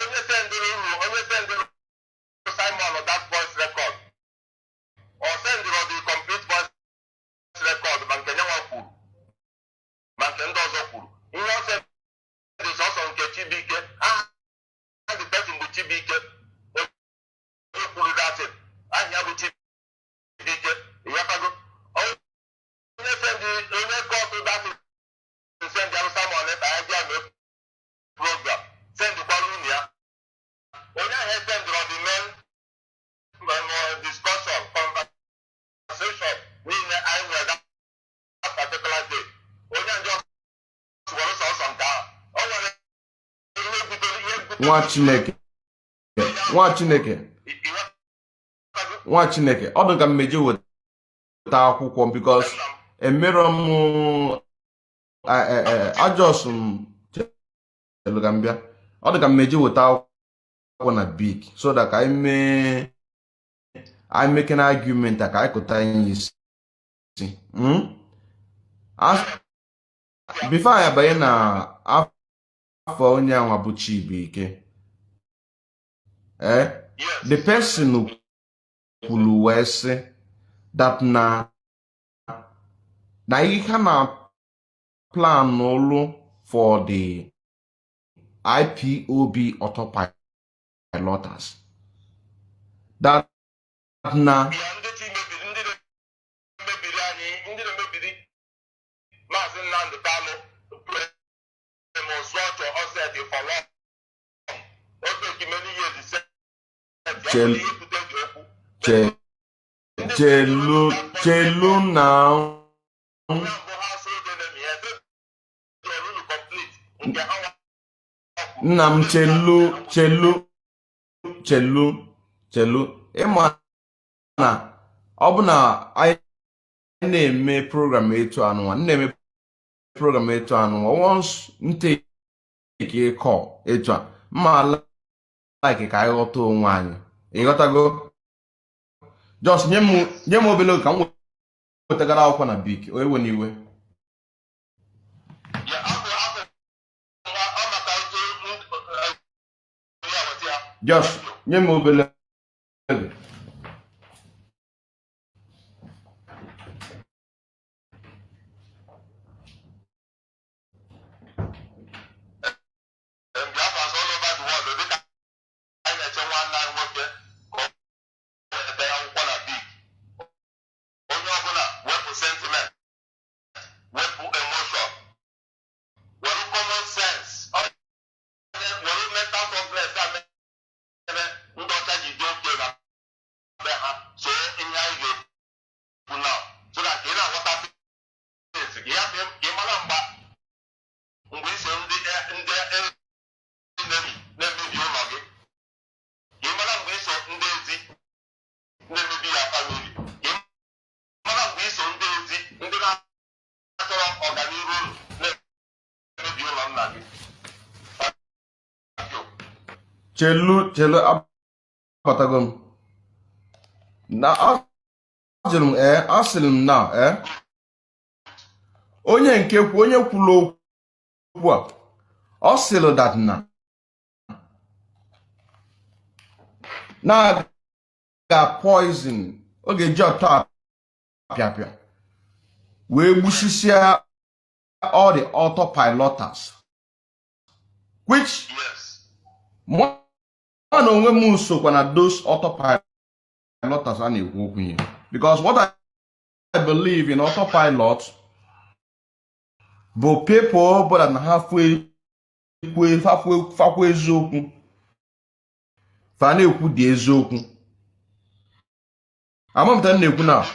onye sendịrị Simon that voice record or sendịrị the complete voice record ma nke nyenwa kwuru ma nke ndị ọzọ kwuru ihe ọ sendịrị sọsọ nke Chibuike aha the person bụ Chibuike onye kwuru datin aha ya bụ Chibuike ịghọtago onye kọtụ datị send Simon program sendịkwara unu ya onye ahụ esendịrọ the main discussion conversation niile anyị nwere that particular day onye njọ sụwara sọsọ nke ahụ o nwere ihe bidoro nwa Chineke ọ dị ka mmeje weta akwụkwọ because emere m ajọs m Gambia ọ dị ka mmeje weta akwụkwọ na big so that ka anyị make an argument ka anyị kụta anyị isi before anyị abanye na afọ onye anwa bụ Chibuike the person kwuru wee sị that na ihe na plan olu for the IPOB autopiloters. That now chelu now. Nam chelu. Ịma na ọ bụ na anyị na-eme program etu anụnwa, na-eme program etu anụnwa, once ntake call etu a, mma like ka anyị ghọta onwe anyị. Ịghọtago? Just nye m obele oge ka m wetagara akwụkwọ na bik, ewe n'iwe. Just nye m obele oge. Chelu apatago m na asịrị m na onye kwuru okwu a ọ sịrị that na ga poison oge ji ọtọ apịapịa wee gbusisia all the autopiloters, which one onwe m sokwa na those autopiloters a na-ekwu okwu ihe, because what I believe in autopilot bụ people but na ha fakwa eziokwu fa na-ekwu dị eziokwu. Amamta na-ekwu na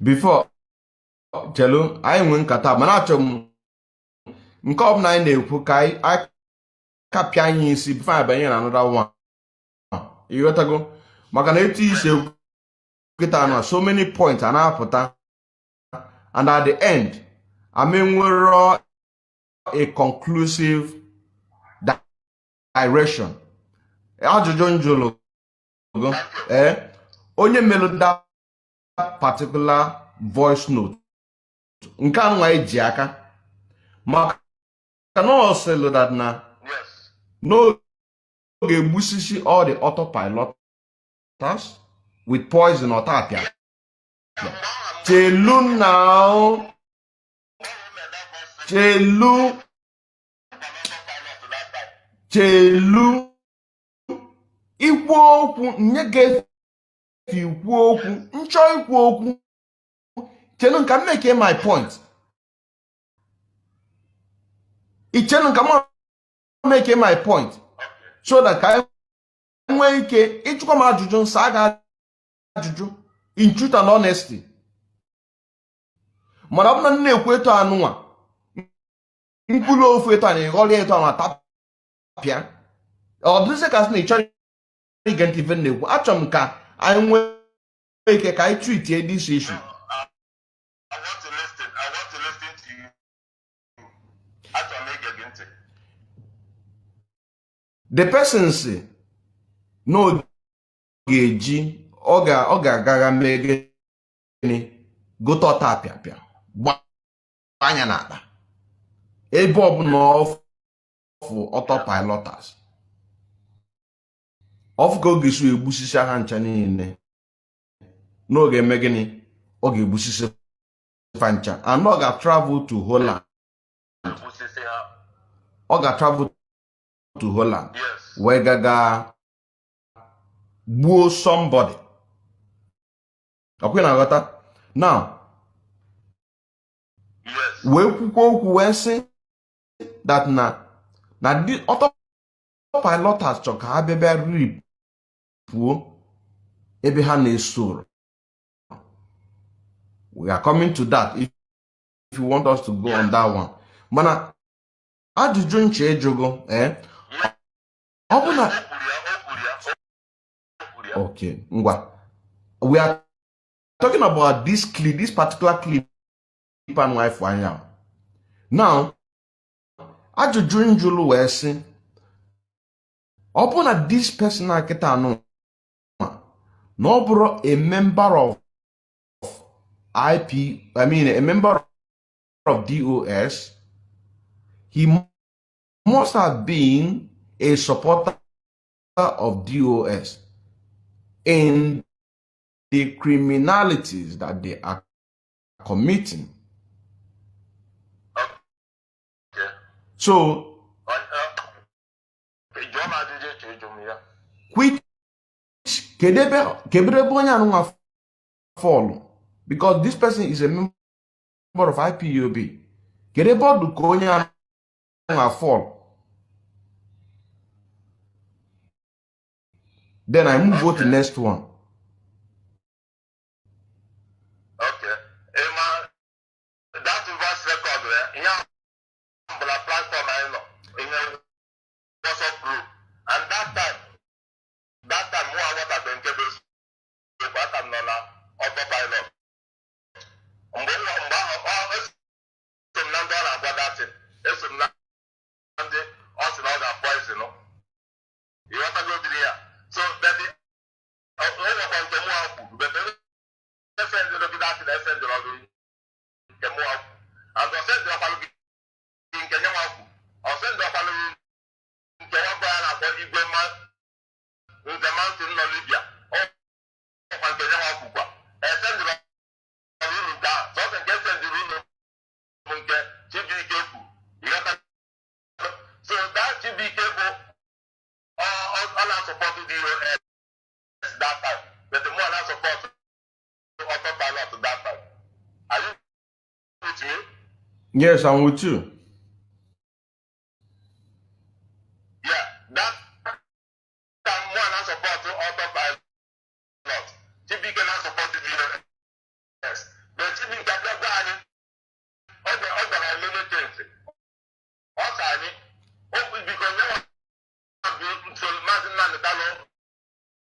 before chelu anyị nwee nkata mana achọ m nke ọbụla anyị na-ekwu ka anyị kapịa anyị isi bifo anyị banye na another one. Ịghọtago? Maka na etu isi nkịta na so many points a na-apụta, and at the end amenwero a conclusive direction. Ajụjụ njụlụ onye melụ that particular voice note nke anwa eji aka maka na ọ sịlụ that na n'oge egbusisi all the autopiloters with poison ọtapịa. Chelu now, chelu ikwu okwu nye ga ikwu okwu nchọ ikwu okwu chelu nka make my point. Ichelu nka make my point so that ka nwee ike ịchụkwa m ajụjụ nsa aga ajụjụ in truth and honesty. mana ọ bụ na na-ekwu eto anụnwa mkpụrụ ofu eto a na-eghọrị eto ma tapịa ọ dịzị ka sị na ị chọrọ ige ntị ife na-ekwu achọrọ m ka anyị nwee ike ka anyị treat this issue. I want to listen. I want to listen to you. Achọrọ m ige ntị. The person si n'oge eji ọ ga-agagha mee gịnị gote ọta apịapịa gbanya n'akpa ebe ọbụla ọfụ autopilotas ọfụ ka ọ ga-esi egbusisi ha ncha niile n'oge eme gịnị ọ ga-egbusisi fa ncha and ọ ga-travel to Holland ọ ga-travel to Holland wee gaga gbuo somebody. Okay, na ghọta now wee kwukwa okwu wee sị that na the autopilotas chọ ka ha bịa ripuo ebe ha na-esoro. We are coming to that if you want us to go on that one. Mana ajụjụ nche ejogo ọ bụ na okay ngwa we are talking about this clip, this particular clip and wife anya. Now ajụjụ njụlụ wee sị ọ bụ na this person akịta anụ na ọ bụrụ a member of a member of DOS, he must have been a supporter of DOS in the criminalities that they are committing. Okay. So, which fall because this person is a member of IPOB. Fall. Then I move on to the next one. Okay. That verse record there, on the platform in a WhatsApp group. And that time, who I was at the interviews, but I'm not autopilot. So that yes, I'm with you. Yeah, that time one has support to autopilot. TB can support the yes. The TB can be done. Other limited. Also, because now so Mazinan Talo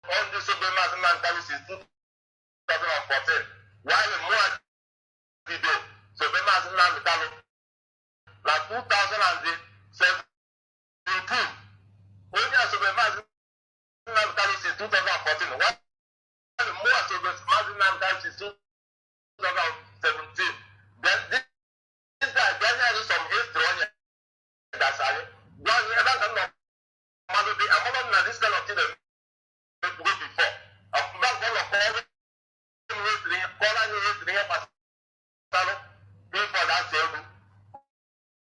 on the Super Mazinan Talo since 2014. While more video, so the Mazinan Talo like 2017. Only as the Mazinan Talo since 2014. While more so the Mazinan Talo since 2017. Then this guy has some history on it. That's how it. This kind of thing that go before. I'm not going to call it. Pay for that table.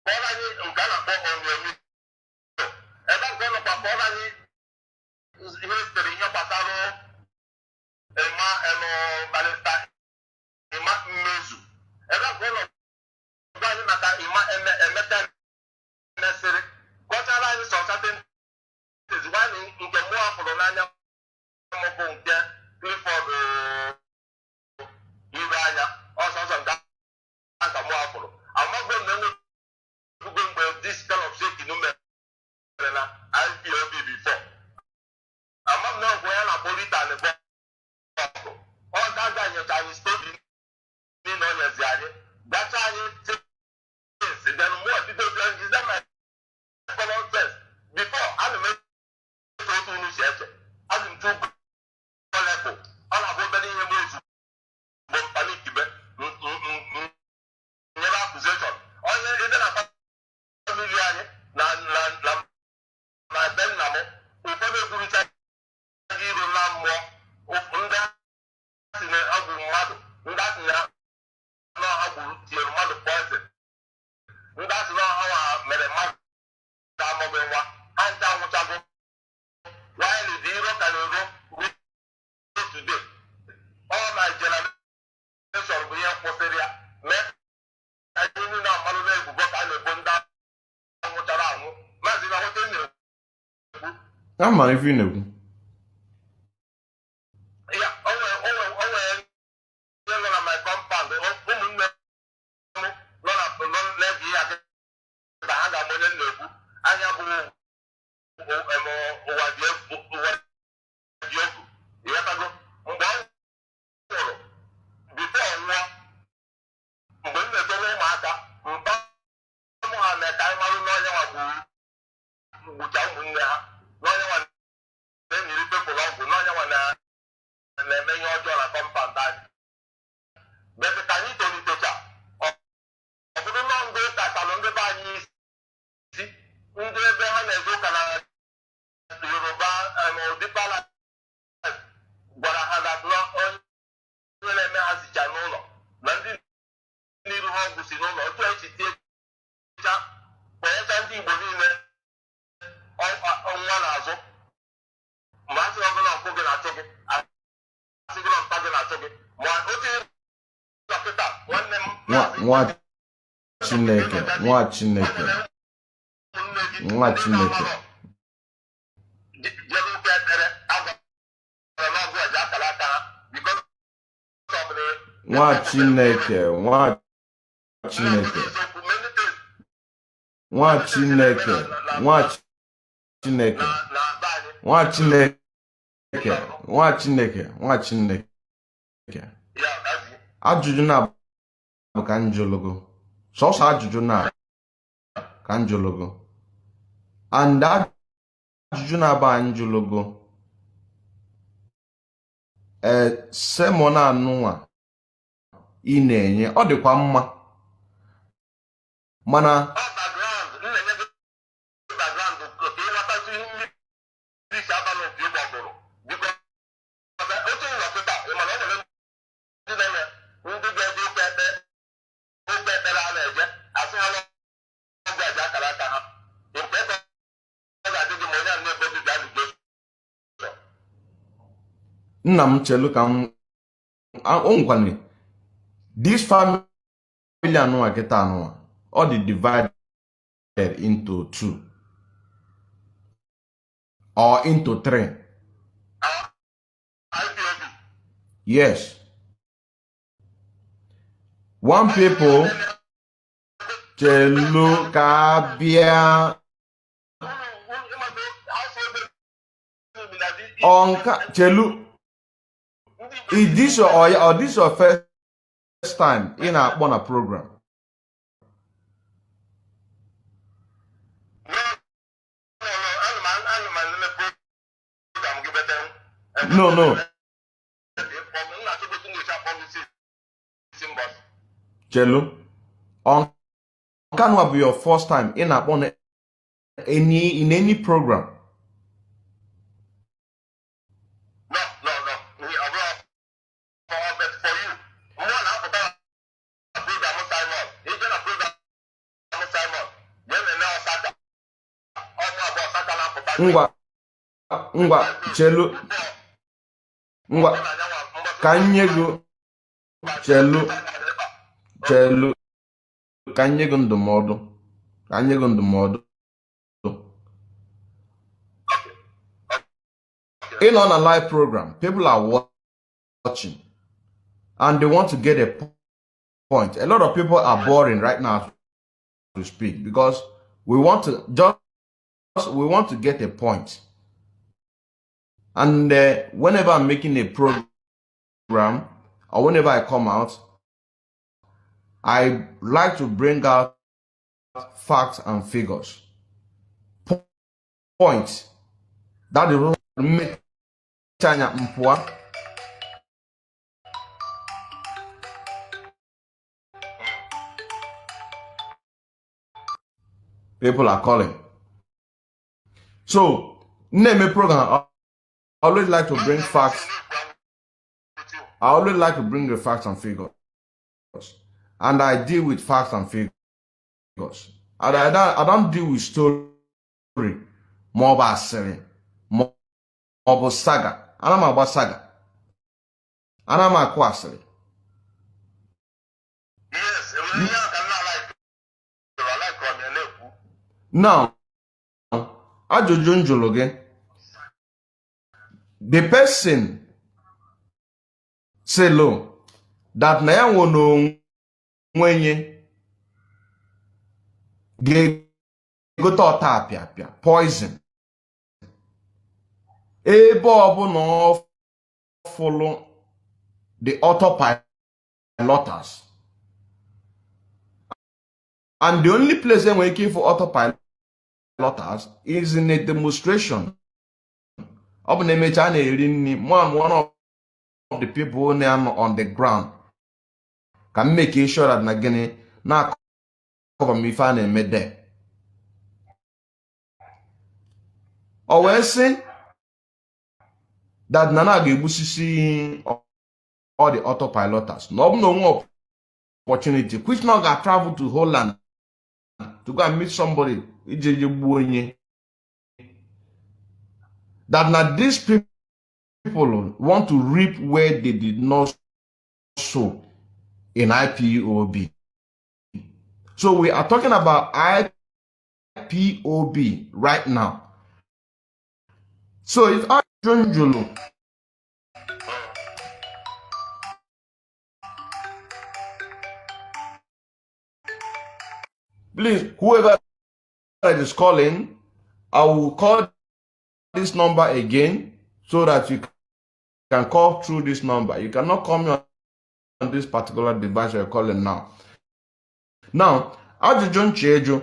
Call it in Ghana on your meat. And I'm going to call it history in your pasado. Emma Balesta. Emma Mezu. And I'm going to call it Emma necessary. Ziani, that's why then more details is that my common sense. Before I made to initiate, I didn't do level. All about the moves, but panic, never accusation. All you did a million, my Ben Namo, who probably do it again in Lambo, Unda, in a model, that's not how your mother poison. That's not how I made a man. And down what I go. While the hero can go today. All my generation will be here for Syria. I don't know how many people got on the bunda. What around? Mazina, what in you? I'm not even know. Yeah, my compound. Nwa Chineke. Ajụjụ na bụ ka njologo. Sọsọ ajụjụ na ka njologo. And ajụjụ na ba njologo. Sermon anụnwa ị na-enye ọ dịkwa mma. Mana nna m chelu ka m onwekwane this family anụnwa kịta anụnwa ọ dị divided into 2 or into 3. Yes. One people chelu ka bịa onka chelu. Is this or this your first time in a program? No. Chelu, can be your first time in any program? Ngwa chelu ka nyego chelu ka nyego ndụmọdụ in on a live program. People are watching and they want to get a point. A lot of people are boring right now to speak because we want to get a point. And whenever I'm making a program or whenever I come out, I like to bring out facts and figures. Points that the make China mpua. People are calling. So, name a program. I always like to bring facts. I always like to bring the facts and figures. And I deal with facts and figures. And I don't deal with story. More about selling. More about saga. And I'm about saga. And I'm about kwasili. Yes, now, ajụjụ njụrụ gị, the person say lo that na ya nwe n'onwenye ga-egote ọta apịapịa poison ebe ọbụla ọ fụlụ the autopiloters, and the only place enwere ike for autopiloters is in a demonstration. Ọ bụ na emecha na-eri nri, one of the people on the ground can make sure that na gịnị na cover me ife a na-eme there. O wee sị that na ga-egbusisi all the autopiloters. Na ọ bụ na onwe opportunity which now ga travel to Holland to go and meet somebody ije gbuo onye, that now these people want to reap where they did not sow in IPOB. So we are talking about IPOB right now. So if I join Julu, please, whoever is calling, I will call this number again so that you can call through this number. You cannot call me on this particular device you're calling now. Now, ajụjụ ncheju,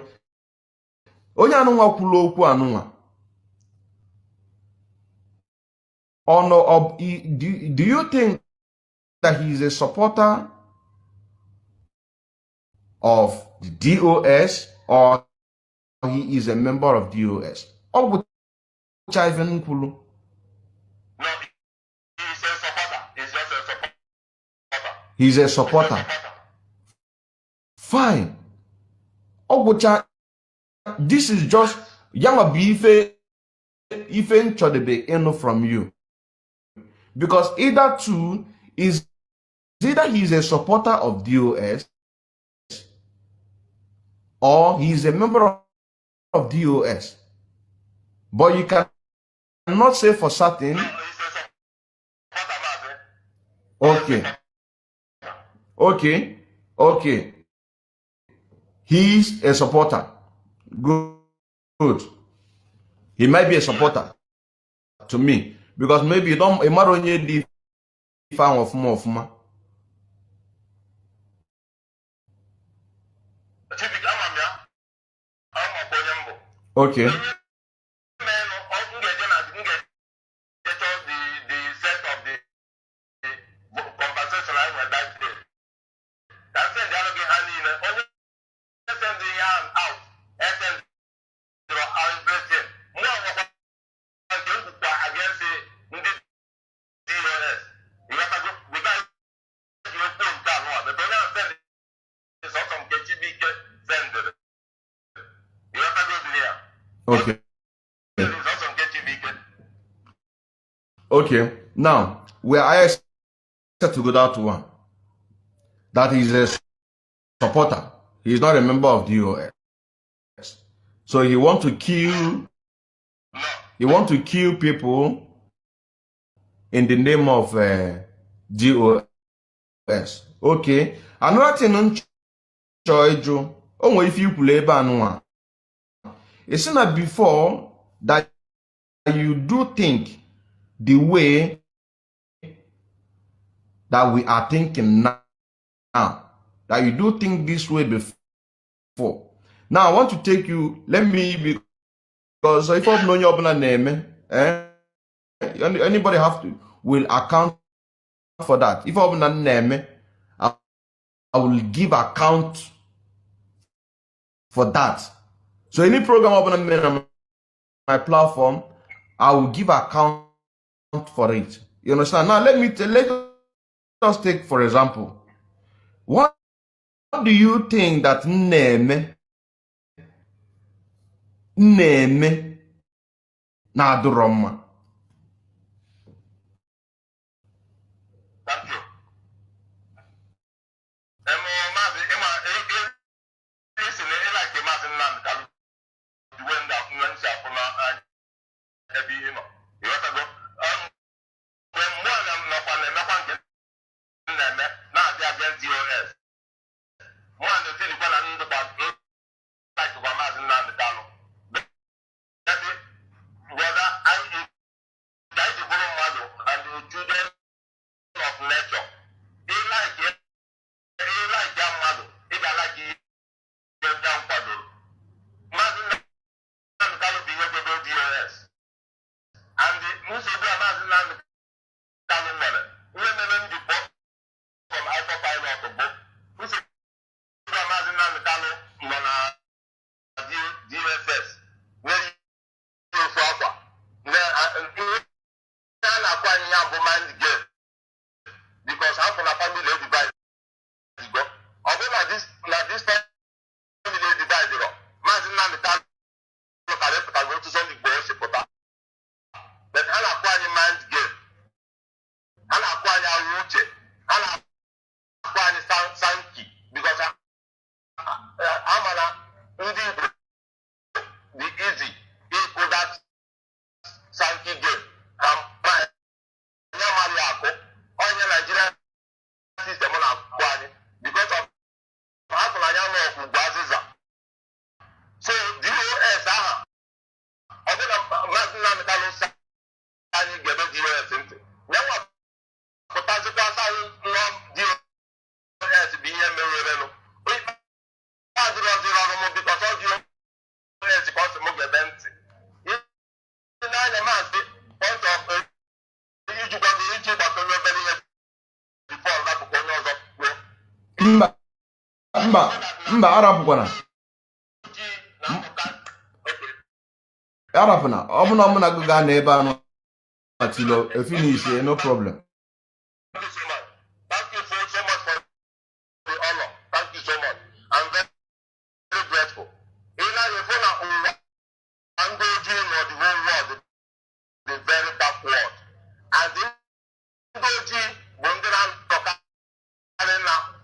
onye anụnwa kwuru okwu anụnwa. Do you think that he is a supporter of the DOS or he is a member of DOS? No, he's a supporter. He's just a supporter. He's a supporter. Fine. This is just yama bife nchodebe from you. Because either he's a supporter of DOS or he's a member of DOS. But you cannot say for certain. Okay. He's a supporter. Good. He might be a supporter to me because maybe you don't the fan of more. Okay. Okay. Now, where I set to go that one, that is a supporter. He is not a member of DOS. So he want to kill people in the name of DOS. Okay. Another thing Choijo, if you play banwa. It's not before that you do think the way that we are thinking now, that that you do think this way before. Now I want to take you, let me, because if I'm no your name, anybody will account for that. If I'm not name, I will give account for that. So any program on my platform, I will give account for it. You understand? Now let us take, for example, what do you think that name na adoroma? Thank you. Because half of the family divide. Although like this family divide, imagine now the time look at it, go to some bullshit, but how acquire mind game, how acquire root, how acquire sanky, because I'm the easy, equal that sanky game. Nigeria system on because of half of so the US other than get the US into now potential DOS being a mirror because of the US cost more event in the point of you can be into but mba arapụkwana arapụna ọ bụ na mụ na gị gaa n'ebe anụ atilo finish no problem. Thank you so much for the honor. Thank you so much. I'm very, very grateful. You know, if you know I'm going to know the whole world, the very backward. And the Ndoji Bunderan Toka now.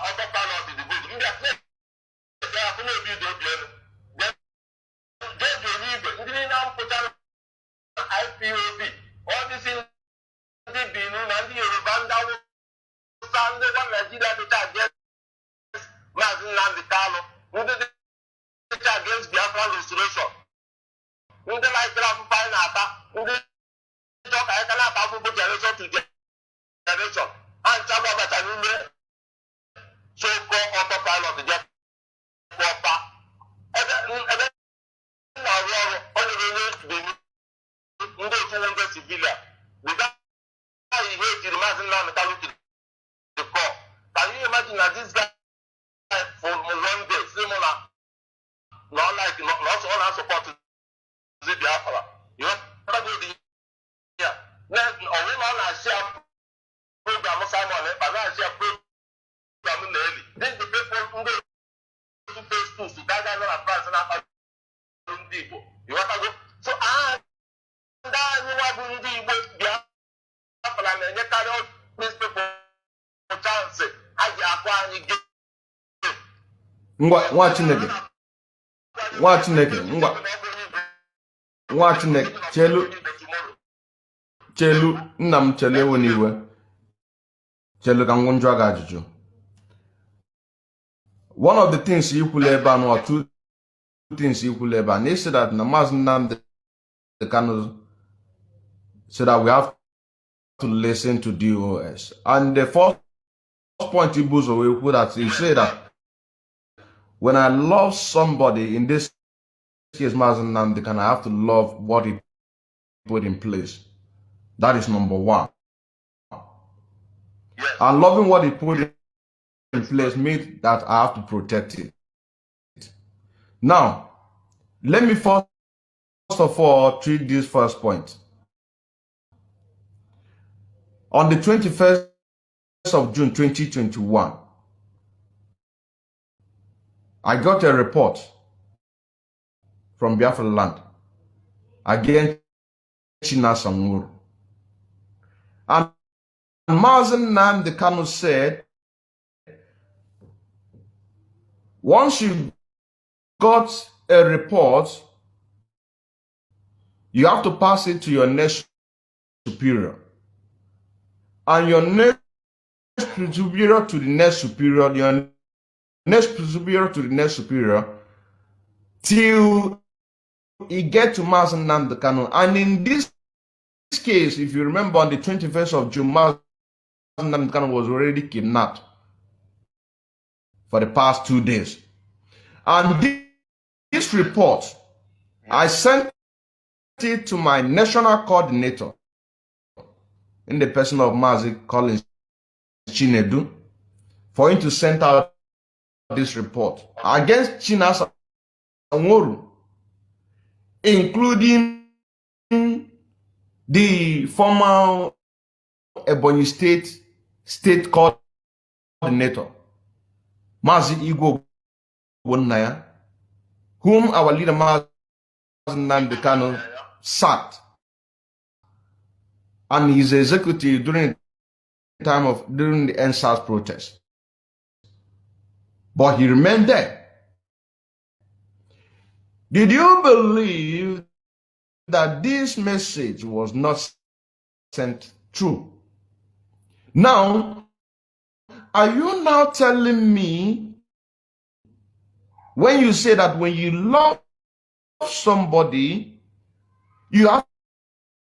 Autopilot the good. IPOB, all these things being and the Rwanda Sunday one Nigeria to against Mazin Nandikalo, who did it against Biafran restoration. Who did like Fine Ata, who did talk I cannot have generation to generation. And Chaba Batanime, so called autopilot to get proper. And then now, only the civilian. Without he hate the Mazin Nandikalo to the core. Can you imagine that this guy for 1 day, similar, not like not all our support to the Biafra. You know, yeah. Then, or we not share program Simon, but not share program in the early. Then the people who go to phase 2 to gather on a price and people. You want to go? So, you want to do Biafra and you carry out these people chance. I acquire you. Nwa Chineke chelu nna m chelewo n'iwe chelu ka ngwunju aga ajụjụ. One of the things you could eba or two things you could eba and they said that Maazị Nnamdi Kanu said that we have to listen to DOS, and the first point he goes away with that he said that when I love somebody, in this case, Maazị Nnamdi Kanu, I have to love what he put in place. That is number one. Yes. And loving what he put in place means that I have to protect it. Now, let me first of all treat this first point. On the 21st of June 2021, I got a report from Biafra land against Chinasa Nwuru. And Maazị Nnamdi Kanu said, once you got a report, you have to pass it to your next superior. And your next superior to the next superior, your next superior to the next superior, till it get to Maazị Nnamdi Kanu. And in this case, if you remember, on the 21st of June, Maazị Nnamdi Kanu was already kidnapped for the past 2 days. And this report, I sent it to my national coordinator in the person of Maazị Collins Chinedu for him to send out this report against Chinasa Nwuru, including the former Ebonyi State coordinator, Maazị Igwe Ogbonnaya, whom our leader Maazị Nnamdi Kanu sacked, and his executive during the NSAS protest. But he remained there. Did you believe that this message was not sent through? Now, are you now telling me, when you say that when you love somebody, you have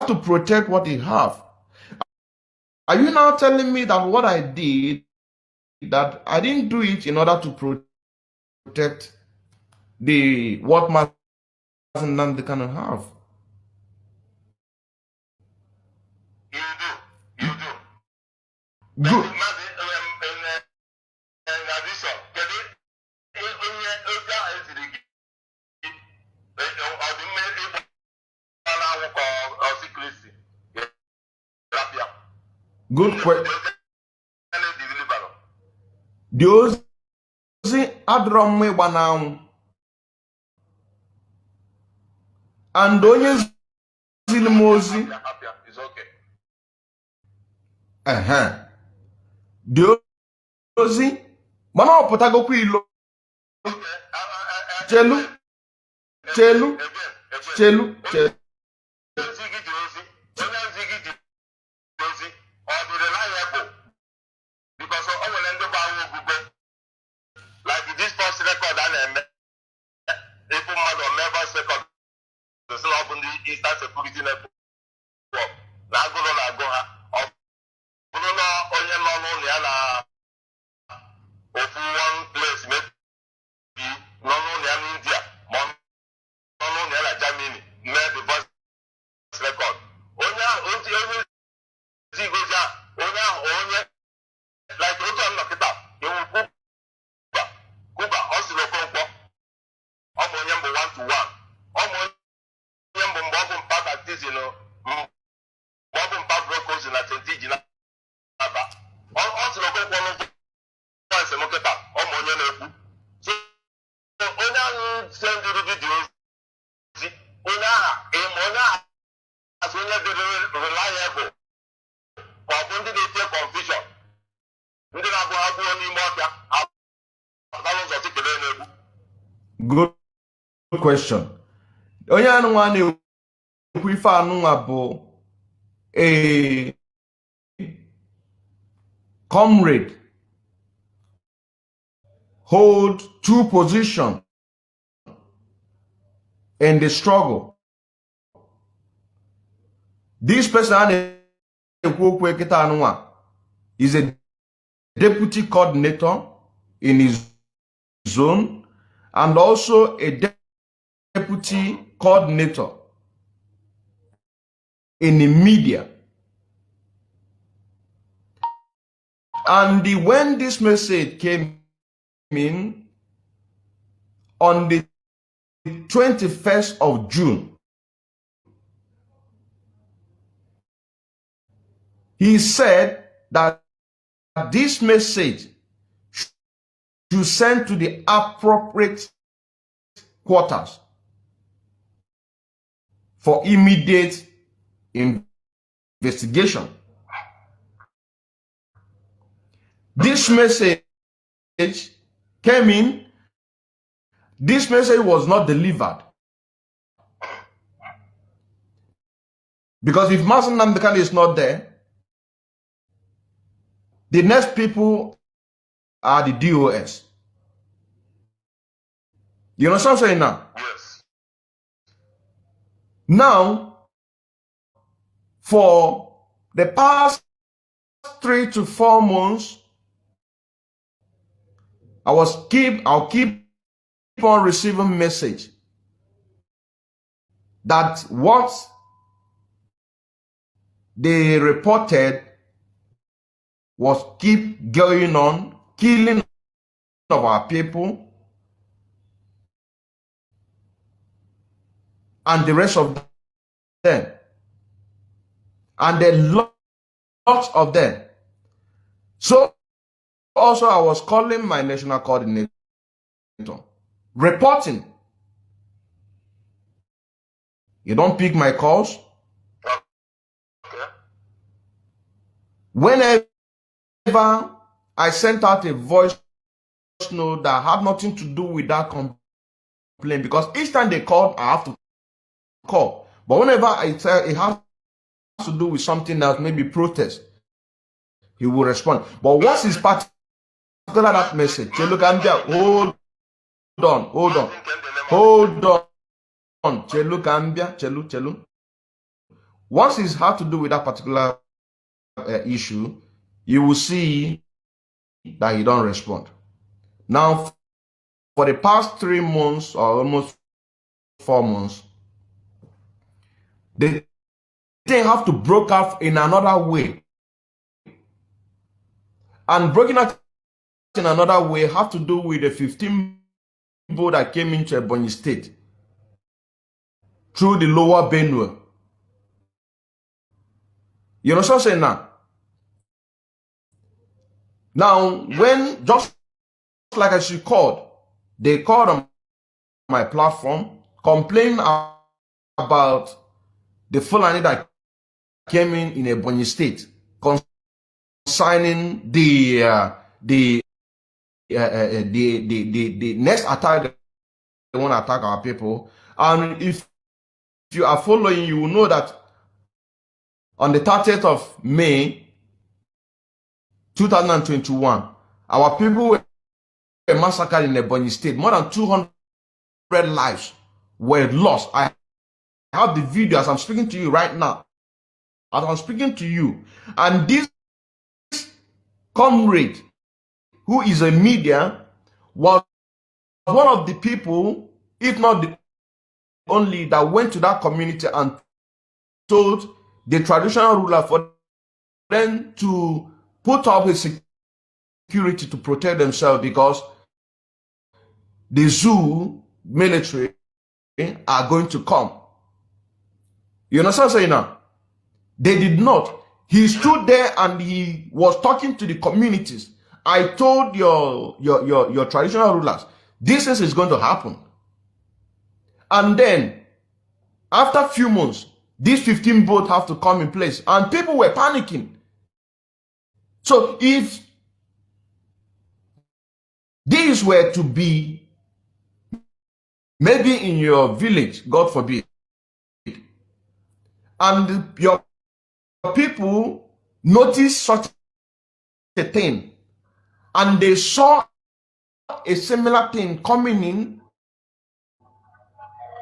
to protect what you have? Are you now telling me that what I did, that I didn't do it in order to protect what Maazị Nnamdi Kanu have? You do. Good. Good question. Those adrom me banam. And onye zili m ozi. It's okay. Dị ozi mana ọ pụtagokwa ilo. Chelu. Because all the land of like this first record and if one never second the slab on the Eastern Security Network. Now go on go ha. Onye nọ n'ụlọ ya na ofu one place maybe nọ n'ụlọ ya n'India ma nọ n'ụlọ ya na Germany mee the voice record. Onye zigozi onye like otu a nnọkịta ewu Kuba ọ sịrị Okonkwo ọ bụ onye mbụ 1 to 1 ọ bụ onye mbụ mgbe ọ bụ mpa baptizim mgbe ọ bụ mpa brokozi na tentiji na aba ọ sịrị Okonkwo n'ụzọ esemokịta ọ bụ onye na-ekwu onye ahụ sendịrị vidiyo ozi onye aha ịma onye aha asị onye dịrị reliable ma ọ bụ ndị na-etinye confusion ndị na-abụ ha gbuo n'ime ọfịa apụtara ụzọ tikele na-egbu. Good question. Onye anụnwa na-ekwu ife anụnwa bụ a comrade hold two positions in the struggle. This person is a deputy coordinator in his zone and also a deputy coordinator in the media. And when this message came in on the 21st of June, he said that this message should send to the appropriate quarters for immediate investigation. This message came in. This message was not delivered. Because if Mazen Namdekan is not there, the next people are the DOS. You know what I'm saying now? Yes. Now, for the past 3 to 4 months, I'll keep on receiving message that what they reported was keep going on, killing of our people and the rest of them. And there are lots of them. So also I was calling my national coordinator, reporting. You don't pick my calls. Okay. Whenever I sent out a voice note that had nothing to do with that complaint, because each time they called, I have to call. But whenever I tell it has to do with something else, maybe protest, he will respond. But once it's particular that message, hold on. Chelu. Once it's had to do with that particular issue, you will see that he don't respond. Now, for the past 3 months or almost 4 months, they have to break out in another way. And breaking out in another way have to do with the 15 people that came into Ebonyi State through the lower Benue. You know what I'm saying now? Now, when, just like as you called, they called on my platform, complaining about the Fulani that came in a Ebonyi state concerning the next attack. They want to attack our people. And if you are following, you will know that on the 30th of May 2021, our people were massacred in Ebonyi state. More than 200 lives were lost. I have the video as I'm speaking to you right now. As I'm speaking to you. And this comrade, who is a media, was one of the people, if not the only, that went to that community and told the traditional ruler for them to put up his security to protect themselves, because the zoo military are going to come. You understand what I'm saying now? They did not. He stood there and he was talking to the communities. I told your traditional rulers, this is going to happen. And then, after a few months, these 15 boats have to come in place. And people were panicking. So if these were to be maybe in your village, God forbid, and your people noticed such a thing, and they saw a similar thing coming in,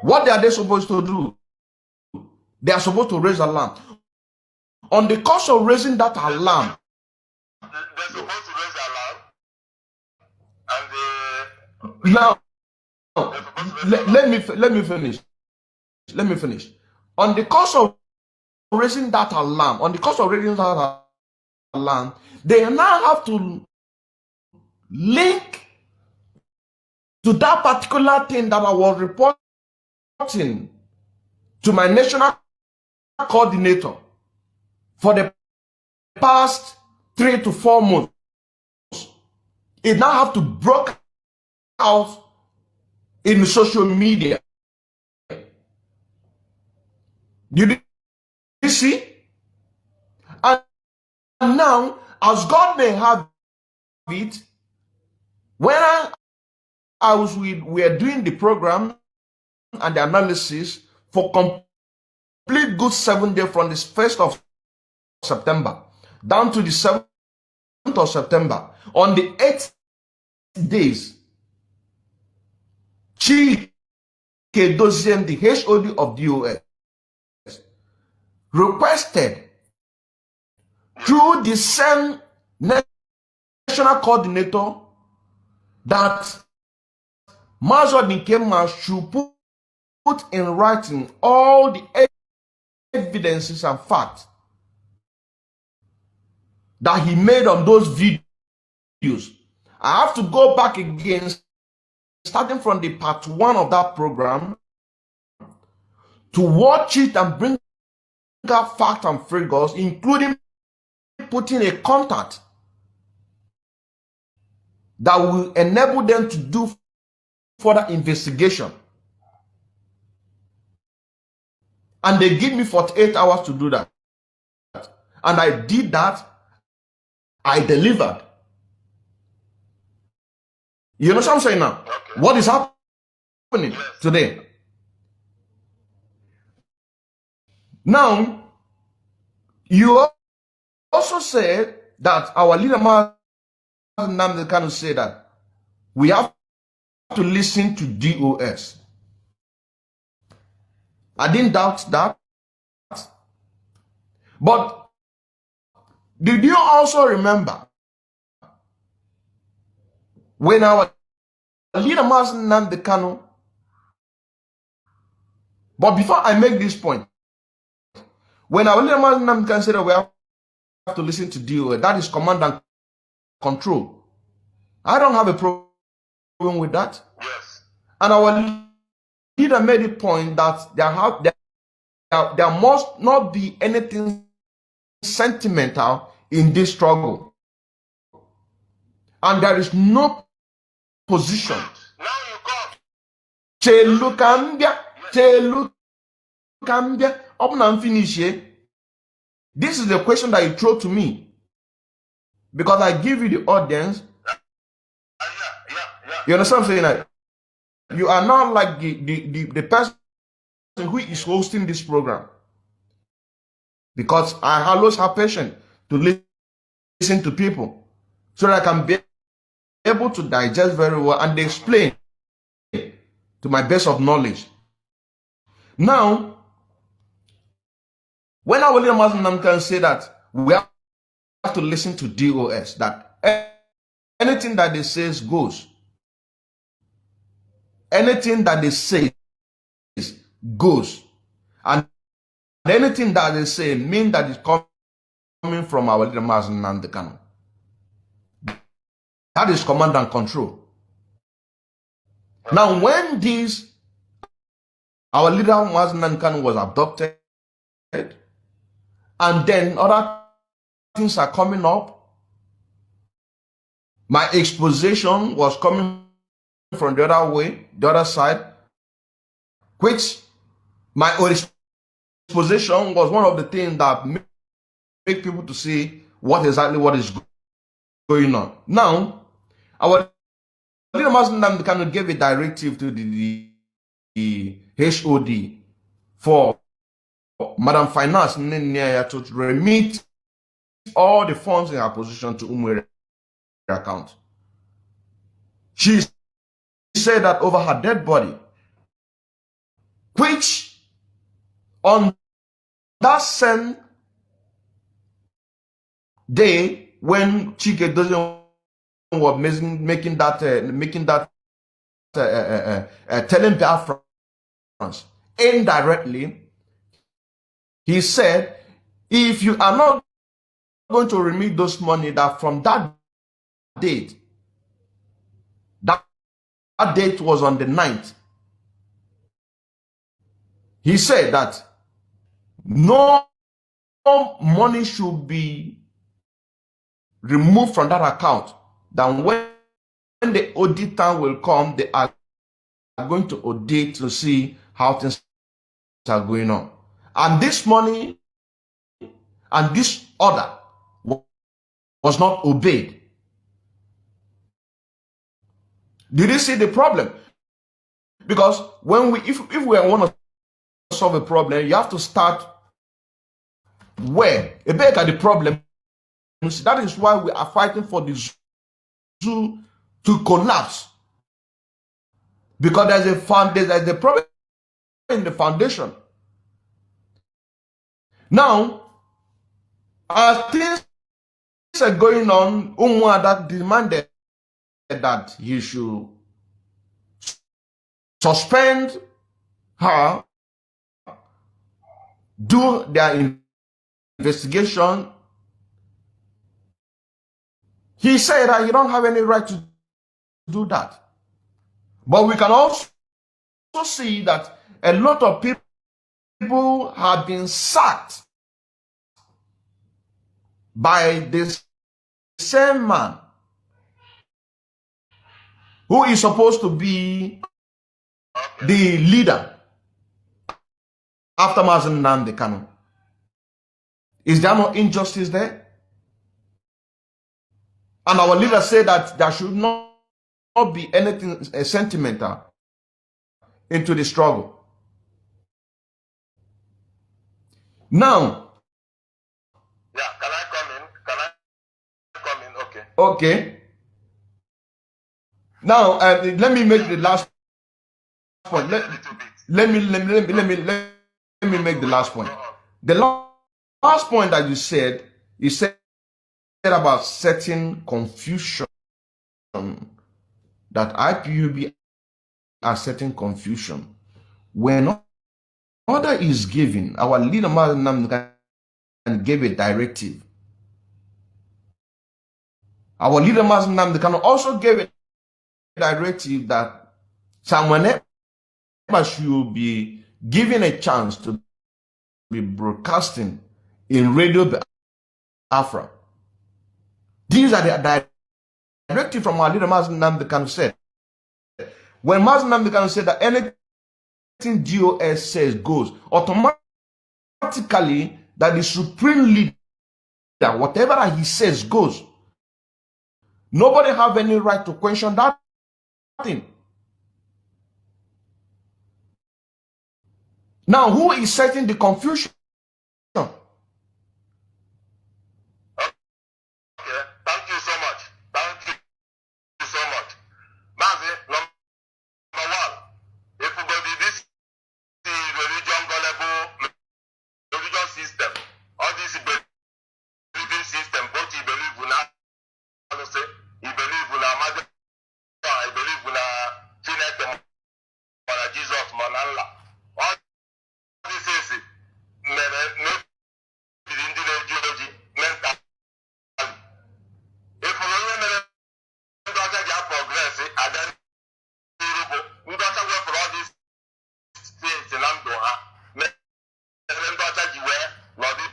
what are they supposed to do? They are supposed to raise alarm. On the course of raising that alarm, they're supposed to raise alarm, and now let me finish. Let me finish. On the course of raising that alarm, they now have to link to that particular thing that I was reporting to my national coordinator for the past 3 to 4 months. It now have to break out in social media. You see? And now, as God may have it, when we were doing the program and the analysis for complete good 7 days from the 1st of September down to the 7th of September, on the 8th days, Chike Dozien, the HOD of DOS, requested through the same national coordinator that Mazod Nkema should put in writing all the evidences and facts that he made on those videos. I have to go back again, starting from the part 1 of that program, to watch it and bring out facts and figures, including putting a contact that will enable them to do further investigation. And they give me 48 hours to do that. And I did that. I delivered. You know what I'm saying now? Okay. What is happening today? Now, you also said that our leader Nnamdi Kanu said that we have to listen to DOS. I didn't doubt that. But did you also remember when our leader Nnamdi Kanu, but before I make this point, when our leader Nnamdi Kanu said that we have to listen to DOS, that is command and control. I don't have a problem with that. yes. And our leader made a point that there must not be anything sentimental in this struggle. And there is no position. Now you come. Chelukambia, I'm finished here. This is the question that you throw to me. Because I give you the audience. You understand what I'm saying? Like, you are not like the person who is hosting this program. Because I always have patience to listen to people so that I can be able to digest very well and explain to my best of knowledge. Now, when our leader Muslim can say that we have to listen to DOS, that anything that they say goes. Anything that they say goes. And anything that they say means that it's coming from our leader Muslim Namdekano. That is command and control. Now, when our leader Muslim Namdekano was abducted, and then other things are coming up, my exposition was coming from the other way, the other side, which my exposition was one of the things that make people to see what is going on. Now, our leader Muslim Namdekano gave a directive to the HOD for Madam Finance to remit all the funds in her position to Umwere account. She said that over her dead body, which on that same day when Chike doesn't was making that telling Biafrans indirectly, he said, if you are not going to remit those money, that from that date, that date was on the 9th, he said that no money should be removed from that account. Then when the auditor will come, they are going to audit to see how things are going on. And this money and this order was not obeyed. Did you see the problem? Because when if we want to solve a problem, you have to start where? A bit at the problem. That is why we are fighting for the zoo to collapse. Because there's a problem in the foundation. Now, as things are going on, Umwada demanded that he should suspend her, do their investigation. He said that you don't have any right to do that. But we can also see that a lot of people have been sacked by this same man who is supposed to be the leader after Mazen Namdekano. Is there no injustice there? And our leader said that there should not be anything sentimental into the struggle. Now, yeah, can I come in? Can I come in? Okay. Okay. Now, let me make the last point. Let me make the last point. The last point that you said about certain confusion, that IPOB are certain confusion. When order is given, our leader Namdekan gave a directive. Our leader Namdekan also gave a directive that someone should be given a chance to be broadcasting in Radio Biafra. These are the directive from our leader Mazen Namdekan said. When Mazen Namdekan said that anything DOS says goes. Automatically, that the supreme leader, whatever that he says goes. Nobody have any right to question that thing. Now, who is setting the confusion? Thank you so much. Thank you so much. Mazi, number one, if we go to this religion gullible religion system, all this believing system, both you believe in you believe in Amadi, I believe in Chineke, Jesus, Manala. All this is maybe mental. If we progress, and then we got to work for all these things in Andoha. Not the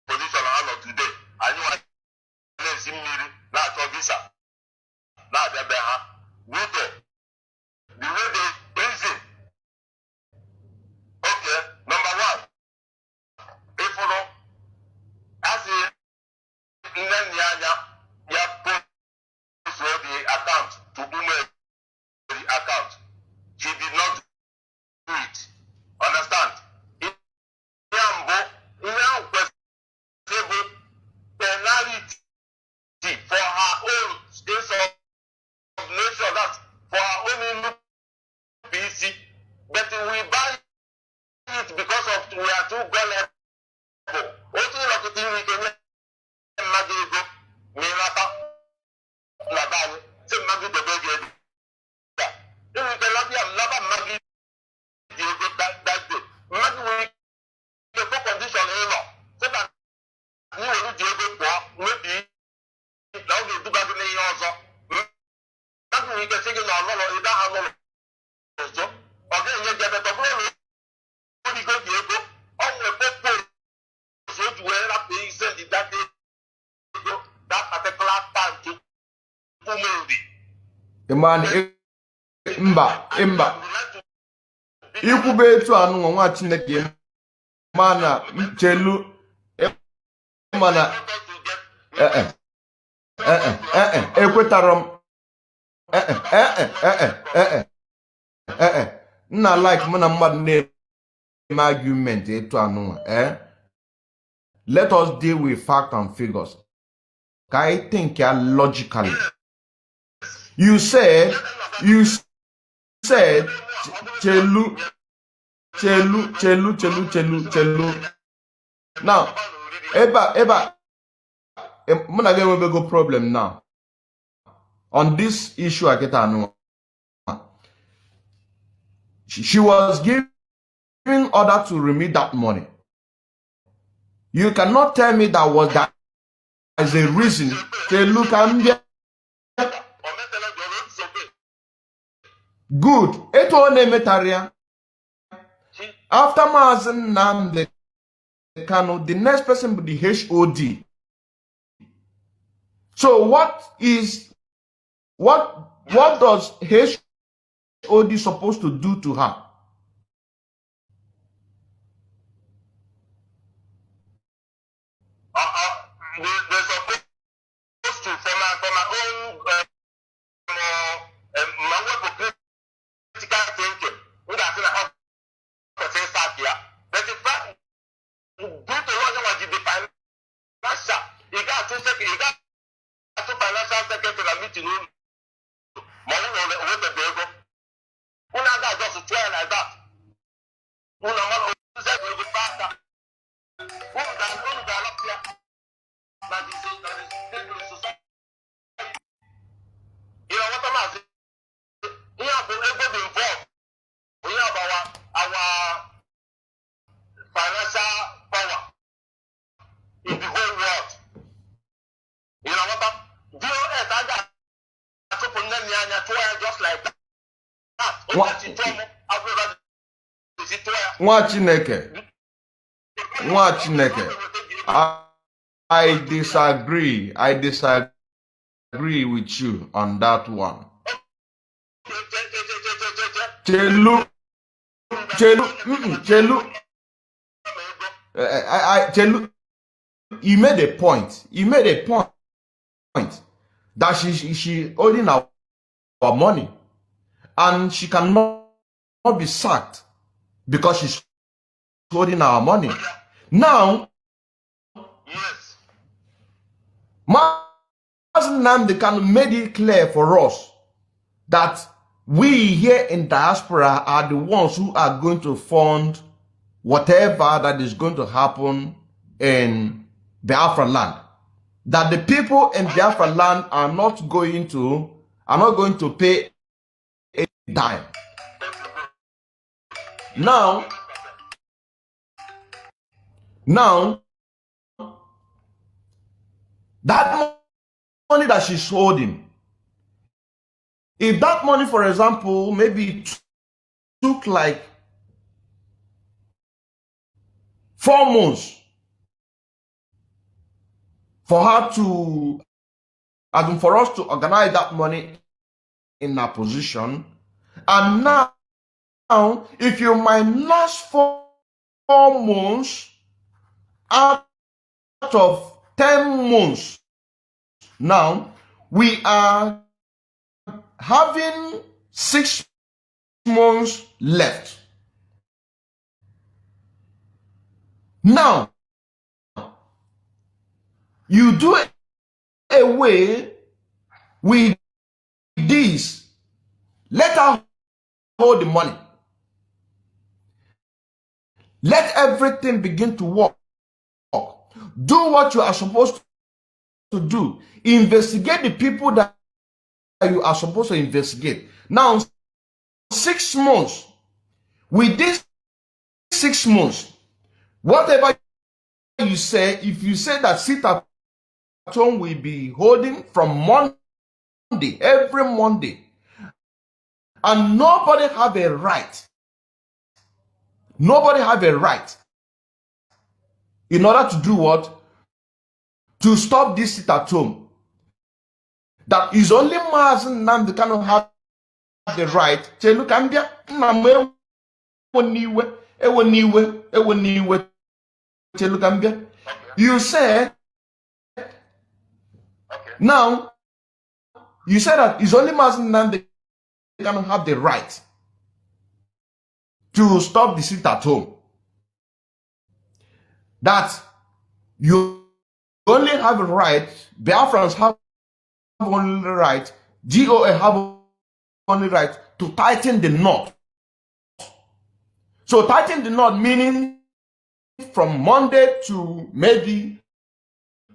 position I know today. I knew I didn't see me not for visa. Not the beha. The way they reason. Okay, number one. If you know, as in ya post the account to the account. She did not do it. Understand? Penalty for her own insubordination, that's for her own PC, but we buy it because of we are too gullible. What do you think we can Magigo, Mirata, Labani, say Magi the baby. If we cannot be another Magi, that day. Magi will the full condition so that you will do maybe now they do back in the also. Magi we can say no, you don't have no. So, okay, you get the problem. You go, on the purpose, so you will have to send it that day. That particular time to Imani mba ikwube etu anụ nwa Chineke mana chelu mana ekwetara m nna like mụ na mmadụ na-eme argument etu anụ let us deal with fact and figures. I think logically. You said chelu. Now, Eba, I'm not going to go problem now. On this issue, I get a she was giving order to remit that money. You cannot tell me that was that as a reason to look at good. It only metaria. After Mazen Nam the Kano, the next person will be HOD. So what does HOD supposed to do to her? They're supposed to, for my own critical thinking, we got to have to say start here. But in fact, due to what you define, you got to financial secretary meeting room. Money on the table. Who now got just to try like that? Who now want to say we will faster? Who got up here? That is society. You know what I'm saying? We have been able to involve. We have our financial power in the whole world. You know what I'm just like that. Nwa Chineke. I disagree. I disagree with you on that one. Chelu Chelu, you made a point. You made a point that she holding our money, and she cannot be sacked because she's holding our money. Now, Yes. Nnamdi Kanu made it clear for us that we here in diaspora are the ones who are going to fund whatever that is going to happen in Biafra land. That the people in Biafra land are not going to pay a dime. Now, that money that she's holding, if that money, for example, maybe took like 4 months for her to, for us to organize that money in our position, and now, if you minus 4 months out of 10 months, now we are having 6 months left. Now, you do away with this. Let her hold the money. Let everything begin to work. Do what you are supposed to do. Investigate the people that you are supposed to investigate. Now, 6 months. With this 6 months, whatever you say, if you say that sit at home will be holding from Monday, every Monday, and nobody have a right in order to do what? To stop this sit at home. That is only Mazen Nnamdi Kanu have the right to look and you said now you said that it's only Mazen Nnamdi Kanu have the right to stop the sit at home. That you only have a right, Biafrans have only right, GOA have only right to tighten the knot. So tighten the knot meaning from Monday to maybe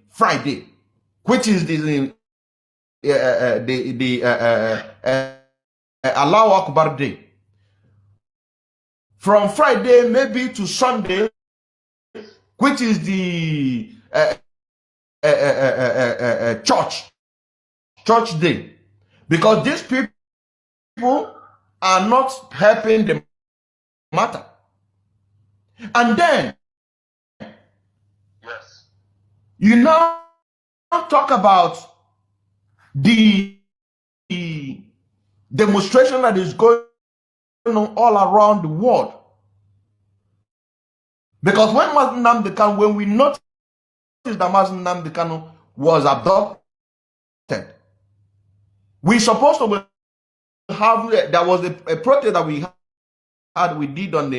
Friday, which is the Allahu Akbar day. From Friday maybe to Sunday, which is the church day, because these people are not helping the matter. And then Yes. you now talk about the demonstration that is going on all around the world. Because when we noticed that Mazen Nnamdi Kanu was abducted, we supposed to have, there was a protest that we did on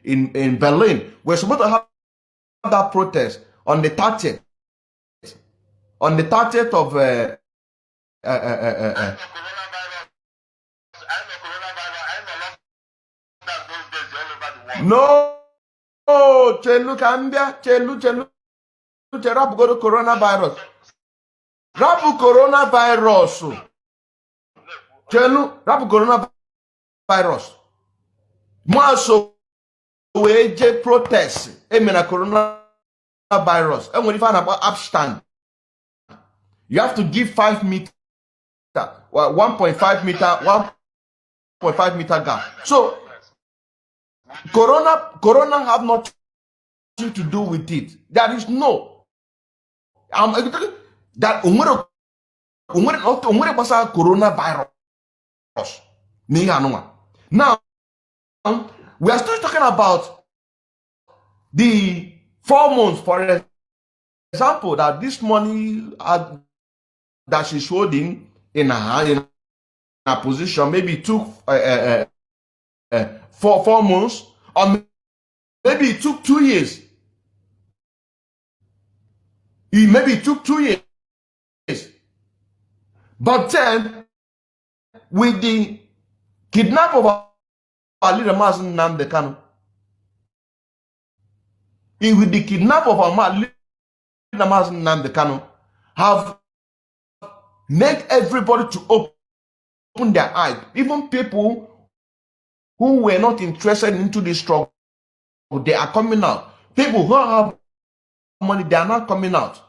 in Berlin. We're supposed to have that protest on the 30th. On the 30th of no, Chelu Kambia, Chelu, Rapu go to coronavirus. Rapu coronavirus. Chelu, Rapu coronavirus. Maso weje protest. Emena coronavirus. And when you find about upstand, you have to give 5 meter, 1.5 meter, 1.5 meter gap. So Corona have nothing to do with it. There is no. That umure basa coronavirus. Ni hanwa. Now, we are still talking about the 4 months, for example, that this money that she's holding in her position maybe took 4 months, or maybe it took 2 years. Maybe it took 2 years. But then, with the kidnap of our leader Mazen Nnamdi Kanu, with the kidnap of our leader Mazen Nnamdi Kanu, have made everybody to open their eyes. Even people who were not interested into this struggle, they are coming out. People who have money, they are not coming out.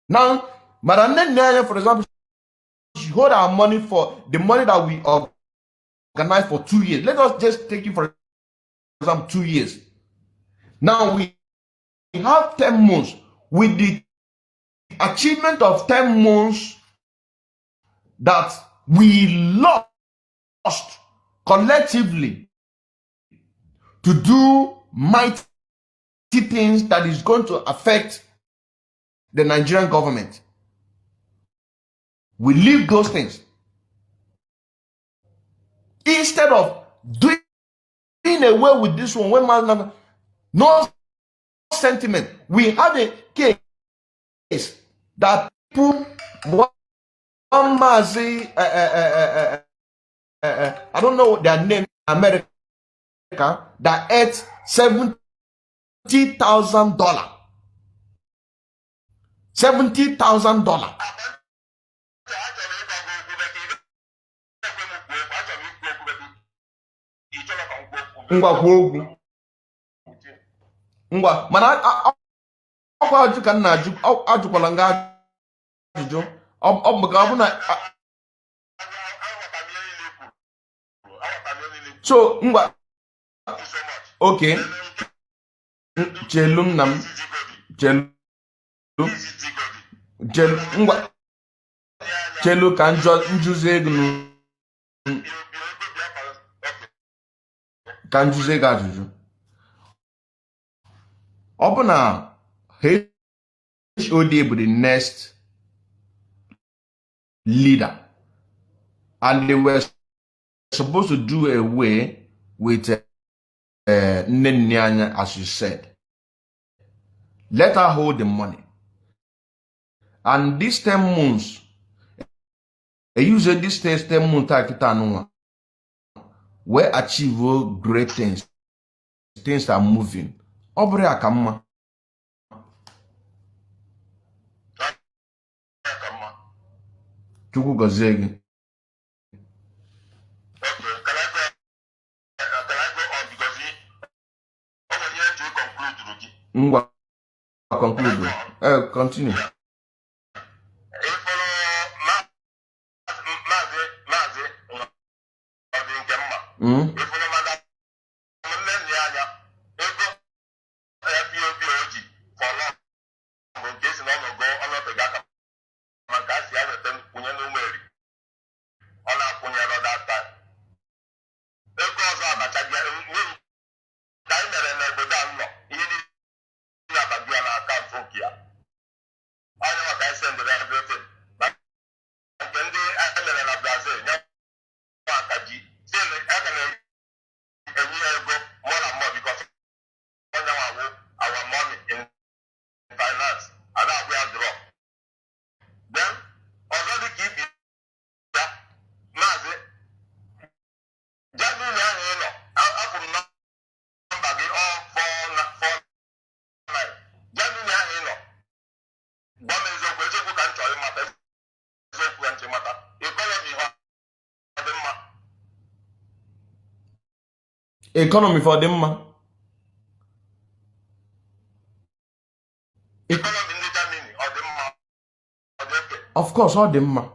Now, Madam Nene, for example, she hold our money for the money that we organized for 2 years. Let us just take it for example 2 years. Now we have 10 months. With the achievement of 10 months that we lost collectively to do mighty things that is going to affect the Nigerian government. We leave those things. Instead of doing away with this one, when no sentiment. We had a case that people, I don't know their name, America, that ate $70,000. $70,000. Ngwa mana akwa ajụ ka nna ajụkwala nga ajụjụ ọ bụ ka ọ bụ na so ngwa okay chelu nna m chelu ngwa chelu ka njuzi ego ka njuzi ego ajụjụ. Ọ bụ na HOD bụ the next leader and they were supposed to do away with Nnenyanya, as you said. Let her hold the money. And these 10 months, usually this 10 months, we achieve great things. Things are moving. Obre akamma. Chukwu gozie gị. Ngwa conclude. Continue. Economy for them, man. Economy in the Germany or the Of course, all them, man.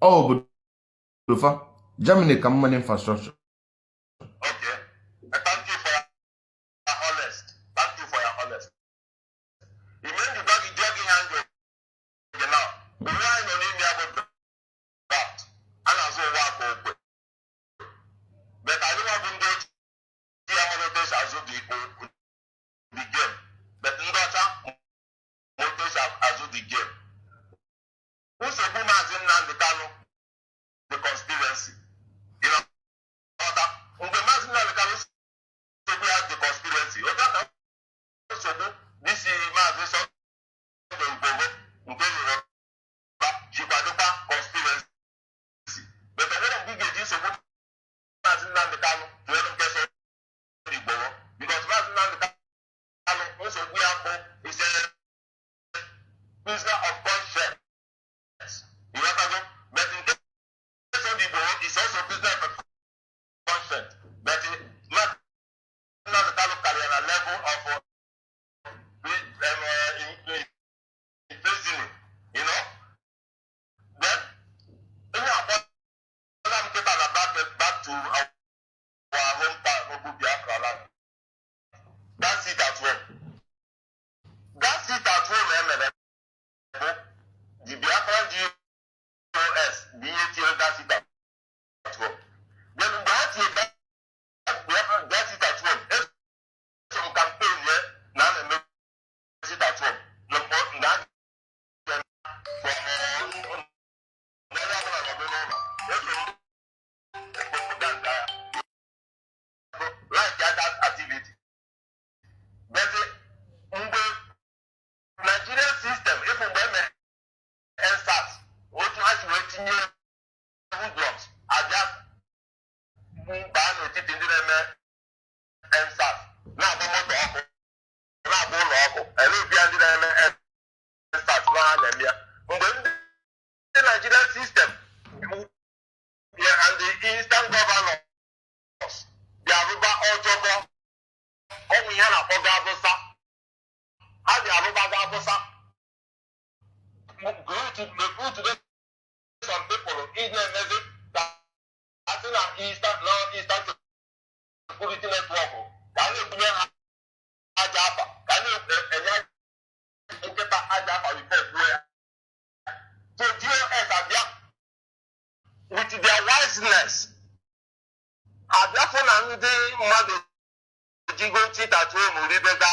Oh, but Germany come money infrastructure. Okay. Thank you for your honest. Thank you for your honest. You mean you got the jogging hand now. We are in the India about that. And as well work open. But I don't have to do the amount as well the game. But in that motos as well the game. Who's a woman as in the conspiracy? You know, the national the conspiracy. So this is my vision. Conspiracy. But the one of big is a woman as in the Kano, because national also we have is a prisoner of conscience. You know, but in case of the board, it's also prisoner of conscience. But not the level of imprisoning, you know. Then back to our hometown, Biafra land. That's it at home. That's it at home, the Biafra GOS, BATL, that's it at home. Then that's it at home. Some campaign here, now they make it at home. Like that activity. But in the Nigerian system, if we and start, what waiting blocks are just banned with it in the and start. Now the motor now go and if you are the and start one and the Nigerian system and the Eastern governors, they are over all job. Oh, we have a Bogabosa. How the Aruba Gabosa? Go to some people in the message that I think Eastern security network. Can you bring Ajapa? Can you get Ajapa report where? So GOS are there with their wiseness. Are therefore and the mother Jigo Chita to Muribega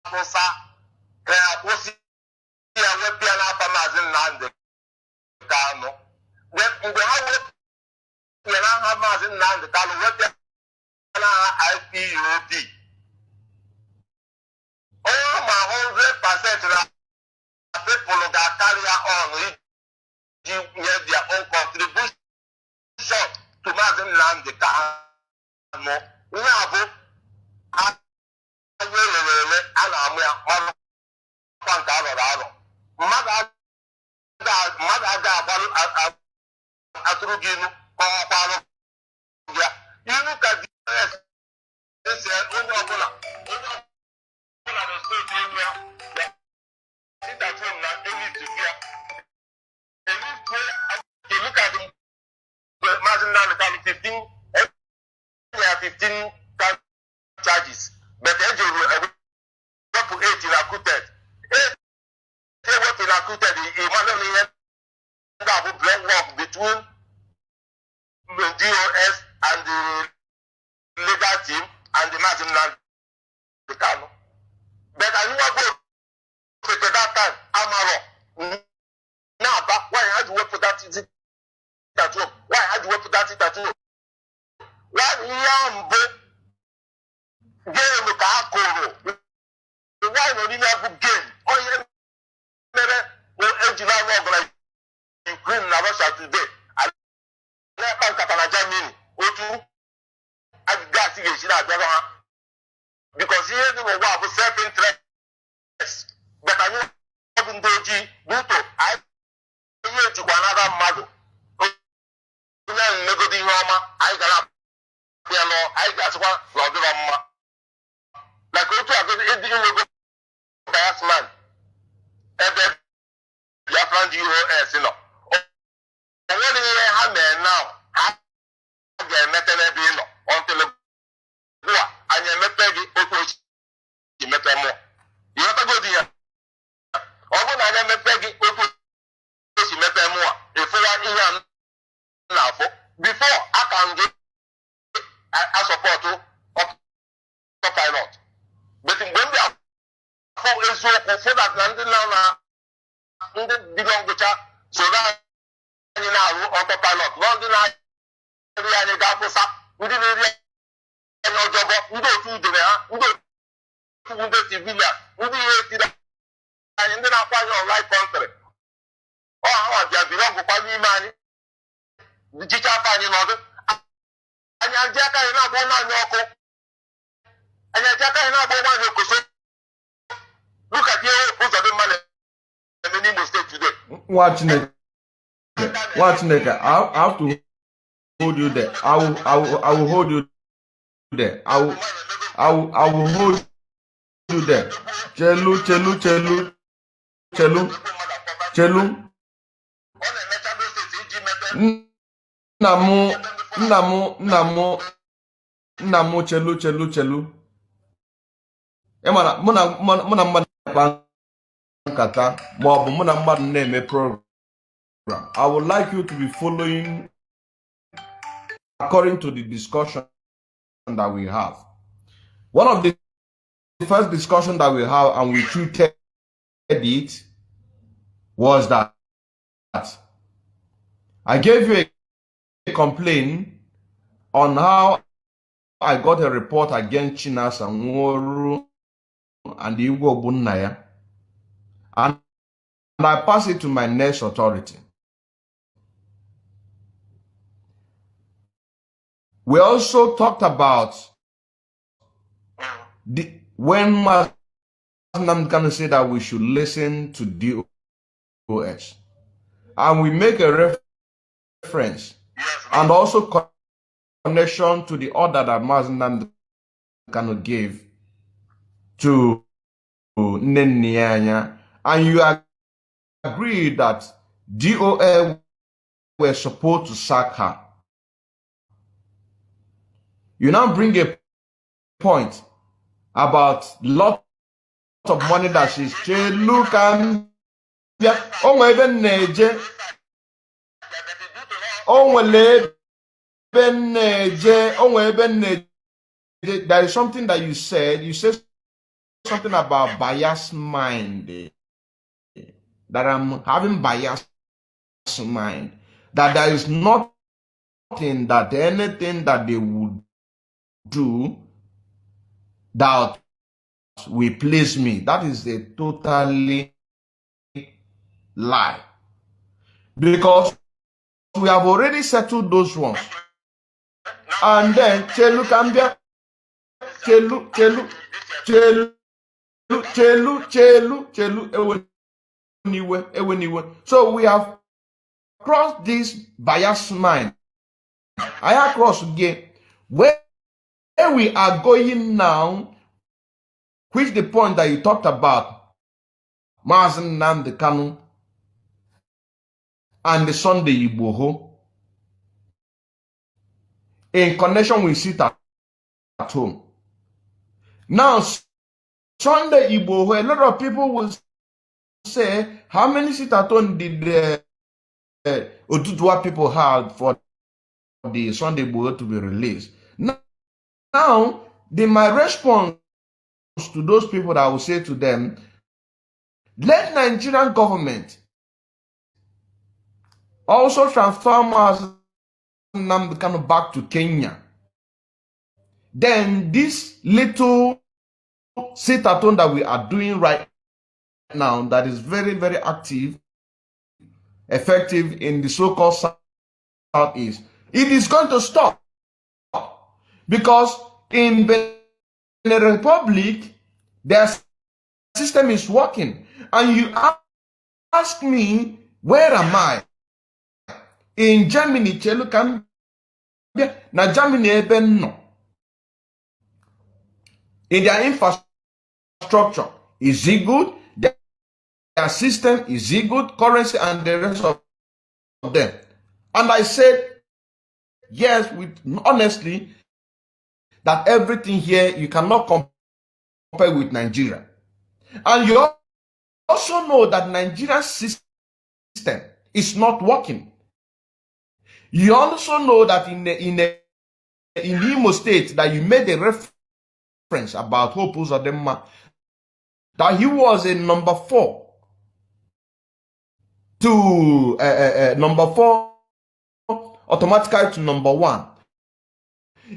Fosa, Posi, and Wepiana Pamazin Land. Then the house we now have Mazin Land, the Wepiana IPOB. Oh, my 100% people that carry on their own contribution to Mazin Land, the Kano. We have charges, but up to 8 recruited. 8 recruited the block work between the DOS and the legal team and the Mazin Land. But I knew at that time, Amaro. Now, but why had you work for that? Why had you work for that? Why Yambo game Kakoro? Why no you have game? Oh, yeah, never Ukraine and Russia today. I never can Germany. Otu, I got to because here they were of self-interest. But I know in Doji, Buto, I hear to another model. I got I got one like Otu, I got it by us man. Ever Japan GOS, you know. And what do you have now? before I can get a support autopilot. But when they are so that landing now belong to so that you know autopilot. Well, you know, we didn't really know job. We don't do the civilian. We didn't and then I find your right country. Oh, how I belong to family money. The teacher finding order. And I jack I know one on your and I jack I know one on your look at you, put the money and the name state today. Watching it. I have to hold you there. I will hold you there. I will hold you there. Chelu. Namu chelu. Emana muna mmadụ nkata maọbụ muna mmadụ na-eme program. I would like you to be following according to the discussion that we have. One of the first discussion that we have, and we treated it, was that I gave you a complaint on how I got a report against Chinas and Nworu and Igbo Bunaya, and I passed it to my next authority. We also talked about when I'm going to say that we should listen to DOS, and we make a reference and also connection to the order that Maznam can give to Nenianya, and you agree that DOL were supposed to sack her. You now bring a point about lot of money that she's look and there is something that you said something about biased mind, that I'm having biased mind, that there is nothing that anything that they would do that will please me. That is a totally lie, because we have already settled those ones. And then Chelu Kambia, so we have crossed this bias mind. I have crossed again. Where we are going now, which the point that you talked about, Mazen Nnamdi Kanu and the Sunday Igboho, in connection with sit at home. Now, Sunday Igboho, a lot of people will say, how many sit at home did the Oduduwa people have for the Sunday Igboho to be released? Now, my response to those people that I will say to them, let Nigerian government also transform us back to Kenya. Then this little sit-at-home that we are doing right now, that is very, very active, effective in the so-called Southeast, it is going to stop. Because in Benin Republic, their system is working. And you ask me, where am I? In Germany, Chelu na Germany even no. In their infrastructure, is it good? Their system, is it good? Currency and the rest of them. And I said, yes, with honestly, that everything here, you cannot compare with Nigeria. And you also know that Nigeria's system is not working. You also know that in Imo State that you made a reference about Hope Uzodinma, that he was a number 4 to number 4 automatically to number 1.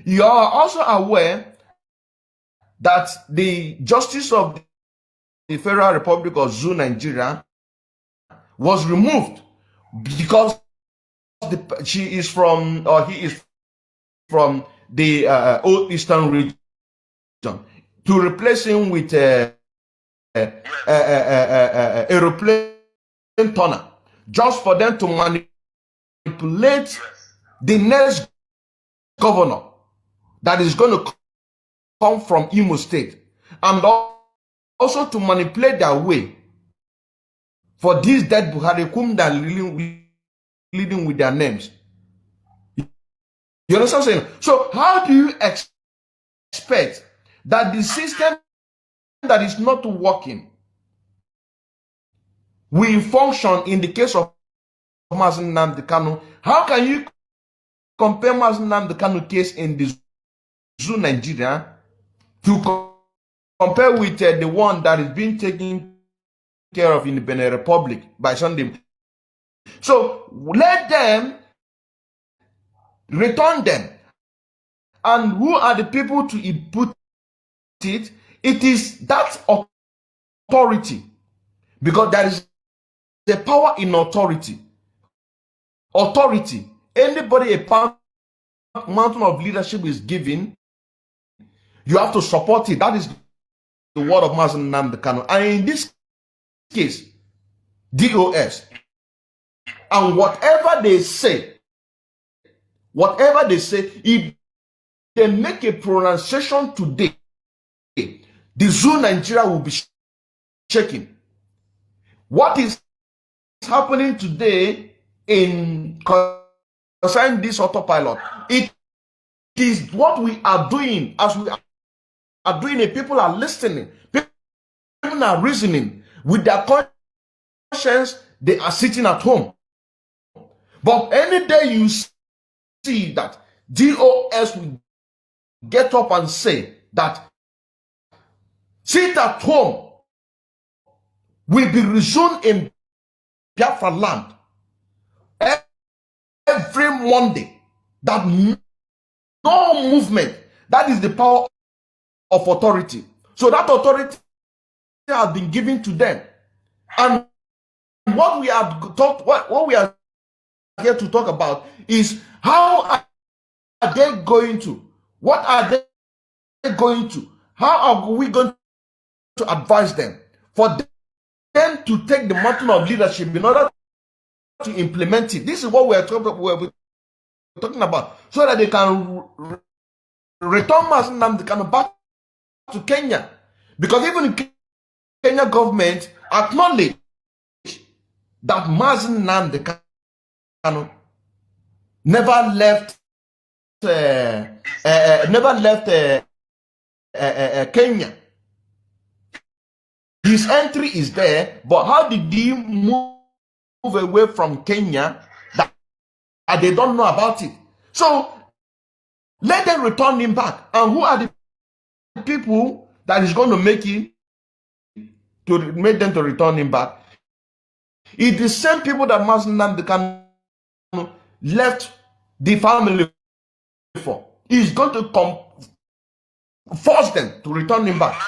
You are also aware that the Justice of the Federal Republic of Zoo, Nigeria, was removed because she is from, or he is from the Old Eastern region, to replace him with a aeroplane turner, just for them to manipulate the next governor that is going to come from Imo State, and also to manipulate their way for these dead Buhari whom they are leading with their names. You understand what I'm saying? So how do you expect that the system that is not working will function in the case of Mazen Nnamdi Kanu? How can you compare Mazen Nnamdi Kanu case in the Zoo, Nigeria, to compare with the one that is being taken care of in the Benin Republic by Sunday? So let them return them. And who are the people to input it? It is that authority, because there is the power in authority. Authority. Anybody a mountain of leadership is given, you have to support it. That is the word of Mazen Nnamdi Kanu. And in this case, DOS. And whatever they say, if they make a pronunciation today, the Zoo Nigeria will be shaking. What is happening today in concerning this autopilot? It is what we are doing. As we are doing it, people are listening. People are reasoning with their conscience. They are sitting at home. But any day you see that DOS will get up and say that sit at home will be resumed in Biafra land every Monday, that no movement, that is the power of authority. So that authority has been given to them. And what we have talked, what we are here to talk about is how are they going to, what are they going to, how are we going to advise them for them to take the mantle of leadership in order to implement it. This is what we're talking about, so that they can return Mazen Nnamdi Kanu back to Kenya. Because even the Kenya government acknowledge that Mazen Nnamdi Kanu never left Kenya. His entry is there, but how did he move away from Kenya that they don't know about it? So let them return him back. And who are the people that is going to make them to return him back? It's the same people that Mazen Nnamdi Kanu left the family for. He's going to force them to return him back.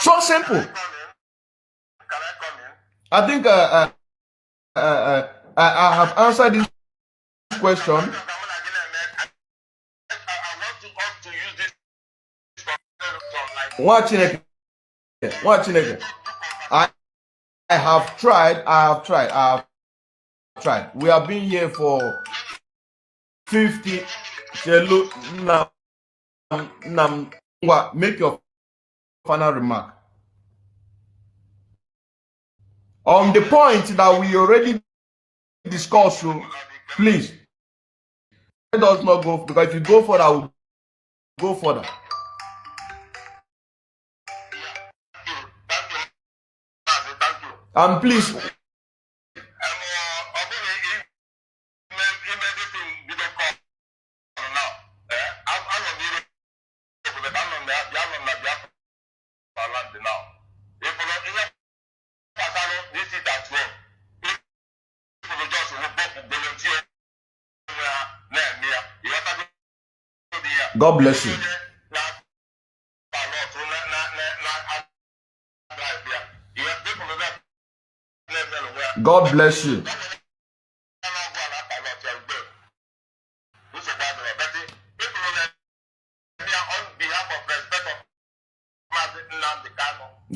So simple. I think I have answered this question. Watching it. I have tried. We have been here for 50. Make your final remark on the point that we already discussed. So please let us not go, because if you go further, I will go further. And please, now. If you this is at home, if you just volunteer, God bless you. God bless you.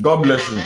God bless you.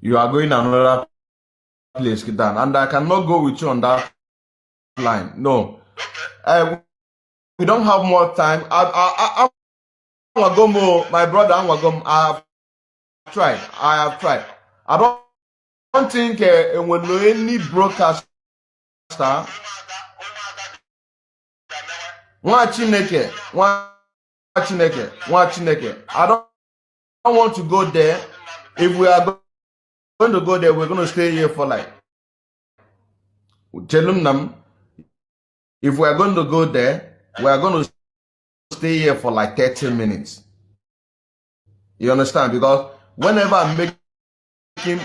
You are going another place, Kitan, and I cannot go with you on that line. No. We don't have more time. I my brother, I have tried. I don't think when any broadcaster, Chineke. I don't want to go there. If we are going to go there, we're going to stay here for like. If we are going to go there, we are going to stay here for like 30 minutes. You understand? Because whenever I'm making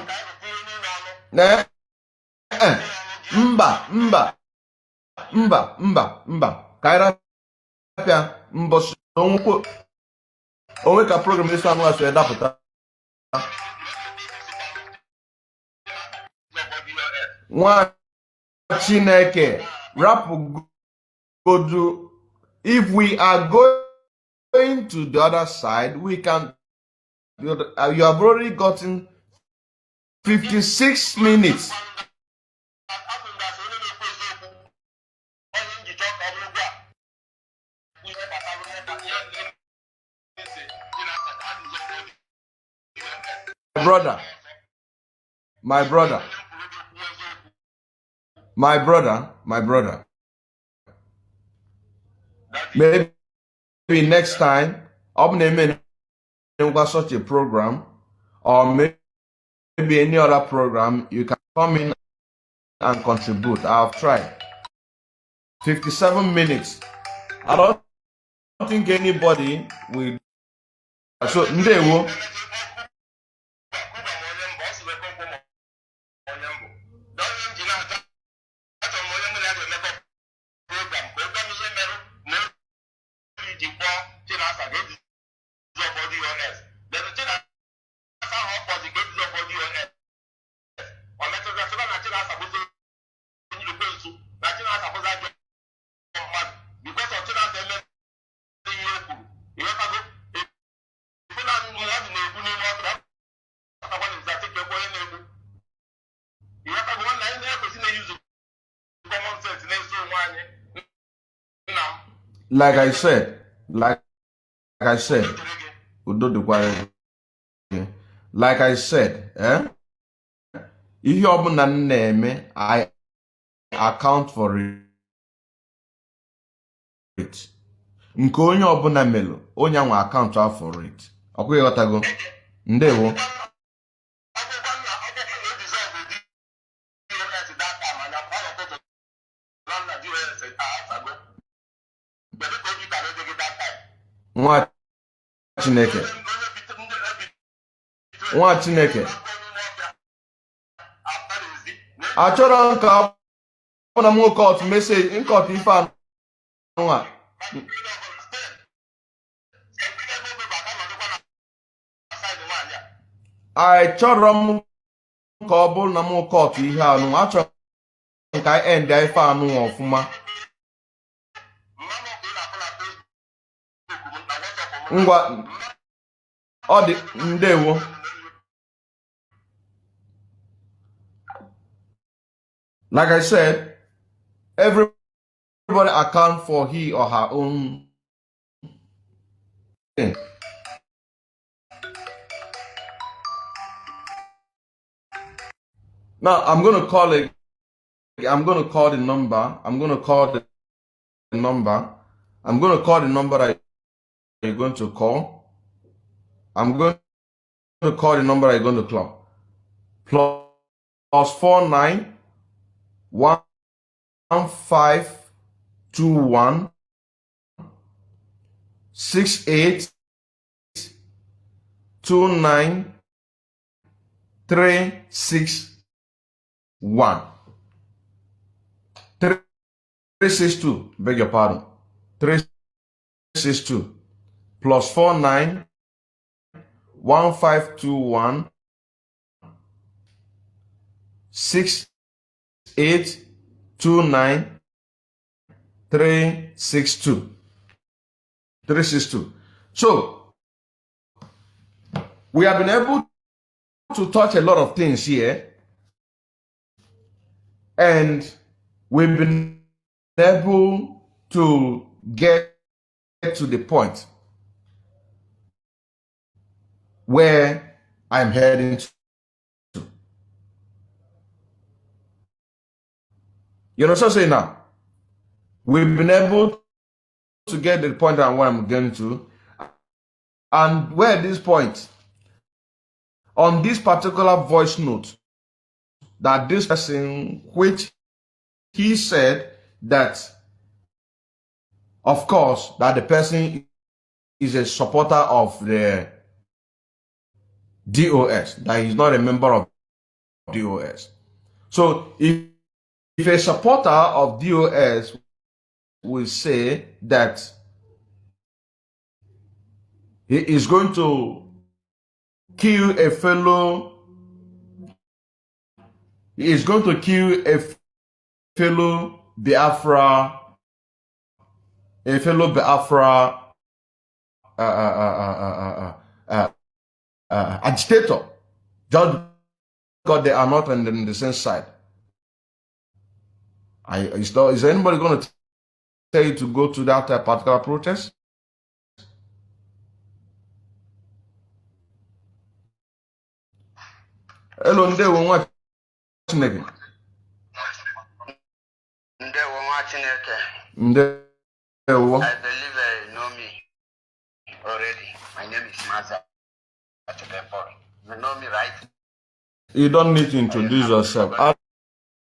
Kaira mbos onwe ka program this one was edapụta. Nwa Chineke rapụ godu. If we are going to the other side, we can. You have already gotten 56 minutes. My brother. Maybe next time, I'm naming such a program, or maybe any other program, you can come in and contribute. I've tried. 57 minutes. I don't think anybody will. So, Ndewo. Like I said, ihe ọbụla m na-eme, I account for it. Nke onye ọbụla melu, onye nwe account for it. Ọkwa ịghọtago? Ndewo. Nwa Chineke. Achọrọ nka ọ na m cut message nkọt ife anụnwa. I chọrọ m ka ọ bụrụ na m kọtụ ihe anụ achọrọ m ka anyị end ife anụ ọfụma. Ngwa ọ dị ndewo. Like I said, everybody account for he or her own thing. Now I'm going to call it. I'm going to call the number. I'm going to call the number. I'm going to call the number that you're going to call. I'm going to call the number that you're going to call. +49 1521 68 29 361 362. Beg your pardon. 362 +49 1521 68 29 362 362. So we have been able to touch a lot of things here, and we've been able to get to the point where I'm heading to. You know what I'm saying now? We've been able to get the point at where I'm getting to. And where at this point, on this particular voice note, that this person, which he said that, of course, that the person is a supporter of the DOS, that he's not a member of DOS. So if a supporter of DOS will say that he is going to kill a fellow, he is going to kill a fellow Biafra, agitator, just because they are not on the same side. Is anybody going to tell you to go to that particular protest? Hello, ndewo nwa Chineke. Ndewo nwa Chineke. Ndewo. I believe you know me already. My name is Maza. You know me, right? You don't need to introduce yourself. I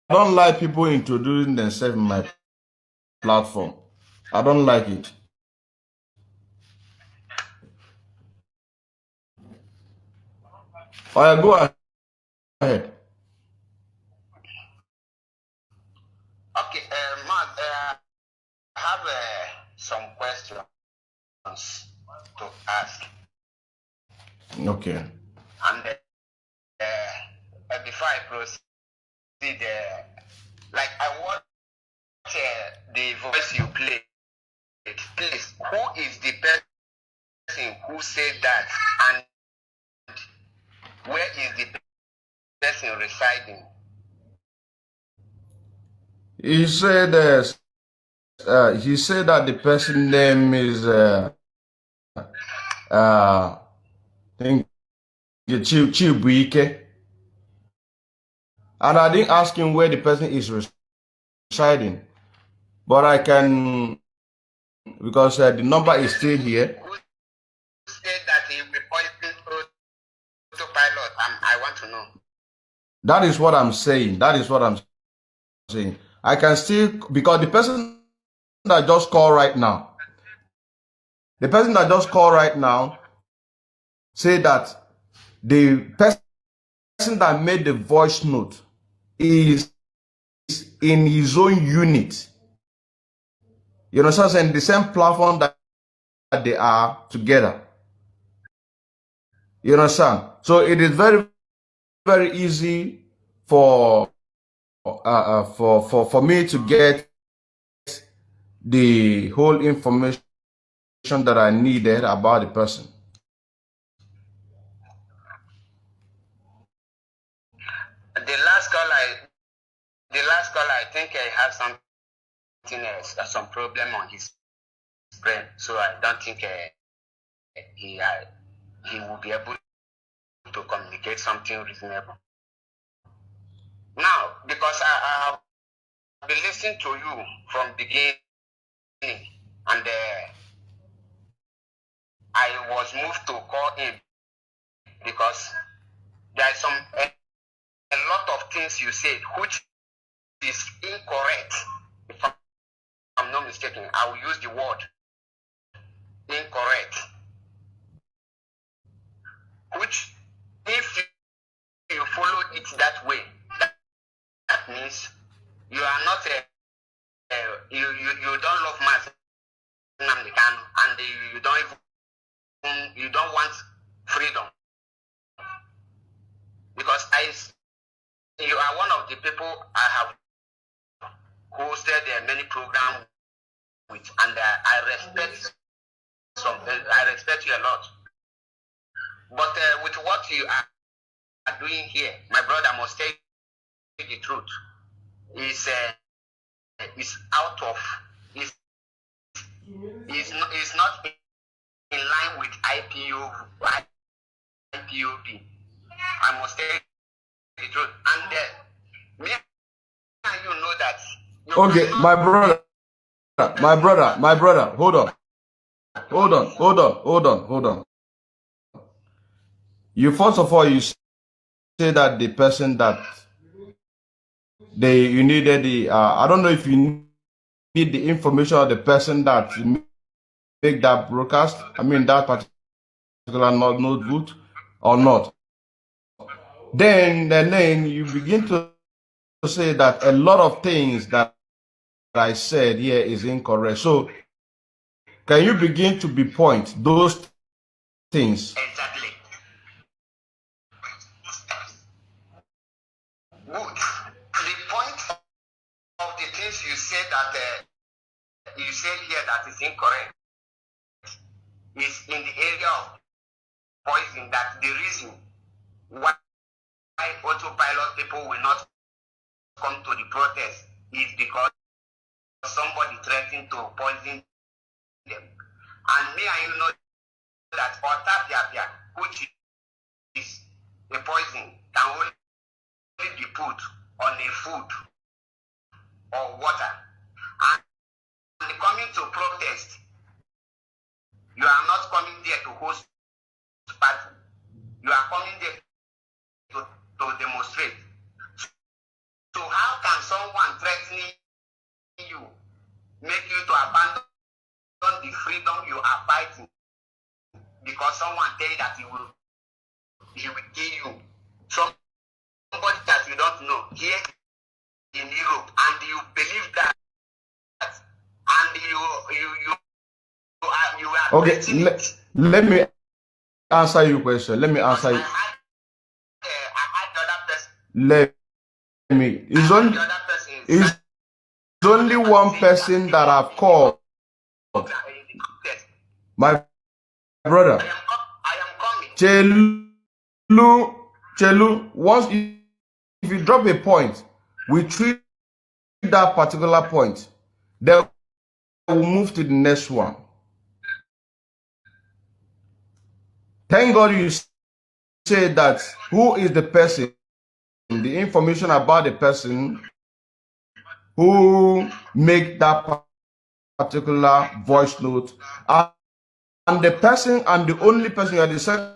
don't like people introducing themselves in my platform. I don't like it. All right, go ahead. Okay, Mark, I have some questions to ask. Okay. And before I proceed, like I want the voice you played. Please, who is the person who said that, and where is the person residing? He said that the person name is I think Chibuike. And I didn't ask him where the person is residing, but I can, because the number is still here. Who said that he reported Autopilot? I want to know. That is what I'm saying. That is what I'm saying. I can still, because the person that just called right now, say that the person that made the voice note is in his own unit. You know, so in the same platform that they are together. You understand? So it is very, very easy for me to get the whole information that I needed about the person. The last call, I think I have something else, some problem on his brain, so I don't think he will be able to communicate something reasonable. Now, because I've been listening to you from beginning, and I was moved to call him because there is a lot of things you said which is incorrect. If I'm not mistaken, I will use the word incorrect. Which, if you follow it that way, that means you are not you don't love Mazi Nnamdi Kanu, and you don't want freedom, because you are one of the people I have hosted many programs with, and I respect you a lot. But with what you are doing here, my brother, must tell you the truth. Is out of is not in line with IPOB. I must tell you the truth, and me and you know that. Okay, my brother, hold on. You first of all, you say that the person that you needed the I don't know if you need the information of the person that make that broadcast. I mean that particular notebook or not. Then you begin to say that a lot of things that I said here is incorrect. So can you begin to pinpoint those things? Exactly. Good. The point of the things you said here that is incorrect is in the area of poison. That the reason why autopilot people will not come to the protest is because somebody threatened to poison them. And me and you know that Autopilot, which is a poison, can only be put on a food or water. And coming to protest, you are not coming there to host party. You are coming there to demonstrate. So how can someone threatening you make you to abandon the freedom you are fighting because someone tell you that he will kill you? Somebody that you don't know here in Europe, and you believe that, and you are okay. Let me answer your question. Let me answer you. I had the other person. Let me. It's only one person that I've called. My brother. I am coming. Chelu, once if you drop a point, we treat that particular point, then we'll move to the next one. Thank God you say that who is the person, the information about the person who make that particular voice note, and the person, and the only person, you are the second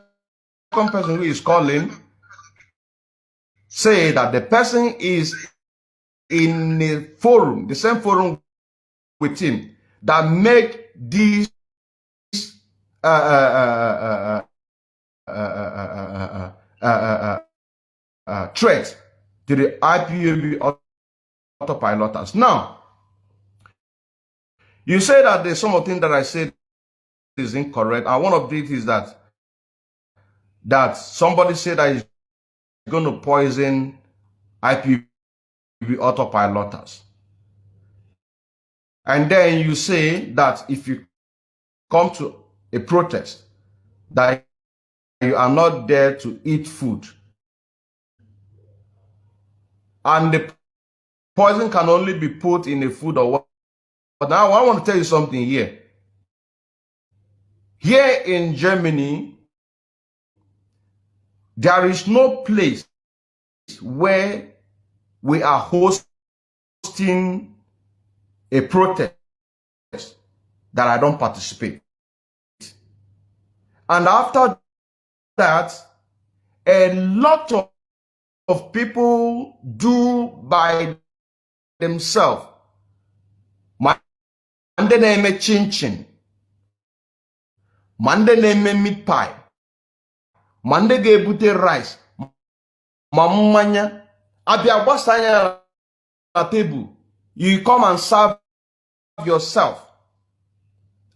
person who is calling, say that the person is in the forum, the same forum with him, that make these threats to the IPOB autopiloters. Now, you say that there's some of the things that I said is incorrect, and one of these is that that somebody said that is going to poison IPOB autopiloters. And then you say that if you come to a protest, that you are not there to eat food. And the poison can only be put in the food or what. But now I want to tell you something here. Here in Germany, there is no place where we are hosting a protest that I don't participate. And after that, a lot of people do by themselves. Mande name chin-chin. Mande name meat pie. Mande gebute rice. Mamanya. Abia wasanya na table. You come and serve yourself.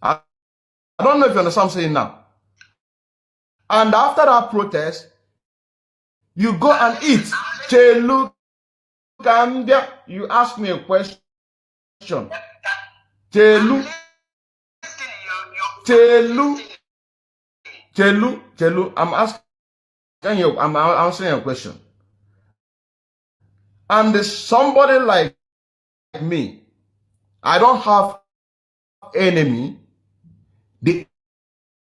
I don't know if you understand what I'm saying now. And after that protest, you go and eat. Chelu Gambia, you ask me a question. Chelu, I'm asking you, I'm answering your question. And somebody like me, I don't have enemy. The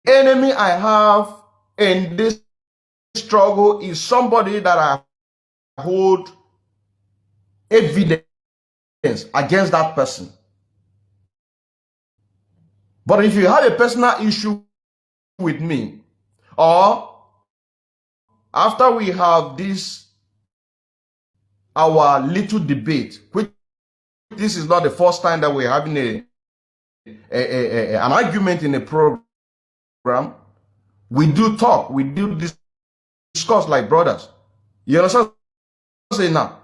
enemy I have in this struggle is somebody that I hold evidence against that person. But if you have a personal issue with me, or after we have this, our little debate, which this is not the first time that we're having an argument in a program, we do talk, we do discuss like brothers. You understand what I'm saying now?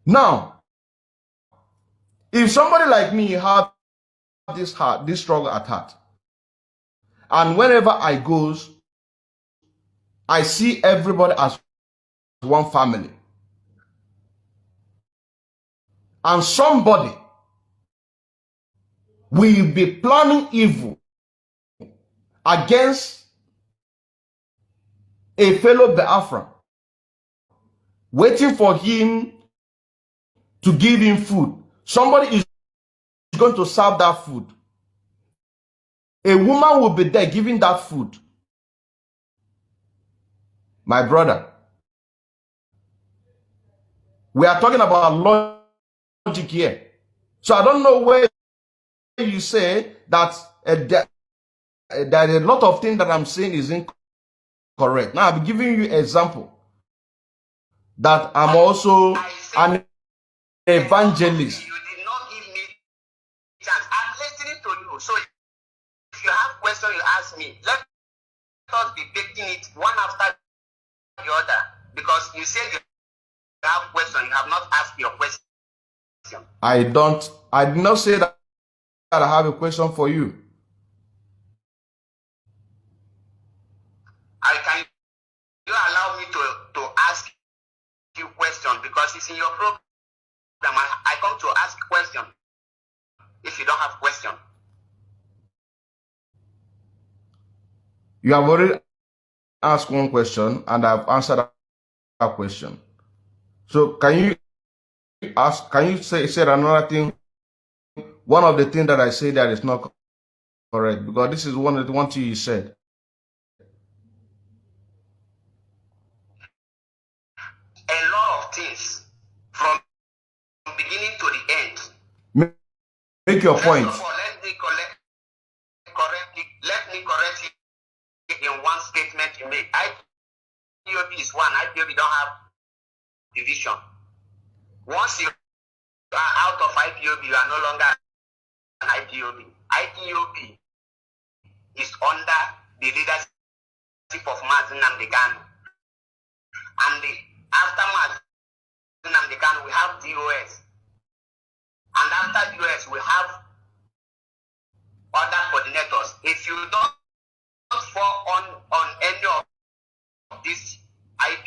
Now, if somebody like me have this struggle at heart, and whenever I goes, I see everybody as one family, and somebody will be planning evil against a fellow Biafran, waiting for him to give him food. Somebody is going to serve that food. A woman will be there giving that food. My brother, we are talking about logic here. So I don't know where you say that there are a lot of things that I'm saying is incorrect. Now I'm giving you an example that I'm also an evangelist. You did not give me chance. I'm listening to you. So if you have questions, you ask me. Let us be taking it one after the other. Because you said you have questions, you have not asked your question. I did not say that I have a question for you. Can you allow me to ask you questions? Because it's in your program. I come to ask questions. If you don't have questions. You have already asked one question and I've answered that question. So can you say another thing? One of the things that I say that is not correct, because this is one thing you said. A lot of things from beginning to the end. Make your point. First of all, let me correct you in one statement you made. IPOB is one. IPOB don't have division. Once you are out of IPOB, you are no longer an IPOB. IPOB is under the leadership of Martin Namdekan. And after Martin Namdekan, we have DOS. And after DOS, we have other coordinators. If you don't fall on any of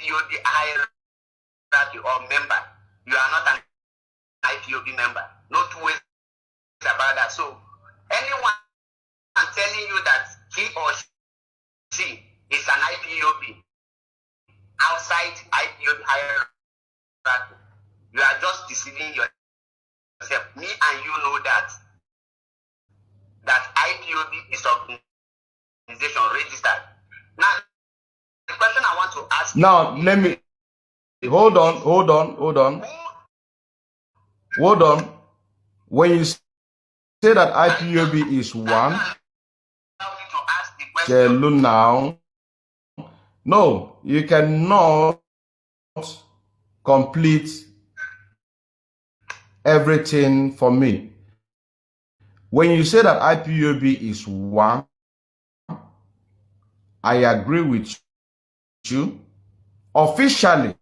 IPOB hierarchy or member. You are not an IPOB member. No two ways about that. So anyone telling you that he or she is an IPOB outside IPOB hierarchy, you are just deceiving yourself. Me and you know that IPOB is organization registered. Now, the question I want to ask now, let me hold on. When you say that IPOB is one, now, no, you cannot complete everything for me. When you say that IPOB is one, I agree with you. Officially,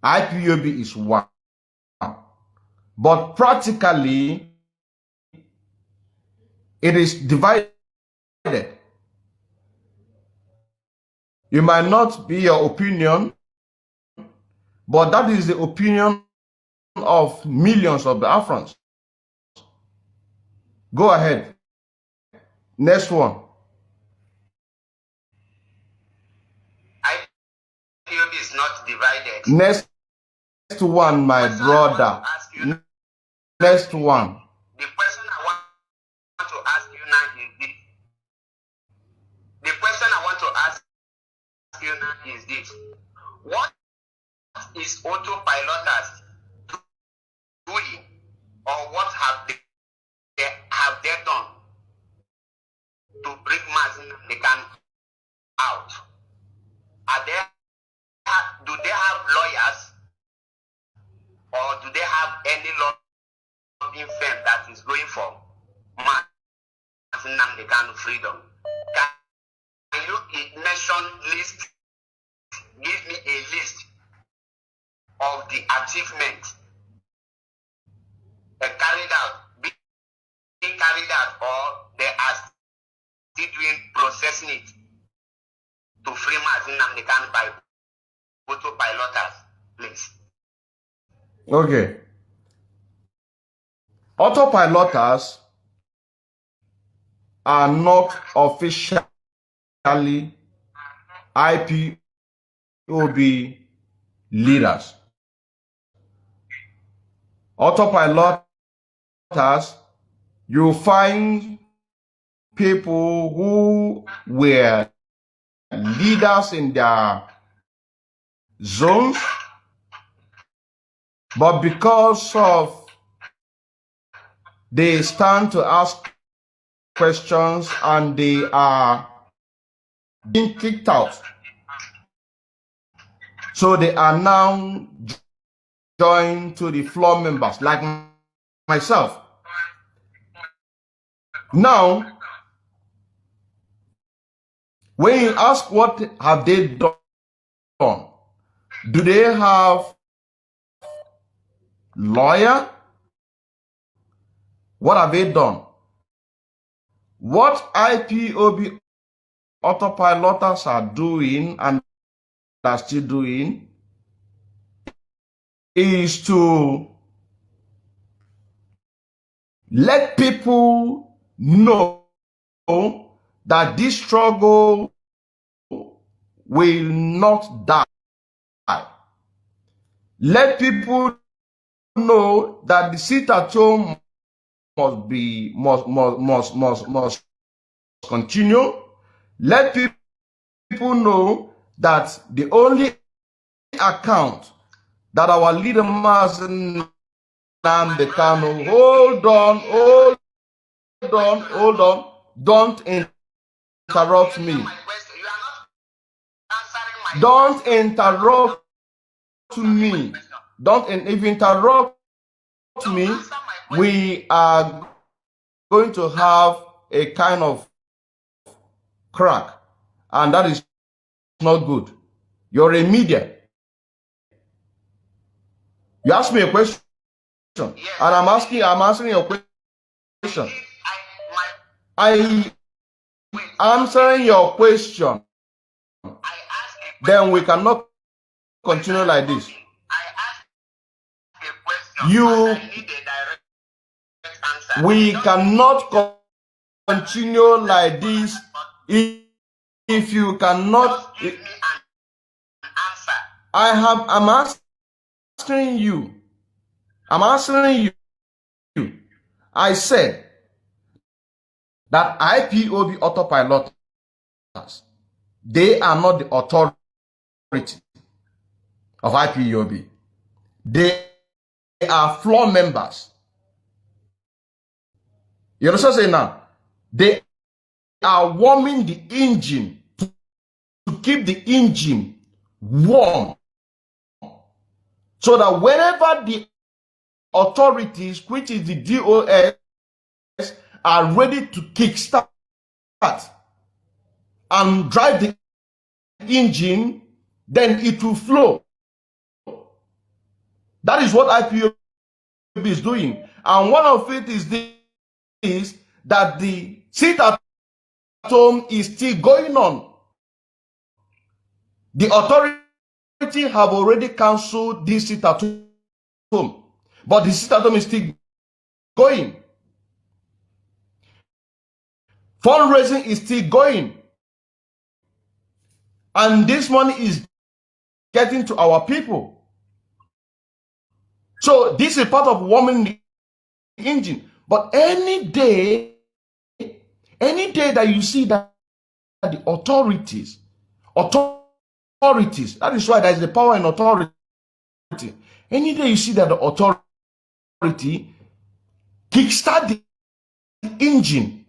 IPOB is one. But practically, it is divided. It might not be your opinion, but that is the opinion of millions of the Afrans. Go ahead. Next one. IPOB is not divided. Next one, my brother. Next one. The question I want to ask you now is this. The question I want to ask you now is this. What is Autopilot doing, or what have they done to bring Mazi Nnamdi Kanu out? Do they have lawyers, or do they have any lobbying firm that is going for Mazi Nnamdi Kanu freedom? Can you give me a list of the achievements being carried out, or they are still processing it to free Mazi Nnamdi Kanu by Autopiloters, please? Okay. Autopiloters are not officially IPOB leaders. Autopiloters, you find people who were leaders in their zones, but because of they stand to ask questions and they are being kicked out, so they are now joined to the floor members like myself. Now, when you ask what have they done, do they have lawyer? What have they done? What IPOB autopiloters are doing and are still doing is to let people know that this struggle will not die. Let people know that the sit at home must continue. Let people know that the only account that our leader Mazi Nnamdi Kanu, hold on, don't interrupt me. Don't interrupt me. If you interrupt me, we are going to have a kind of crack, and that is not good. You're a media. You ask me a question, and I'm answering your question. I answering your question. I asked a then we cannot continue like this. I asked a question. You, I need a direct answer. we cannot continue like this if you cannot. Just give me an answer. I'm asking you. I'm answering you. I said that IPOB autopilot, they are not the authority of IPOB. They are floor members. You understand what I'm saying now? They are warming the engine to keep the engine warm, so that whenever the authorities, which is the DOS, are ready to kickstart and drive the engine, then it will flow. That is what IPOB is doing. And one of it is this, that the sit at home is still going on. The authority have already cancelled this sit at home, but the sit at home is still going. Fundraising is still going. And this money is getting to our people. So this is part of warming the engine. But any day that you see that the authorities, that is why there is the power in authority. Any day you see that the authority kickstart the engine,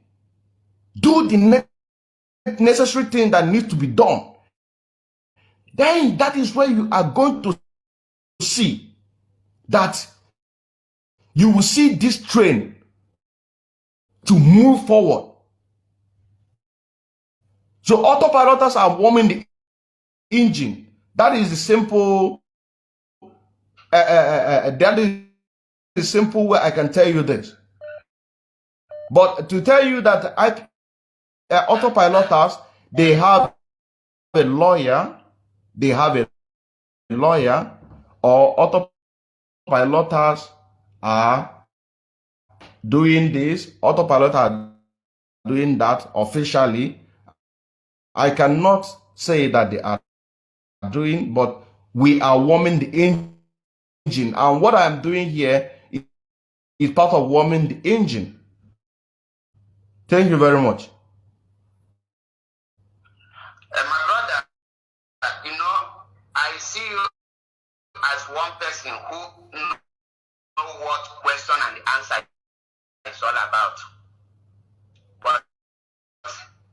do the necessary thing that needs to be done, then that is where you are going to see that you will see this train to move forward. So autopiloters are warming the engine. That is the simple. That is the simple way I can tell you this. But to tell you that autopiloters, they have a lawyer, or autopiloters are doing this, autopiloters are doing that officially. I cannot say that they are doing, but we are warming the engine. And what I'm doing here is part of warming the engine. Thank you very much. My brother, I see you as one person who knows what question and the answer is all about. But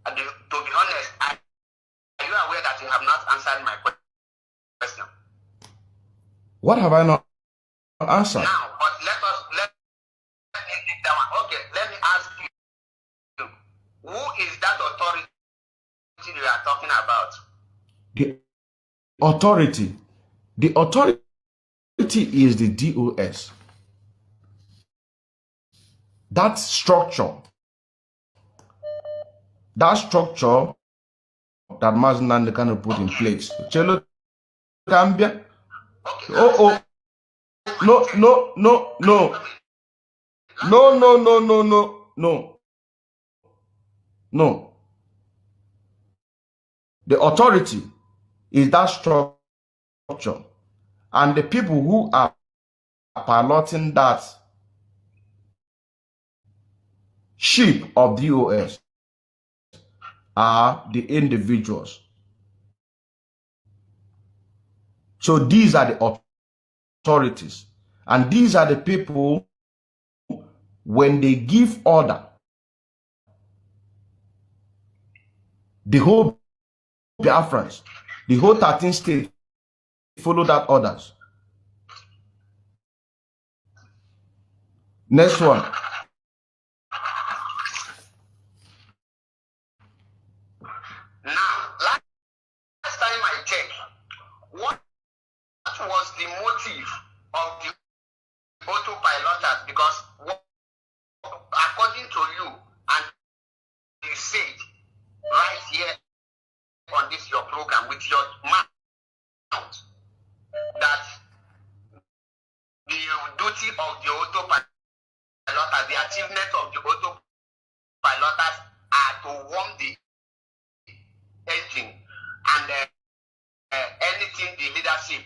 to be honest, are you aware that you have not answered my question? What have I not answered? Now, but let me take that one. Okay, let me ask you, who is that authority you are talking about? The authority is the DOS. That structure that Mazinande kind of put in place. Chelo Gambia. No. The authority is that structure, and the people who are piloting that ship of DOS are the individuals. So these are the authorities, and these are the people, when they give order, the whole Biafrans, the whole 13 states follow that orders. Next one. Now, last time I checked, what was the motive of the autopiloters? Because according to you, and you said right here on this your program, with your mouth, that the duty of the autopilot, the achievement of the autopiloters are to warm the engine and anything the leadership,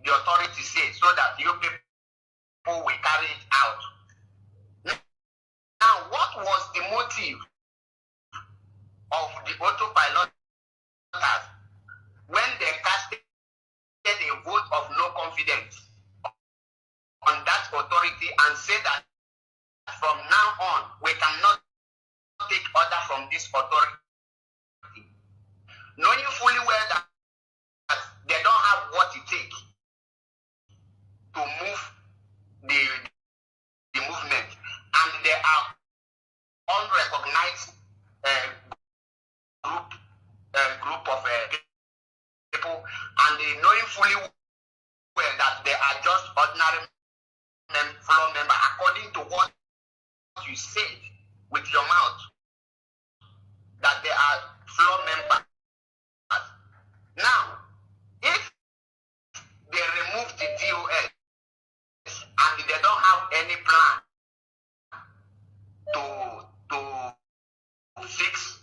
the authority says, so that you people will carry it out. Now, what was the motive of the autopiloters when they casted a vote of no confidence on that authority and said that from now on we cannot take order from this authority, knowing fully well that they don't have what it takes to move the movement, and they are unrecognized group of people, and they knowing fully well that they are just ordinary floor member according to what you said with your mouth, that they are floor members. Now, if they remove the DOS and they don't have any plan to fix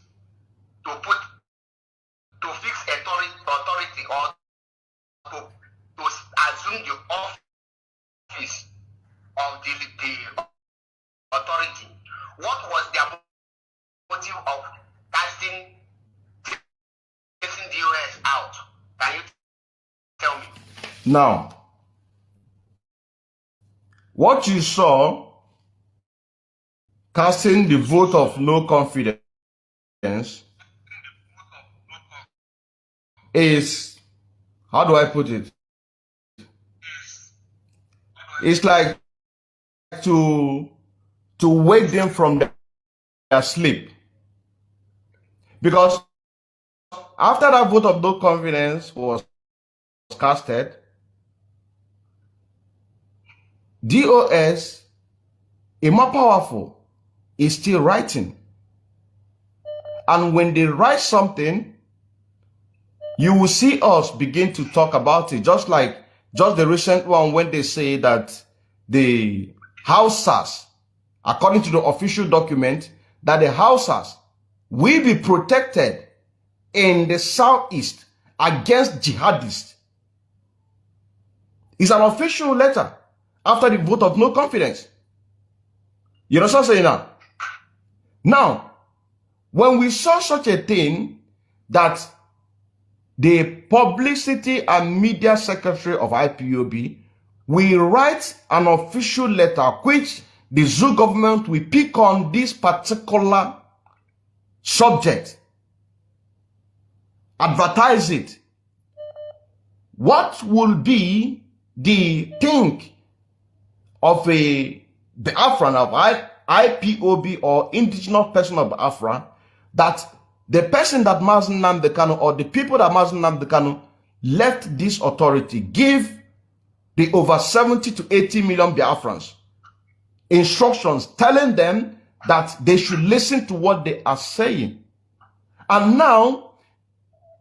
authority or to assume the office of the authority, what was their motive of taking DOS out? Can you tell me? Now, what you saw casting the vote of no confidence is, how do I put it? It's like to wake them from their sleep. Because after that vote of no confidence was casted, DOS, a more powerful, is still writing. And when they write something, you will see us begin to talk about it, just the recent one when they say that the Hausas, according to the official document, that the Hausas will be protected in the southeast against jihadists. It's an official letter after the vote of no confidence. You know what I'm saying now? Now, when we saw such a thing, that the publicity and media secretary of IPOB will write an official letter which the zoo government will pick on this particular subject, advertise it. What will be the thing of a Biafran, of IPOB or indigenous person of Biafra, that the person that Mazen Nnamdi Kanu or the people that Mazen Nnamdi Kanu left this authority give the over 70 to 80 million Biafrans instructions telling them that they should listen to what they are saying. And now,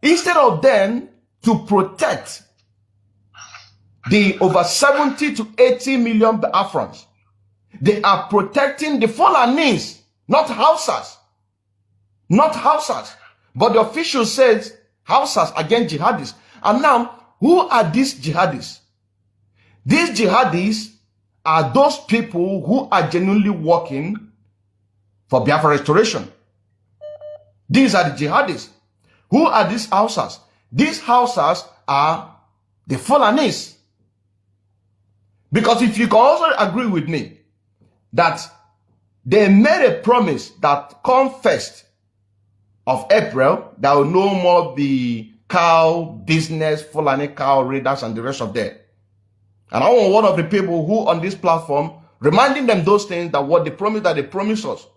instead of them to protect the over 70 to 80 million Biafrans, they are protecting the Fulanis, not Hausas. Not Hausas. But the official says Hausas against jihadists. And now, who are these jihadists? These jihadists are those people who are genuinely working for Biafra restoration. These are the jihadists. Who are these Hausas? These Hausas are the Fulanis. Because if you can also agree with me that they made a promise that come 1st of April, there will no more be cow business, Fulani cow raiders, and the rest of them. And I want one of the people who on this platform reminding them those things, that what they promised, that they promised us.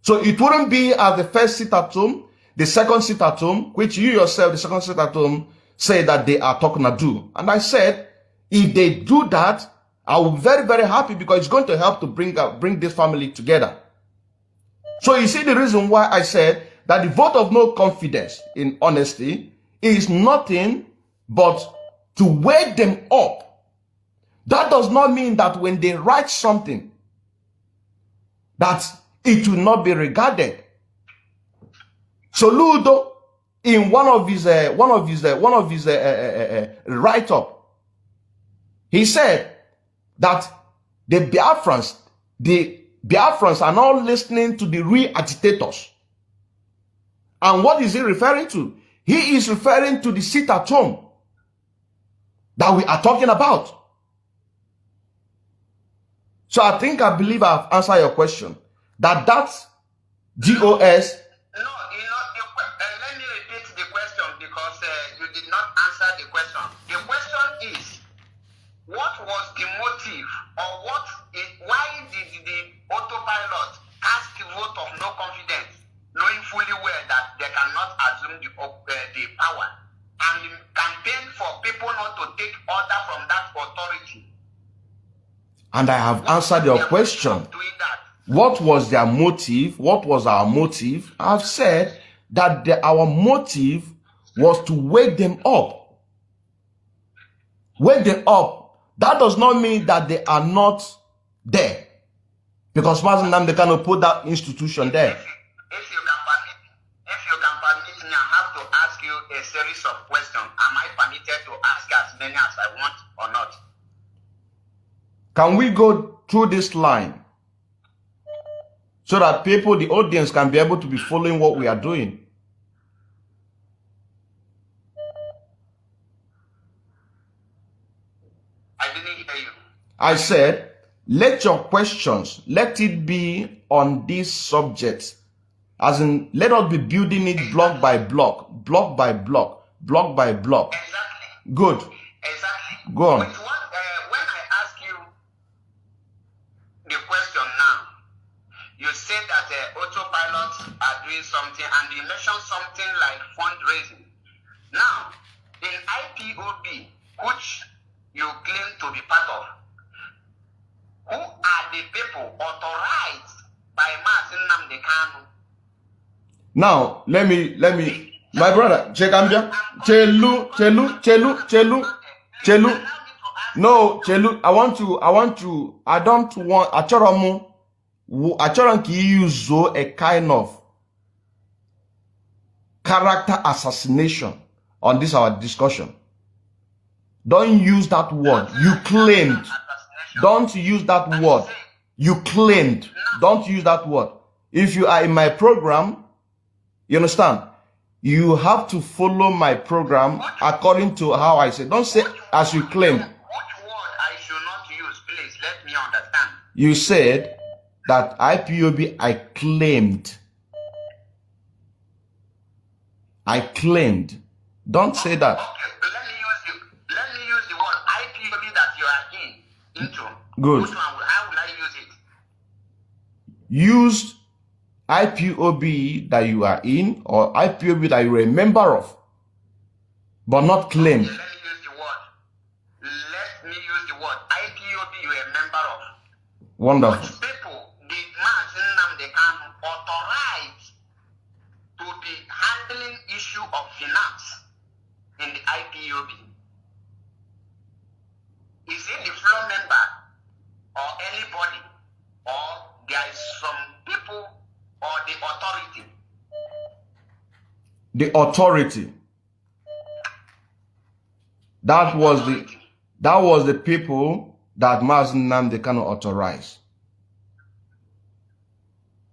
So it wouldn't be as the first sit at home, the second sit at home, which you yourself, the second sit at home, say that they are talking to do. And I said, if they do that, I will be very, very happy, because it's going to help to bring this family together. So you see the reason why I said that the vote of no confidence in honesty is nothing but to wake them up. That does not mean that when they write something, that it will not be regarded. Soludo, in one of his write-up, he said that the Biafrans are not listening to the real agitators. And what is he referring to? He is referring to the sit at home that we are talking about. So I believe I've answered your question. That's GOS. No, let me repeat the question because you did not answer the question. The question is, what was the motive or why did the autopilot cast the vote of no confidence, knowing fully well that they cannot assume the power and campaign for people not to take order from that authority? And I have answered your question. What was their motive? What was our motive? I've said that our motive was to wake them up. Wake them up. That does not mean that they are not there. Because Mazen Nnamdi cannot put that institution there. If you can permit me, I have to ask you a series of questions. Am I permitted to ask as many as I want or not? Can we go through this line so that people, the audience, can be able to be following what we are doing? I didn't hear you. I said, let your questions, let it be on this subject. As in, let us be building it block by block, block by block, block by block. Exactly. Good. Exactly. Go on. When I ask you the question now, you said that autopilots are doing something and you mentioned something like fundraising. Now, in IPOB, which you claim to be part of, who are the people authorized by Mazen Nnamdi Kanu? Now, let me, my brother, Chekambia, Chelu. No, Chelu, I don't want, Achoran ki use a kind of character assassination on this our discussion. Don't use that word. You claimed. Don't use that word. You claimed. Don't use that word. If you are in my program, you understand? You have to follow my program according to how I say. Don't say as you claim. Which word I should not use, please? Let me understand. You said that IPOB, I claimed. I claimed. Don't say that. Okay, let me use the word IPOB that you are into. Good. Which one how will I use it? Use IPOB that you are in or IPOB that you are a member of, but not claim. Okay, let me use the word IPOB you are a member of. Wonderful. Which people did Mazen Nnamdi Kanu authorize to be handling issue of finance in the IPOB? Is it the floor member or anybody, or there is some people or the authority? The authority. That was the people that Mazen Nnamdi Kanu authorized.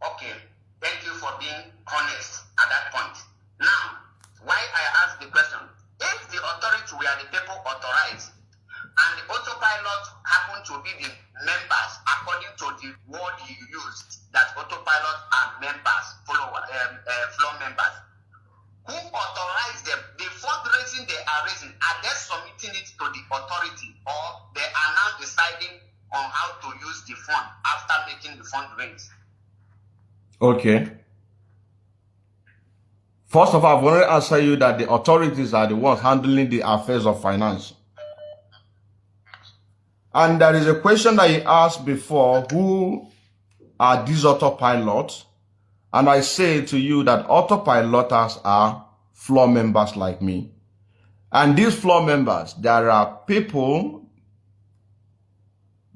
Okay, thank you for being honest at that point. Now, why I ask the question, if the authority were the people authorized, and the autopilot happen to be the members according to the word you used, that autopilot are members, floor members, who authorized them? The fundraising they are raising, are they submitting it to the authority, or they are now deciding on how to use the fund after making the fundraise? Okay. First of all, I want to answer you that the authorities are the ones handling the affairs of finance. And there is a question that you asked before, who are these autopilots? and I say to you that autopiloters are floor members like me. And these floor members, there are people,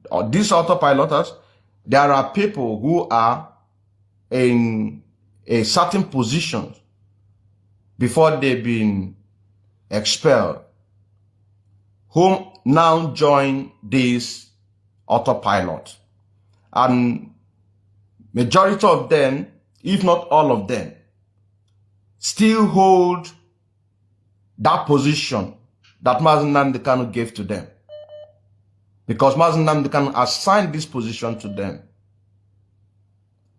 or these autopiloters, there are people who are in a certain position before they've been expelled, whom now join this autopilot. And majority of them, if not all of them, still hold that position that Mazi Nnamdi Kanu gave to them. Because Mazi Nnamdi Kanu assigned this position to them.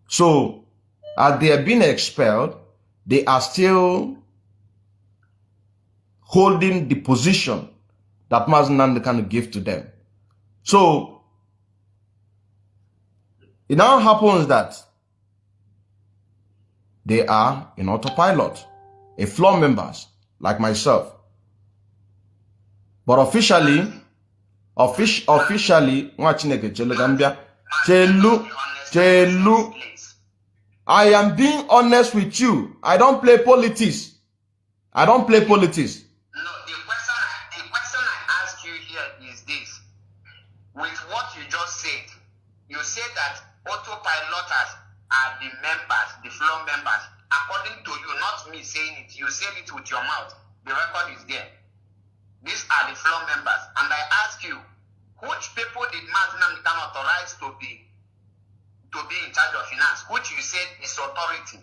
So, as they are being expelled, they are still holding the position that Mazi Nnamdi Kanu gave to them. So, it now happens that they are in autopilot, a floor members like myself. But officially, I am being honest with you. I don't play politics. I don't play politics. No, the question I ask you here is this. With what you just said, you said that autopiloters are the members, the floor members. According to you, not me saying it, you said it with your mouth. The record is there. These are the floor members. And I ask you, which people did Mazi Nnamdi Kanu authorize to be in charge of finance, which you said is authority?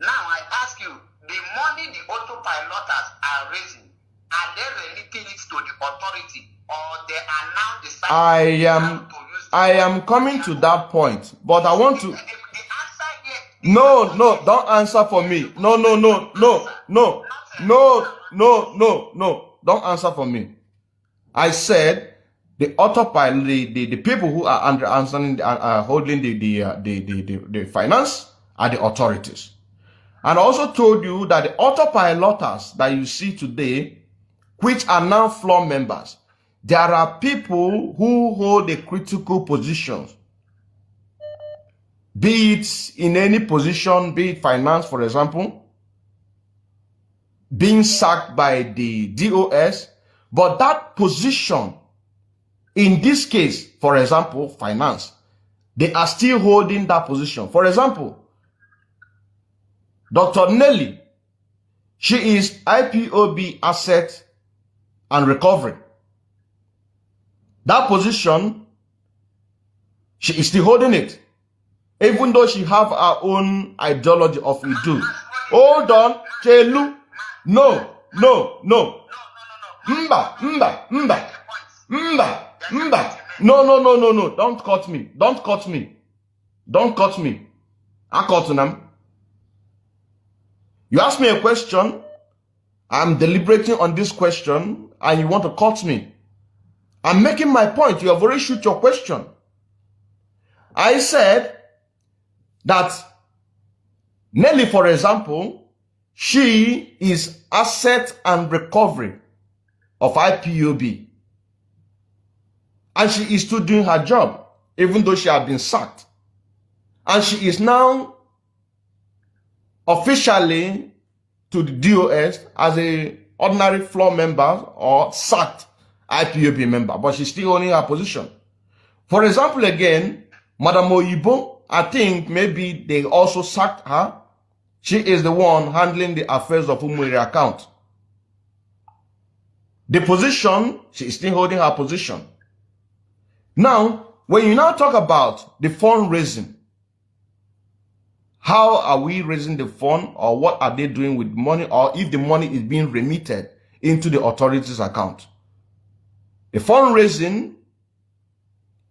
Now I ask you, the money the autopiloters are raising, are they relating it to the authority, or they are now deciding I am coming to that point, but I want to. No, don't answer for me. No. Don't answer for me. I said the autopilot, the people who are holding the finance are the authorities. And I also told you that the autopiloters that you see today, which are now floor members, there are people who hold the critical positions. Be it in any position, be it finance, for example, being sacked by the DOS, but that position, in this case, for example, finance, they are still holding that position. For example, Dr. Nelly, she is IPOB asset and recovery. That position, she is still holding it. Even though she have her own ideology of Idu. Hold on, Chelu. No. Mba. No. Don't cut me. I cut them. You ask me a question. I'm deliberating on this question and you want to cut me. I'm making my point. You have already shoot your question. I said that Nelly, for example, she is asset and recovery of IPOB. And she is still doing her job, even though she has been sacked. And she is now officially to the DOS as a ordinary floor member or sacked IPOB member, but she's still owning her position. For example, again, Madam Oyibo, I think maybe they also sacked her. She is the one handling the affairs of Umwere account. The position, she is still holding her position. Now, when you now talk about the fundraising, how are we raising the fund, or what are they doing with money, or if the money is being remitted into the authorities' account? The fundraising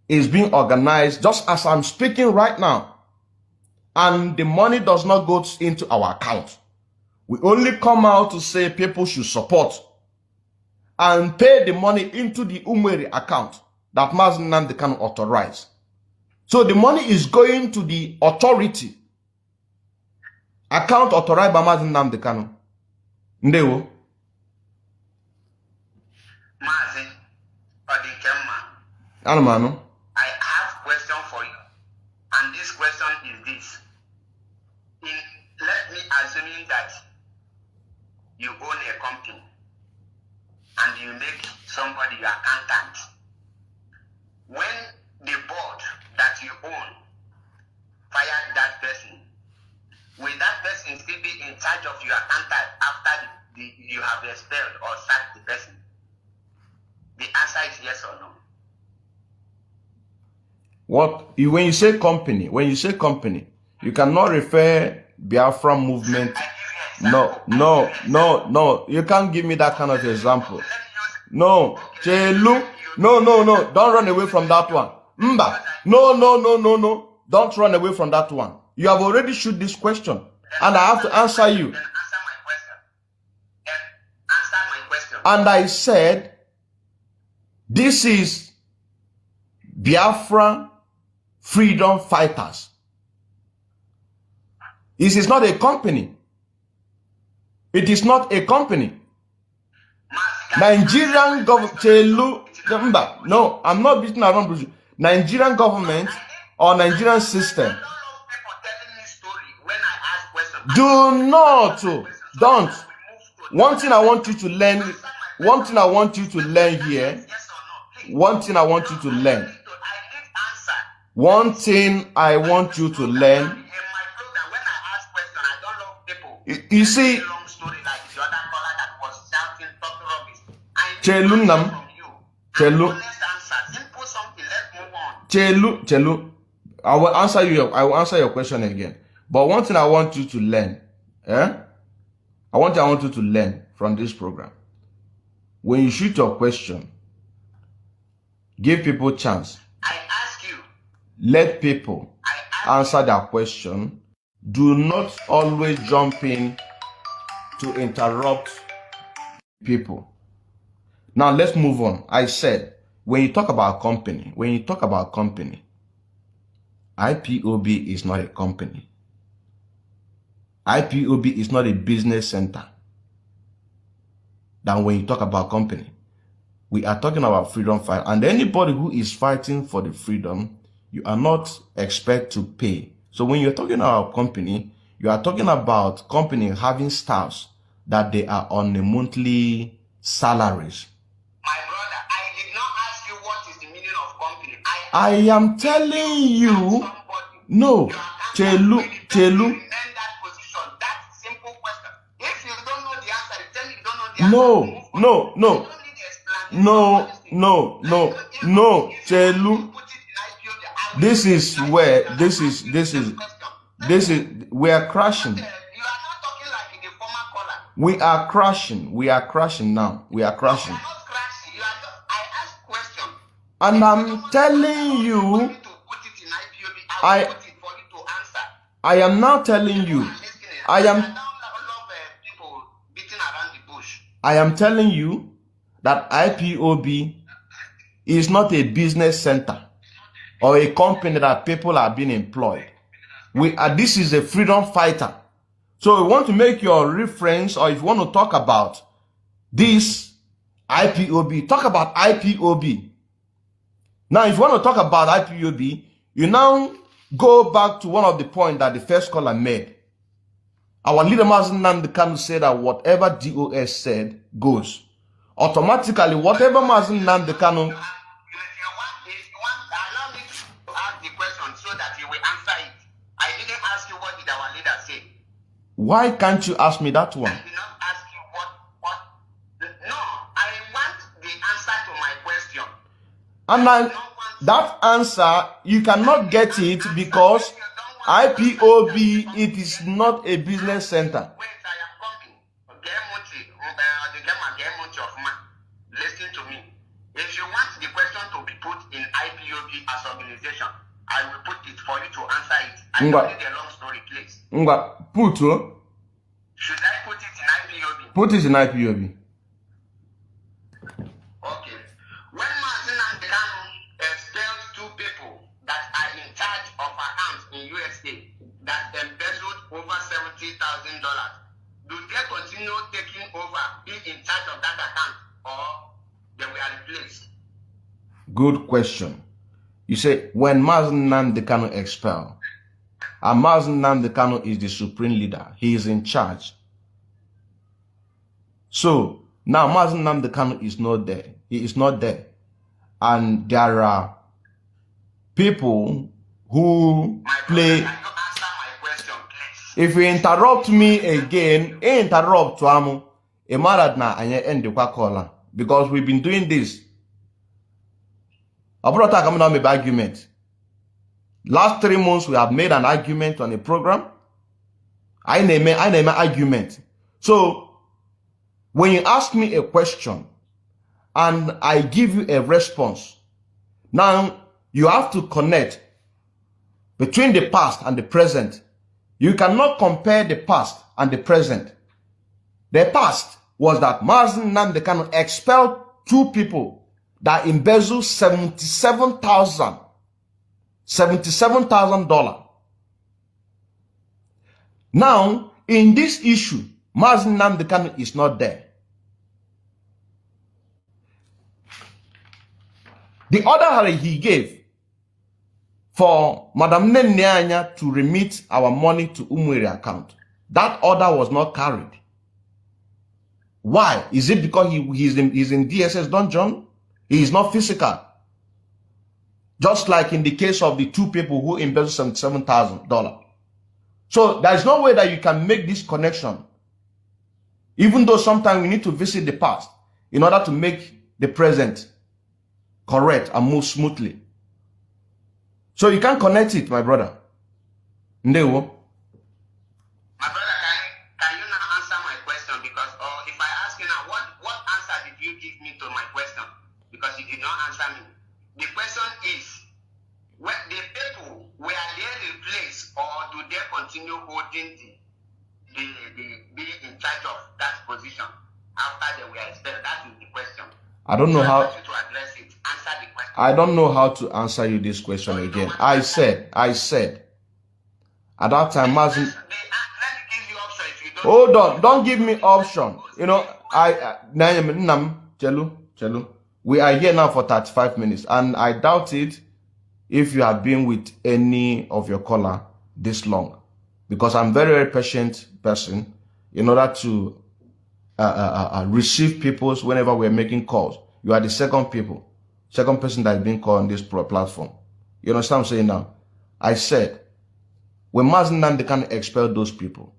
is being organized just as I'm speaking right now. And the money does not go into our account. We only come out to say people should support and pay the money into the Umwere account that Mazi Nnamdi Kanu authorize. So the money is going to the authority account authorized by Mazi Nnamdi Kanu. Ndewo. Mazi, Anumano. I have a question for you. And this question is this. In company and you make somebody your accountant, when the board that you own fired that person, will that person still be in charge of your accountant after you have expelled or sacked the person? The answer is yes or no. When you say company, you cannot refer Biafra movement. No. You can't give me that kind of example. No, Chelu. No. Don't run away from that one. Mba. No. Don't run away from that one. You have already shoot this question, and I have to answer you. Answer my question. And I said, this is Biafra freedom fighters. This is not a company. It is not a company. Nigerian government. No, I'm not beating around. Nigerian government or Nigerian system. Do not. Don't. One thing I want you to learn here. One thing I want you to learn. One thing I want you to learn. You see, Chelu, I will answer your question again. But one thing I want you to learn, I want you to learn from this program. When you shoot your question, give people chance. I ask you. Let people answer their question. Do not always jump in to interrupt people. Now let's move on. I said, when you talk about company, IPOB is not a company. IPOB is not a business center. Then when you talk about company, we are talking about freedom fight. And anybody who is fighting for the freedom, you are not expected to pay. So when you're talking about company, you are talking about company having staffs that they are on a monthly salaries. My brother, I did not ask you what is the meaning of company. I am telling you, no, Chelu. No, Chelu. This is we are crashing. You are not talking like in the former caller. We are crashing now. We are crashing. You are not crashing. I asked question. And I'm telling you, I am now telling you, I am telling you that IPOB is not a business center or a company that people are being employed. This is a freedom fighter. So we want to make your reference, or if you want to talk about this IPOB, talk about IPOB. Now, if you want to talk about IPOB, you now go back to one of the points that the first caller made. Our leader Mazen Nandekanu said that whatever DOS said goes. Automatically, whatever Mazen Nandekanu. If you want, allow me to ask the question so that you will answer it. I didn't ask you what did our leader say. Why can't you ask me that one? I did not ask you what. No, I want the answer to my question. And that answer, you cannot get it because IPOB, it is not a business center. Wait, I am coming. Listen to me. If you want the question to be put in IPOB as organization, I will put it for you to answer it. I don't need a long story, please. Should I put it in IPOB? Put it in IPOB. Okay. When Martin and Delano expelled two people that are in charge of accounts in USA that embezzled over $70,000, do they continue taking over, be in charge of that account, or they were replaced? Good question. You say, when Mazen Nandekanu expelled, and Mazen Nandekanu is the supreme leader, he is in charge. So now Mazi Nnamdi Kanu is not there. He is not there. And there are people who play. Can you answer my question, please? If you interrupt me again, interrupt to amu. A maradna and end the caller because we've been doing this. I brought coming on with argument. Last 3 months we have made an argument on a program. I name an argument. So when you ask me a question and I give you a response, now you have to connect between the past and the present. You cannot compare the past and the present. The past was that Mazi Nnamdi Kanu expelled 2 people that embezzled $77,000. Now, in this issue, Mazi Nnamdi Kanu is not there. The order he gave for Madam Nenyanya to remit our money to Umueri account, that order was not carried. Why? Is it because he's in DSS dungeon? He is not physical. Just like in the case of the 2 people who embezzled $77,000. So there is no way that you can make this connection. Even though sometimes we need to visit the past in order to make the present correct and move smoothly. So you can't connect it, my brother. Ndewo. My brother, can you now answer my question? Because if I ask you now, what answer did you give me to my question? Because you did not answer me. The question is, when the people, were they replaced or do they continue holding the be in charge of that position after they were expelled? That is the question. I don't know So I how. want you to address it. Answer the question. I don't know how to answer you this question again. I said, at that time, Mazi. Let me give you option if you don't. Hold on, don't give me option. You know, Chelu, we are here now for 35 minutes, and I doubt it if you have been with any of your caller this long, because I'm very, very patient person in order to receive people's whenever we're making calls. You are the second person that has been called on this platform. You understand what I'm saying now? I said, when Mazi Nnamdi Kanu expelled those people,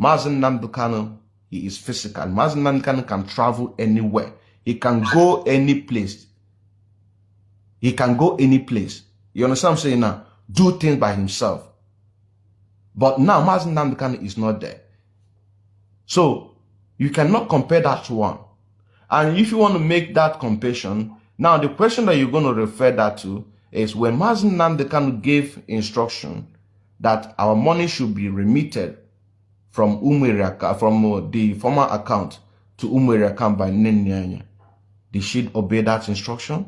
Mazi Nnamdi Kanu, he is physical. Mazi Nnamdi Kanu can travel anywhere. He can go any place. He can go any place. You understand what I'm saying now? Do things by himself. But now Mazi Nnamdi Kanu is not there. So you cannot compare that to one. And if you want to make that comparison, now the question that you're going to refer that to is when Mazi Nnamdi Kanu gave instruction that our money should be remitted from from the former account to Umueri account by Nenyanya. Did she obey that instruction?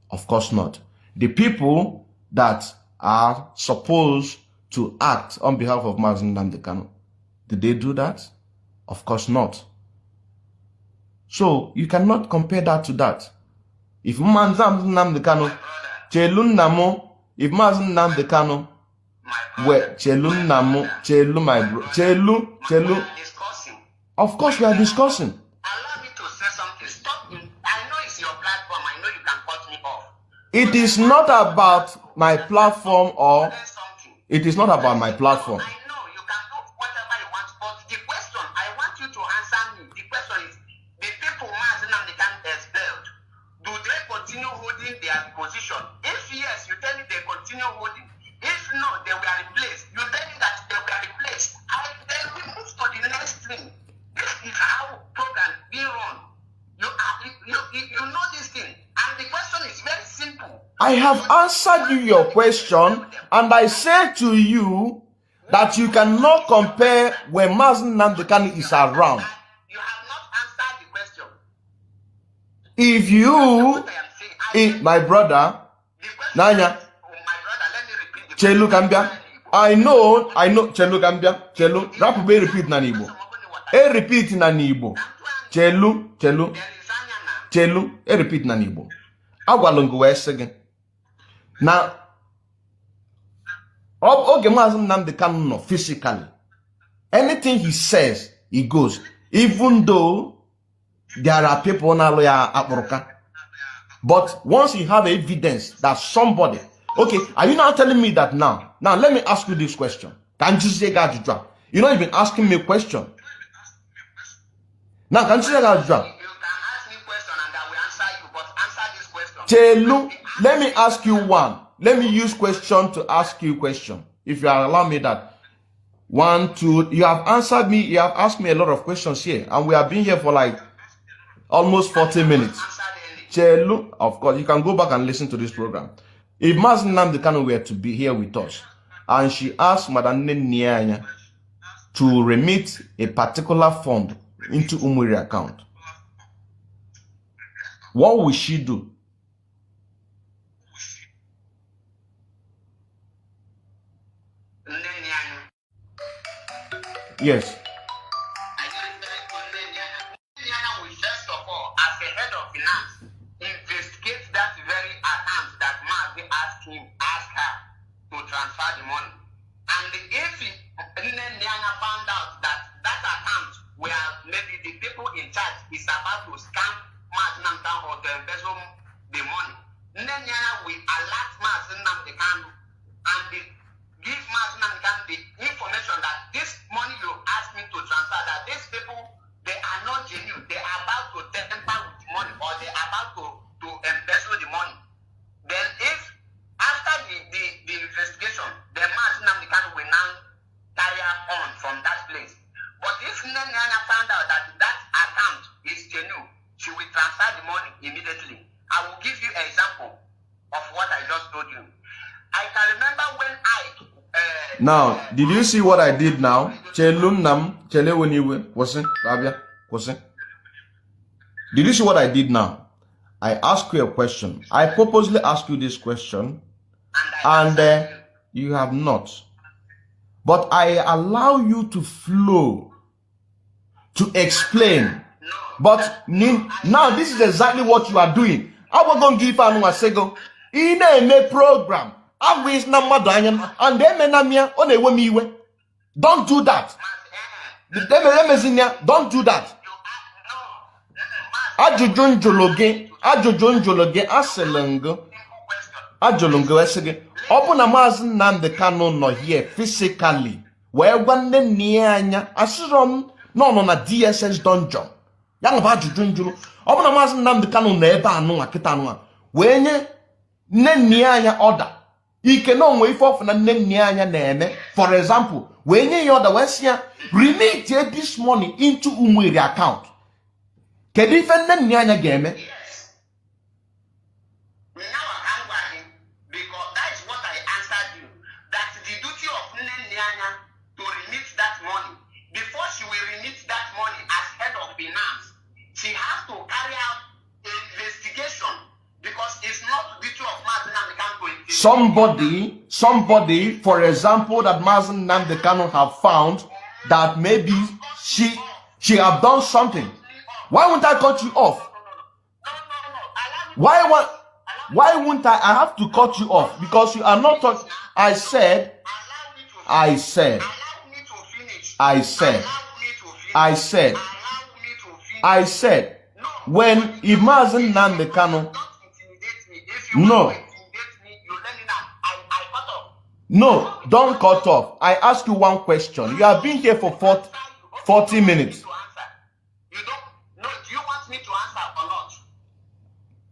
Of course not. The people that are supposed to act on behalf of Mazi Nnamdi Kanu, did they do that? Of course not. So you cannot compare that to that. If Mazi Nnamdi Kanu, Chelun Namo, if Mazi Nnamdi Kanu, where Chelun Namo, Chelu my bro, Chelu. Of course we are discussing. Allow me to say something. Stop. I know it's your platform. I know you can cut me off. It is not about my platform or it is not about my platform. I know you can do whatever you want, but the question I want you to answer me. The question is: the people Mazi Nnamdi Kanu expelled, do they continue holding their position? If yes, you tell me they continue holding. If no, they were replaced. You tell me that they were replaced. Then we move to the next thing. This is how program be run. You know this thing, and the question is very simple. I have answered you your question, and I said to you that you cannot compare when Mazi Nnamdi Kanu is around. You have not answered the question. If you, my brother, Nanya, Chelu Kambia, I know, Chelu Kambia, Chelu, Rapube repeat na Igbo. Repeat na Igbo. Chelu, repeat na Igbo. Agwalongo west again. Now, okay, Mazi Nnamdi Kanu no physically. Anything he says, he goes. Even though there are people now at but once you have evidence that somebody, okay, are you now telling me that now? Now let me ask you this question. Can't you say that you know you've been asking me a question. Now can't you say that? You can ask me a question and I will answer you, but answer this question. Chelu, let me ask you one. Let me use question to ask you question. If you allow me that. 1, 2, you have answered me, you have asked me a lot of questions here, and we have been here for like almost 40 minutes. Chelu, of course, you can go back and listen to this program. If Mazen Nnamdi Kanu were to be here with us, and she asked Madam Nyanya to remit a particular fund into Umuri account, what will she do? Yes. First of all, as the head of finance, investigate that very account that Mazi asked her to transfer the money. And if Nyanya found out that that account where maybe the people in charge is about to scam Mazi Nnamdi Kanu or to embezzle the money, Nyanya will alert Mazi Nnamdi Kanu and give Mazi Nnamdi Kanu the information that this money you asked me to transfer, that these people, they are not genuine. They are about to tamper with the money, or they are about to embezzle the money. Then if after the investigation, the Mazi Nnamdi Kanu will now carry on from that place. But if Nyanya found out that that account is genuine, she will transfer the money immediately. I will give you an example of what I just told you. I can remember when now, did you see what I did now? Did you see what I did now? I asked you a question. I purposely asked you this question, and you have not. But I allow you to flow, to explain. But now this is exactly what you are doing. I was going to give you a second. In a program. Don't do that. Don't do that. Open a Mazi Nnamdi Kanu no here physically. Where one Nyanya asiron no na DSS dungeon. Yang ba jujunjulu. Open a Mazi Nnamdi Kanu na eba anu akita anu. Wenye Nyanya order. Ike no nwe ife of na Nyanya na-eme. For example, wenye your order wesia remit this money into Umweri account. Kedu ife Nyanya ga-eme? She has to carry out investigation because it's not the duty of Mazi Nnamdi Kanu to somebody, for example, that Mazi Nnamdi Kanu have found that maybe she have done something. Why won't I cut you off? Why won't I have to cut you off? Because you are not talking. I said, when Mazi Nnamdi Kanu, no, don't cut off. I ask you one question. You have been here for 40 minutes. Do you want me to answer or not?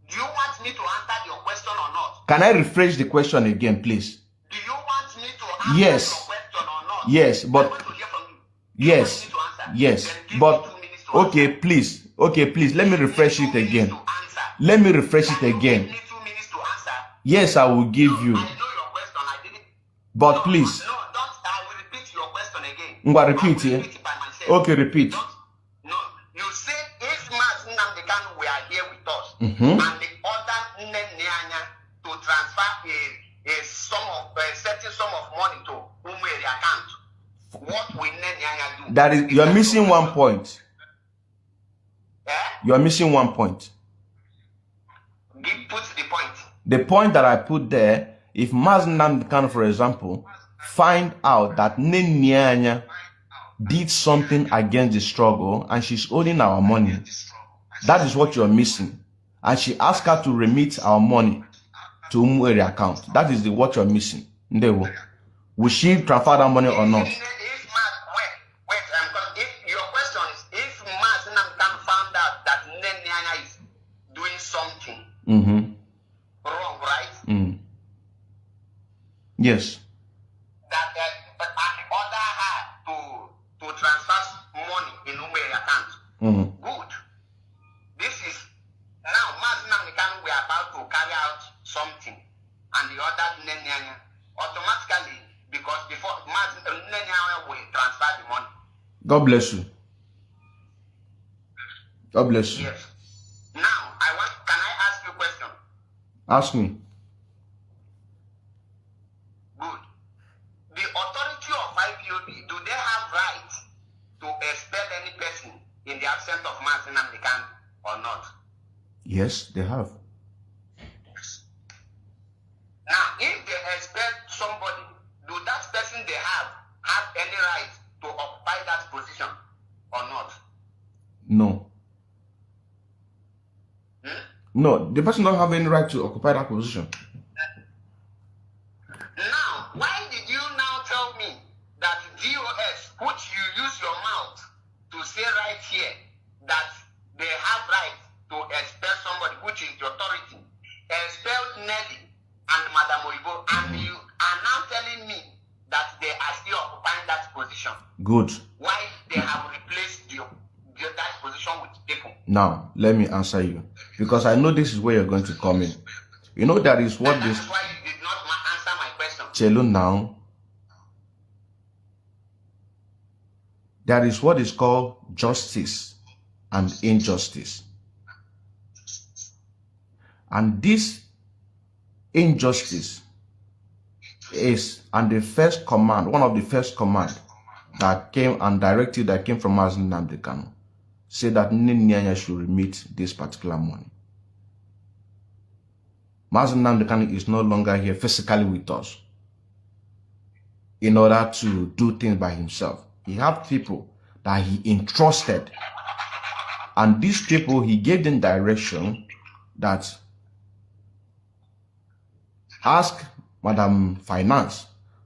Do you want me to answer your question or not? Can I rephrase the question again, please? Do you want me to answer yes. your question or not? Yes, but yes, but okay, please. Okay, please. Let me refresh it again. Let me refresh it again. Yes, I will give you. But please. No, don't. I will repeat your question again. Repeat it. Okay, repeat. No, you said if Mazi Nnamdi Kanu were here with us and the order Nyanya to transfer a certain sum of money to Umweri account, what will Nyanya do? That is, you are missing one point. You are missing one point. Put the point. The point that I put there, if Mazi Nnamdi Kanu, for example, find out that Nyanya did something against the struggle and she's owing our money. That is what you're missing. And she asked her to remit our money to Umweri account. That is what you're missing. Ndewo. Will she transfer that money or not? If your question is if Mazinam found out that Nenyanya is doing something wrong, right? Yes. That order her to transfer money in Umweri account. Good. This is now Mazinam we are about to carry out something, and the other Nenyanya automatically, because before Nenyanya will transfer the money. God bless you. God bless you. Yes. Now, can I ask you a question? Ask me. Good. The authority of IPOB, do they have right to expel any person in the absence of Mazinam or not? Yes, they have. Now, if they expel somebody, do that person they have any right to occupy that position or not? No. No, the person don't have any right to occupy that position. Now, why did you now tell me that DOS, which you use your mouth to say right here, that they have right to expel somebody, which is the authority, expelled Nelly and Madam Oibo, and you are now telling me that they are still occupying that position? Good. Why they have replaced that position with people? Now, let me answer you. Because I know this is where you're going to come in. You know that is what this... That's why you did not answer my question. Chelo now. There is what is called justice and injustice. And this injustice is, and the first command, one of the first command that came and directive that came from Mazi Nnamdi Kanu, said that Nenyanya should remit this particular money. Mazi Nnamdi Kanu is no longer here physically with us in order to do things by himself. He had people that he entrusted, and these people, he gave them direction that ask Madam Finance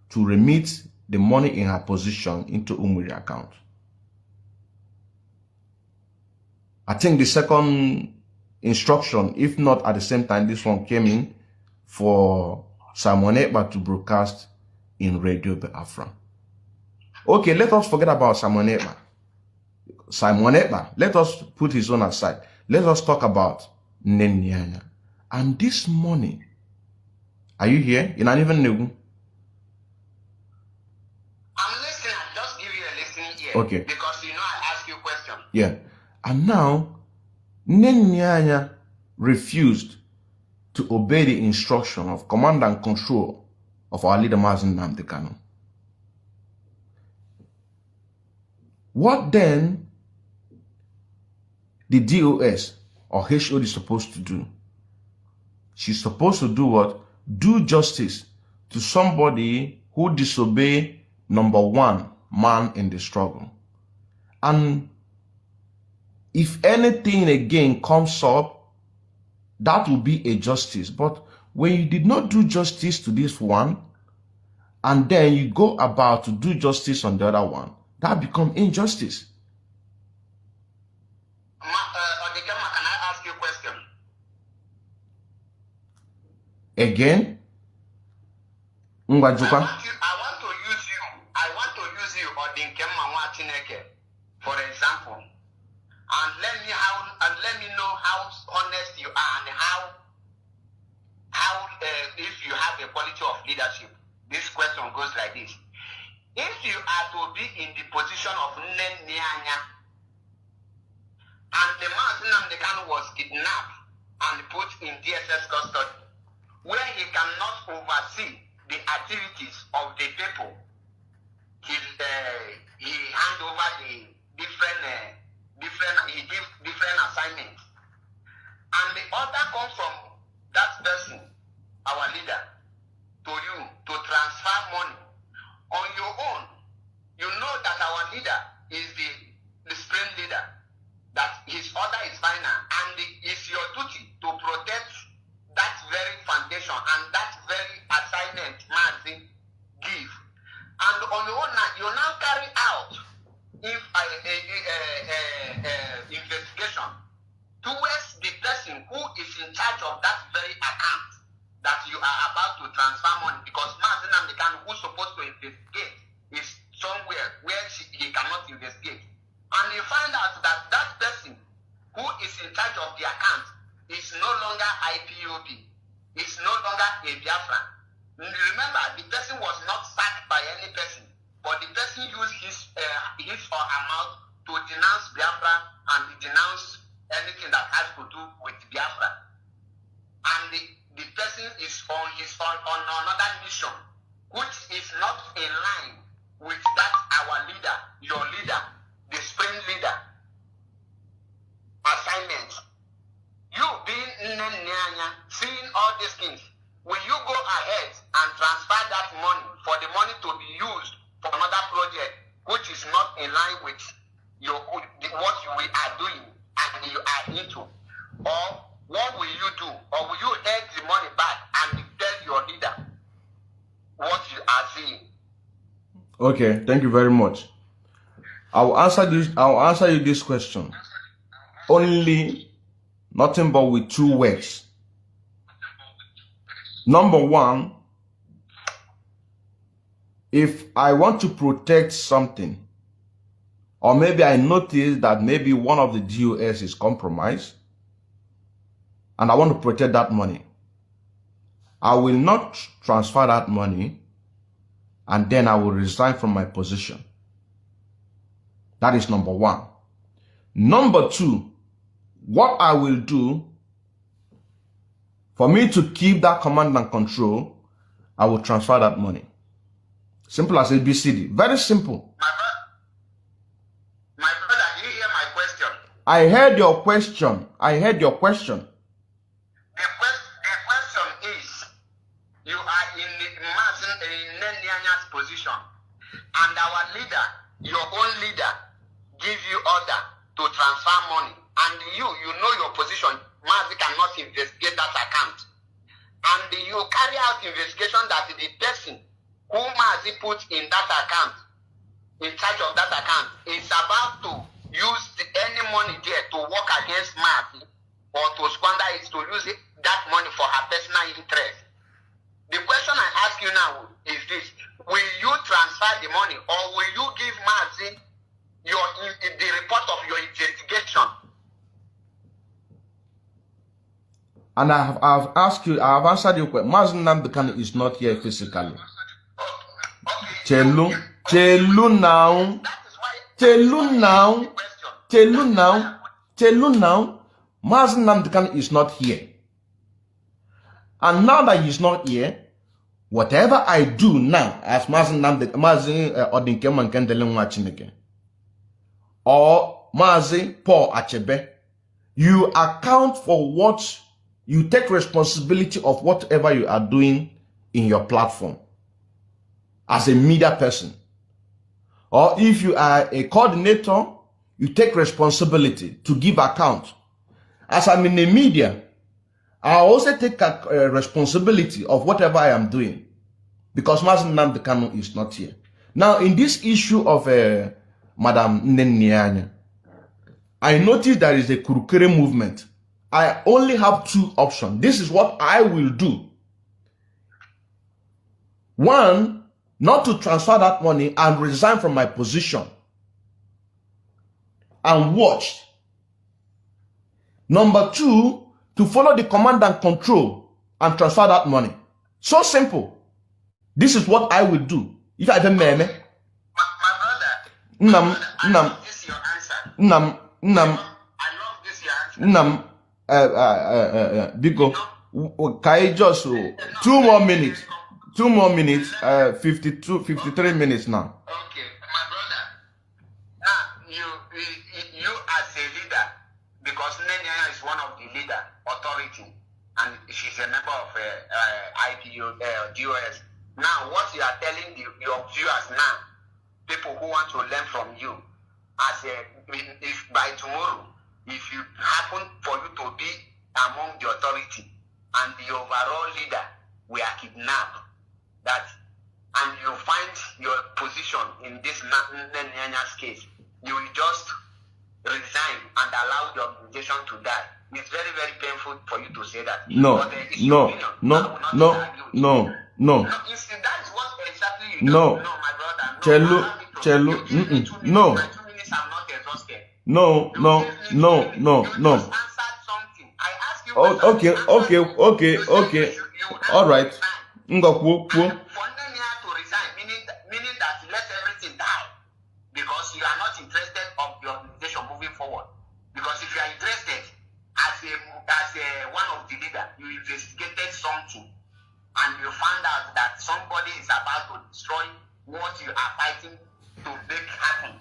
to remit the money in her position into Umweri account. I think the second instruction, if not at the same time, this one came in for Simon Ekpa to broadcast in Radio Biafra. Okay, let us forget about Simon Ekpa. Simon Ekpa, let us put his own aside. Let us talk about Nenyanya. And this morning, are you here? You not even know. I'm listening. I just give you a listening ear. Okay. Because you know I ask you a question. Yeah. And now, Nenyanya refused to obey the instruction of command and control of our leader Mazi Nnamdi Kanu. What then the DOS or HOD is supposed to do? She's supposed to do what? Do justice to somebody who disobey number one man in the struggle. And if anything again comes up, that will be a justice. But when you did not do justice to this one, and then you go about to do justice on the other one, that becomes injustice. Odikema, can I ask you a question? Again? I want to use you, Odikema Chineke, for example. And let me know how honest you are and how if you have a quality of leadership. This question goes like this. If you are to be in the position of Nenyanya and the Mazi Nnamdi Kanu was kidnapped and put in DSS custody, where he cannot oversee the activities of the people, he hand over the he gives different assignments, and the order comes from that person, our leader, to you to transfer money on your own. You know that our leader is final, and it's your duty to protect that very foundation and that very assignment Mazi give. And on your own, you now carry out investigation towards the person who is in charge of that very account that you are about to transfer money, because Mazi Namdekan, who's supposed to investigate, is somewhere where he cannot investigate. And you find out that that person who is in charge of the account is no longer IPOB, is no longer a Biafran. Remember, the person was not sacked by any person, but the person used his or her mouth to denounce Biafra and denounce anything that has to do with Biafra. And the person is on another mission, which is not in line with that our leader, your leader, the spring leader assignment. You being Nyanya, seeing all these things, will you go ahead and transfer that money for the money to be used for another project which is not in line with what we are doing and you are into? Or what will you do? Or will you take the money back and tell your leader what you are seeing? Okay, thank you very much. I'll answer you this question. Only nothing but with 2 words. Number 1, if I want to protect something, or maybe I notice that maybe one of the DOS is compromised, and I want to protect that money, I will not transfer that money, and then I will resign from my position. That is number 1. Number 2, what I will do, for me to keep that command and control, I will transfer that money. Simple as ABCD. Very simple. My brother, did you hear my question? I heard your question. The question is, you are in Nenyanya's position, and our leader, your own leader, give you order to transfer money, and you know your position. Mazi cannot investigate that account, and you carry out investigation that the person who Mazi put in that account, in charge of that account, is about to use any money there to work against Mazi or to squander it, to use that money for her personal interest. The question I ask you now is this: will you transfer the money, or will you give Mazi the report of your investigation? And I've asked you, I've answered your question. Mazi Namdekan is not here physically. Chelu now. Mazi Namdekan is not here. And now that he's not here, whatever I do now, as Mazi Odinkeman Kendelenwa Chineke, or Mazi Paul Achebe, you account for what, you take responsibility of whatever you are doing in your platform as a media person. Or if you are a coordinator, you take responsibility to give account. As I'm in the media, I also take a responsibility of whatever I am doing, because Mazi Namdekan is not here. Now, in this issue of Madam Nenyanya, I noticed there is a Kurukere movement. I only have 2 options. This is what I will do. 1, not to transfer that money and resign from my position and watch. Number 2, to follow the command and control and transfer that money. So simple. This is what I will do. If I don't My brother, I love this your answer. I love this your answer. Because can I just 2 more minutes? 2 more minutes, 53 minutes now. Okay, my brother. Now, you as a leader, because Nenya is one of the leader authority, and she's a member of IPO, DOS. Now, what you are telling your viewers now, people who want to learn from you, if by tomorrow if you happen for you to be among the authority and the overall leader were kidnapped, that and you find your position in this Nyanya's case, you will just resign and allow the organization to die. It's very, very painful for you to say that. No, no, no, no, no, no. You see, that's what exactly you no. don't know, my brother. No, Chelu, no. 2 minutes, I'm not exhausted. No. You just answered something. I asked you. Oh, okay. All right. For Nanya to resign, meaning that let everything die, because you are not interested of the organization moving forward. Because if you are interested, as one of the leader, you investigated something, and you found out that somebody is about to destroy what you are fighting to make happen.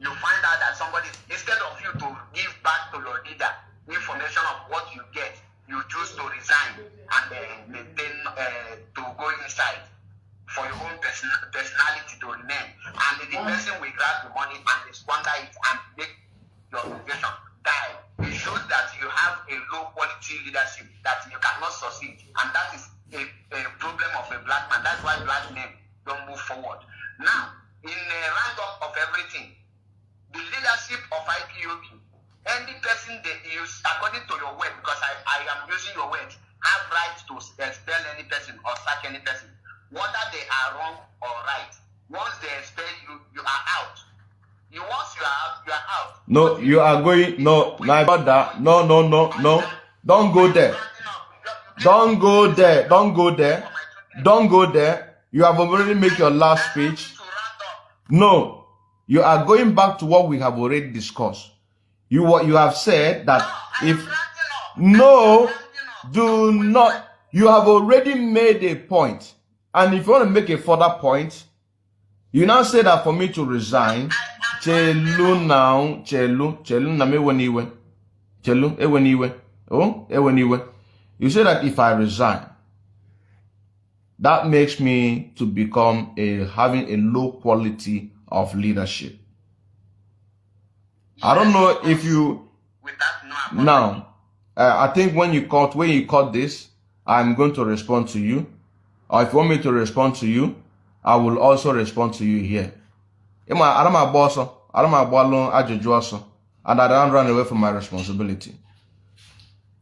You find out that somebody, instead of you to give back to your leader information of what you get, you choose to resign and maintain to go inside for your own personality to remain. And the person will grab the money and squander it and make your organization die. It shows that you have a low quality leadership, that you cannot succeed. And that is a problem of a black man. That's why black men don't move forward. Now, in a roundup of everything, the leadership of IPOB, any person that use, according to your word, because I am using your word, have right to expel any person or sack any person, whether they are wrong or right. Once they expel you, you are out. Once you are out, you are out. No, you are going. No, my brother. No. Don't go there. Don't go there. You have already made your last speech. No, you are going back to what we have already discussed. You have said that if no, do not. You have already made a point, and if you want to make a further point, you now say that for me to resign. Chelu now, Chelu na me weniwe. Chelu eweniwe. Oh, eweniwe. You say that if I resign, that makes me to become having a low quality of leadership. I don't know if you now. I think when you caught this, I'm going to respond to you. Or if you want me to respond to you, I will also respond to you here. I don't my boss, I don't my ballon, and I don't run away from my responsibility.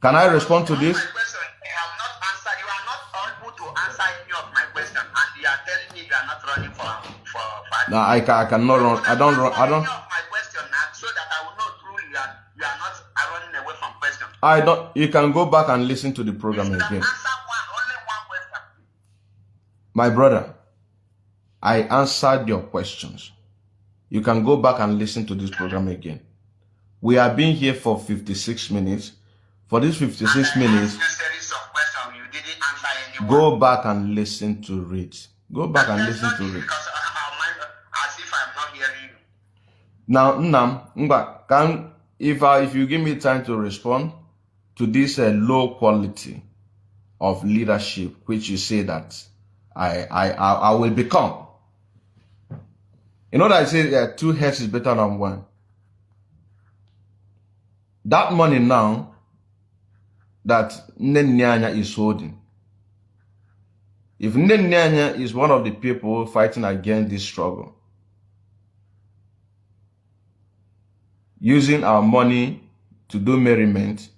Can I respond to this? I have not answered. You are not able to answer any of my question, and you are telling me you are not running for. No, I cannot run. I don't run. I don't. Any of my question now, so that I will know truly you are not running away from question. I don't. You can go back and listen to the program You should again. answer only one question. My brother, I answered your questions. You can go back and listen to this program again. We have been here for 56 minutes. For these 56 minutes, You didn't answer any go back and listen to it. Go back and listen to it. because as if I'm not hearing you. Now, if you give me time to respond to this low quality of leadership, which you say that I will become. You know that I say 2 heads is better than 1. That money now that Nenyanya is holding. If Nenyanya is one of the people fighting against this struggle, using our money to do merriment,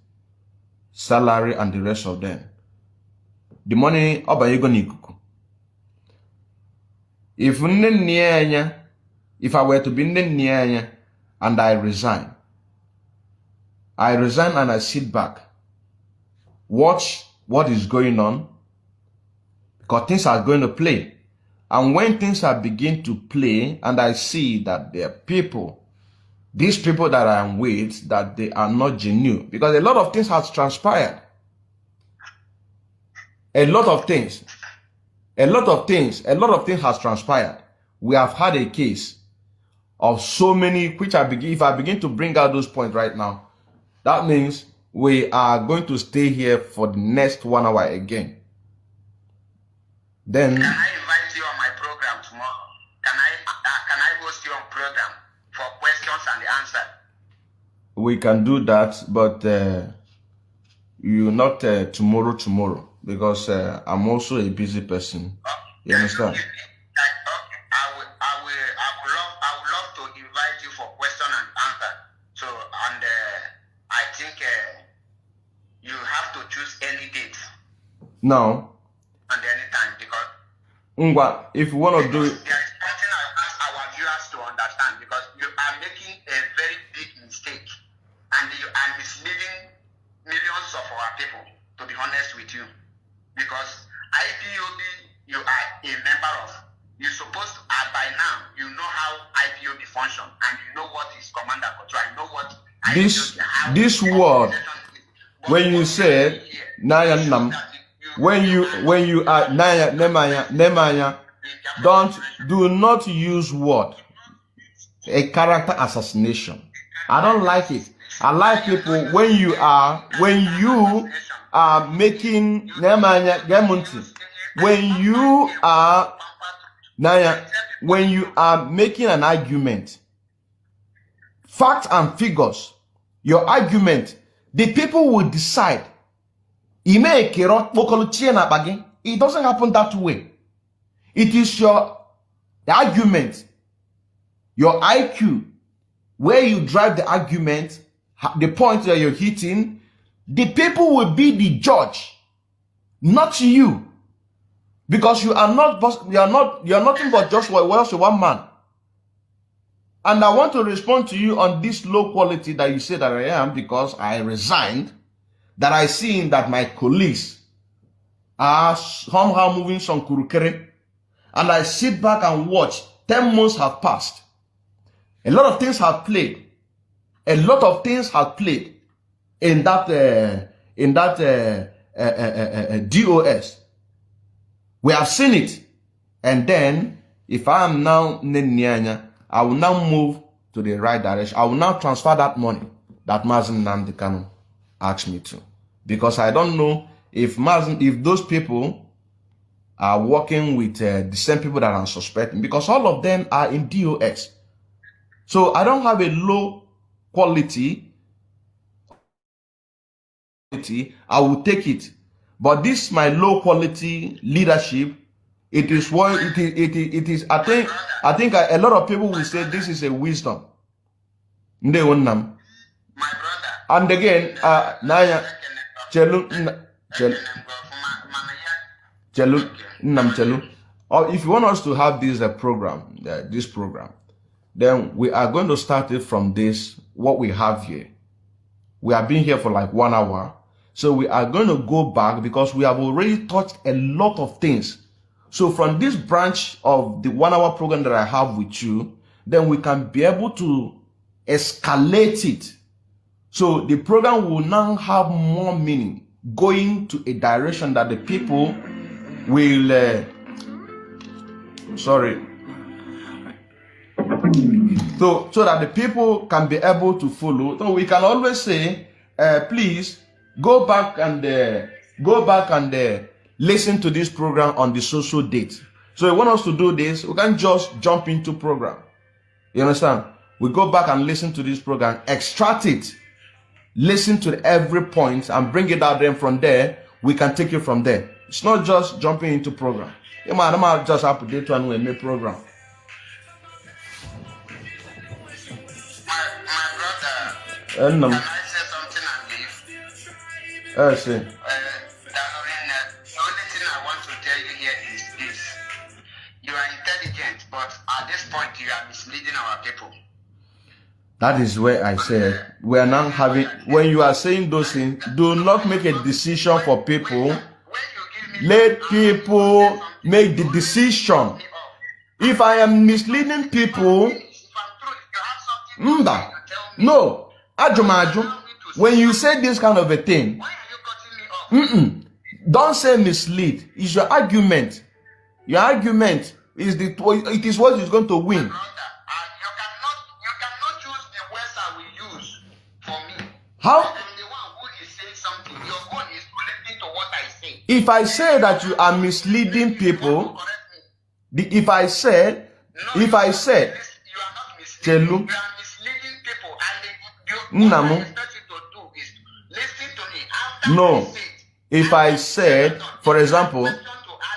salary, and the rest of them, the money n'ikuku. If I were to be Nenyanya and I resign and I sit back, watch what is going on, because things are going to play. And when things are beginning to play, and I see that there are people, these people that I am with, that they are not genuine, because a lot of things has transpired. A lot of things has transpired. We have had a case of so many, which if I begin to bring out those points right now, that means we are going to stay here for the next 1 hour again. Then Can I invite you on my program tomorrow? Can I host you on program for questions and the answer? we can do that, but you not tomorrow because I'm also a busy person. You understand? Okay. I would love to invite you for question and answer. So, and I think you have to choose any date Now, and any time because if you want to do it, there is something I ask our viewers to understand because you are making a very big mistake and you are misleading millions of our people, to be honest with you. Because IPOB, you are a member of. You're supposed to, by now, you know how IPOB function and you know what is command and control. You know what this word, when you say Naya Nam, when you are Naya Nemaya, do not use what? A character assassination. I don't like it. I like people when you are making Nemanya Gamunti. When you are making an argument, facts and figures, your argument, the people will decide. It doesn't happen that way. It is your argument, your IQ, where you drive the argument, the point that you're hitting. The people will be the judge, not you, because you are nothing but just one man. And I want to respond to you on this low quality that you say that I am because I resigned, that I seen that my colleagues are somehow moving some kurukere, and I sit back and watch. 10 months have passed. A lot of things have played. In that DOS. We have seen it. And then, if I am now Nyanya, I will now move to the right direction. I will now transfer that money that Mazen Nandekano asked me to. Because I don't know if those people are working with the same people that I'm suspecting. Because all of them are in DOS. So I don't have a low quality. I will take it. But this my low quality leadership. It is what it is. I think a lot of people will say this is a wisdom. My brother. And again, Naya Chelu. Or if you want us to have this program, then we are going to start it from this, what we have here. We have been here for like 1 hour. So we are going to go back because we have already touched a lot of things. So from this branch of the 1 hour program that I have with you, then we can be able to escalate it. So the program will now have more meaning, going to a direction that the people will, so that the people can be able to follow. So we can always say, please go back and listen to this program on the social date. So you want us to do this, we can't just jump into program. You understand? We go back and listen to this program, extract it, listen to every point and bring it out. Then from there, we can take it from there. It's not just jumping into program. You might just have to date one with me program. My brother, And can I say something and leave? See. The only thing I want to tell you here is this. You are intelligent, but at this point you are misleading our people. That is where I said, we are now having, when you are saying those things, do not make a decision for people. Let people make the decision. If I am misleading people, no, when you say this kind of a thing, don't say mislead. It's your argument. Your argument is it is what is going to win. You cannot use the words I will use for me. How? I'm the one who is saying something. Your own is to listen to what I say. If I say that you are misleading people, if I said, you are not misleading. Chelu, You are misleading people, and What I expect you to do is listen to me. After I No. say it, If I said, for example,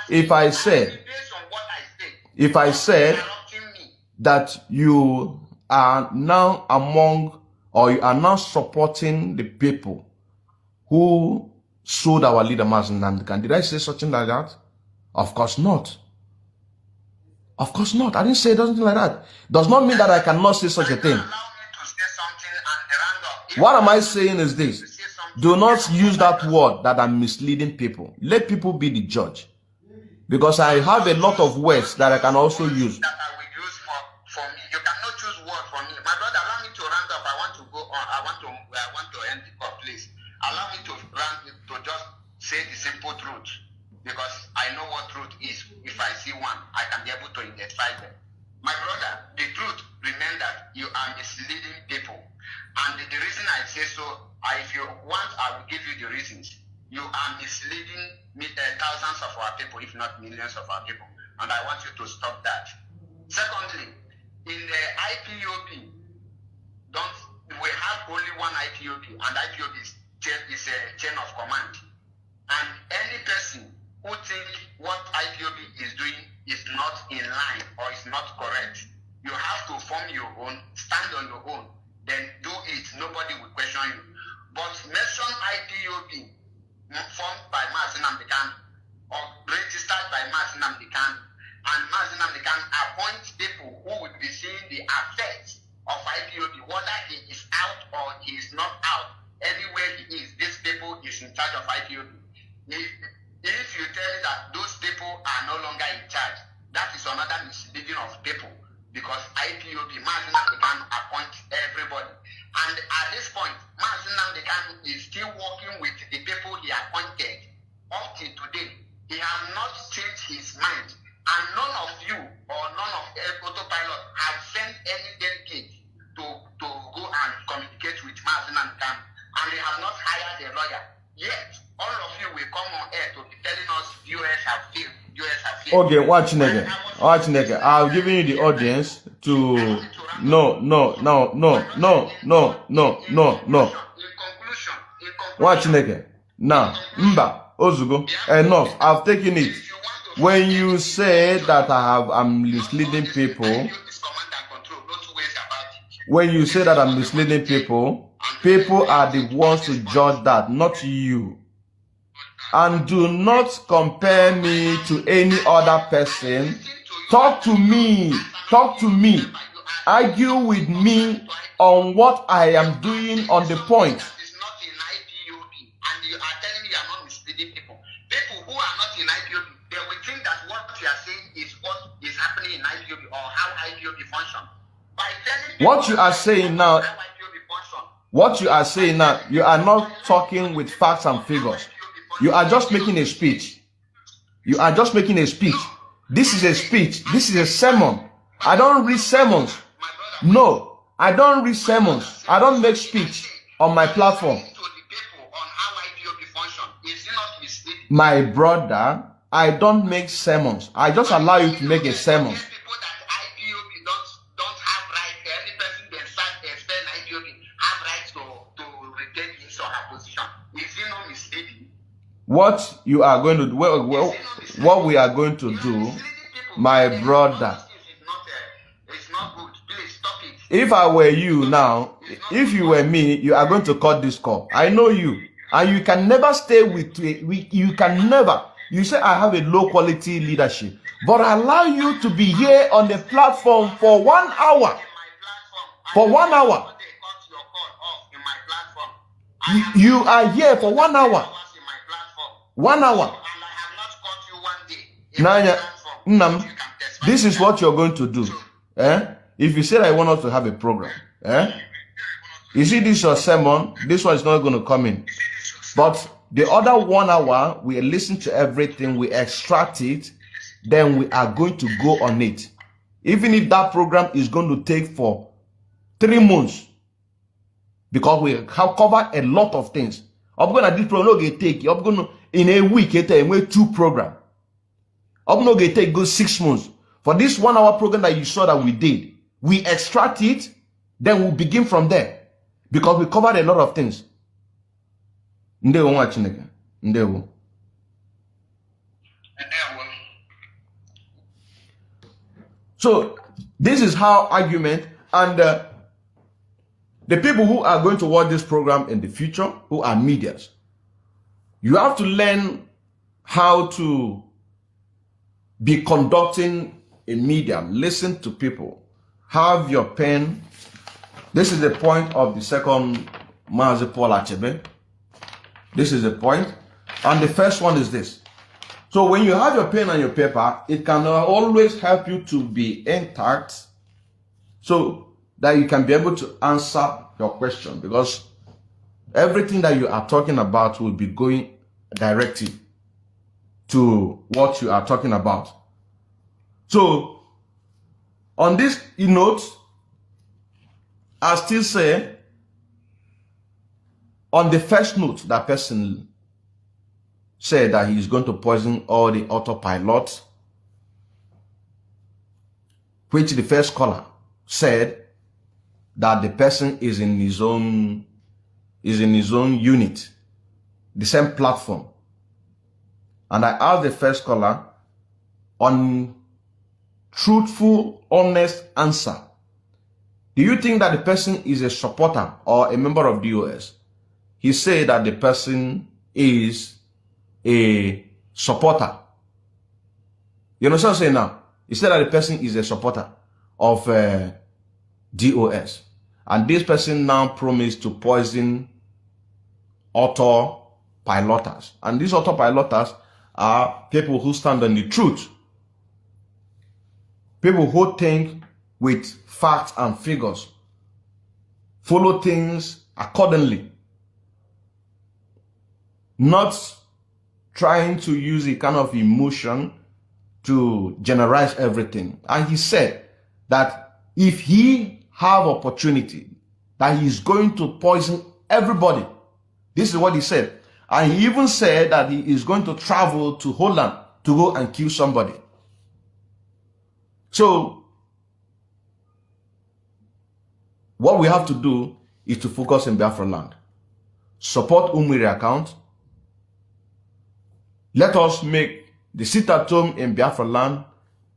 if I said, based on what I say, if I said interrupting me. that you are now among, or you are now supporting the people who sold our leader Mazen Namdekan, did I say something like that? Of course not. Of course not. I didn't say something like that. Does not mean that I cannot say such a thing. Allow me to say something and round up. If What am I you saying is this. say something, Do not use that word that I'm misleading people. Let people be the judge. Because I have a lot of words that I can also use. that I will use for me. You cannot choose word for me. My brother, allow me to round up. I want to go on. I want to end the call, please. Allow me to just say the simple truth. Because I know what truth is. If I see one, I can be able to identify them. My brother, the truth remains that you are misleading people. And the reason I say so, if you want, I will give you the reasons. You are misleading thousands of our people, if not millions of our people. And I want you to stop that. Secondly, in the IPOB, we have only one IPOB, and IPOB is a chain of command. And any person who thinks what IPOB is doing is not in line or is not correct, you have to form your own, stand on your own, then do it. Nobody will question you. But mention IPOB formed by Mazen Namdekan or registered by Mazen Namdekan, and Mazen Namdekan appoints people who will be seeing the effects of IPOB, whether he is out or he is not out. Anywhere he is, these people is in charge of IPOB. If you tell me that those people are no longer in charge, that is another misleading of people, because IPOB, Mazen Namdekan appoints everybody. And at this point, Mazen Namdekan is still working with the people he appointed up till today. He has not changed his mind. And none of you or none of Autopilot have sent any delegate to go and communicate with Mazen Namdekan. And they have not hired a lawyer. Yet, all of you will come on air to be telling us US have failed. US have failed. Okay, watch nigga. Watch nigga. I've given you the audience to no. Watch nigga. Now, Mba, Ozugo, enough. I've taken it. When you say that I'm misleading people, when you say that I'm misleading people, people are the ones to judge that, not you. And do not compare me to any other person. Talk to me. Talk to me. Argue with me on what I am doing on the point. What you are saying now, you are not talking with facts and figures. You are just making a speech. You are just making a speech. This is a speech. This is a sermon. I don't read sermons. No, I don't read sermons. I don't make speech on my platform. My brother, I don't make sermons. I just allow you to make a sermon. What you are going to do, what we are going to do, my brother. If I were you now, if you were me, you are going to cut this call. I know you, and you can never stay with. You can never. You say I have a low quality leadership, but I allow you to be here on the platform for 1 hour. For 1 hour. You are here for 1 hour. 1 hour. Now, this is what you're going to do. If you said I want us to have a program, you see this your sermon, this one is not going to come in. But the other 1 hour, we listen to everything, we extract it, then we are going to go on it. Even if that program is going to take for 3 months, because we have covered a lot of things. I'm going to this program, I'm going to in a week, we 2 programs. I'm going to take go 6 months. For this 1 hour program that you saw that we did, we extract it, then we'll begin from there. because we covered a lot of things. Ndewo nwa Chineke. Ndewo. So this is how argument and the people who are going to watch this program in the future, who are medias, you have to learn how to be conducting a medium. Listen to people. Have your pen. This is the point of the second Mazi Paul Achebe. This is the point. And the first one is this. So when you have your pen and your paper, it can always help you to be intact so that you can be able to answer your question, because everything that you are talking about will be going directly to what you are talking about. So on this note, I still say on the first note, that person said that he is going to poison all the autopilot, which the first caller said that the person is in his own unit, the same platform. And I asked the first caller on truthful, honest answer. Do you think that the person is a supporter or a member of DOS? He said that the person is a supporter. You know what I'm saying now? He said that the person is a supporter of DOS. And this person now promised to poison autopiloters. And these autopiloters are people who stand on the truth. People who think with facts and figures. Follow things accordingly. Not trying to use a kind of emotion to generalize everything. And he said that if he have opportunity, that he is going to poison everybody. This is what he said. And he even said that he is going to travel to Holland to go and kill somebody. So what we have to do is to focus in Biafra land. Support Umwiri account. Let us make the sit-at-home in Biafra land.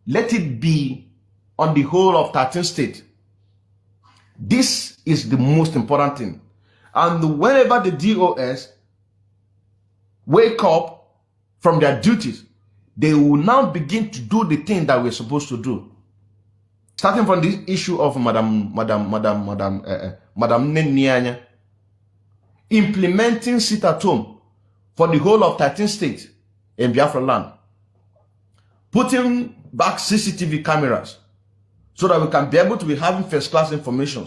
Let it be on the whole of 13 states. This is the most important thing. And whenever the DOS wake up from their duties, they will now begin to do the thing that we're supposed to do. Starting from this issue of Madam Nenianya, implementing sit-at-home for the whole of 13 states in Biafra land, putting back CCTV cameras so that we can be able to be having first-class information.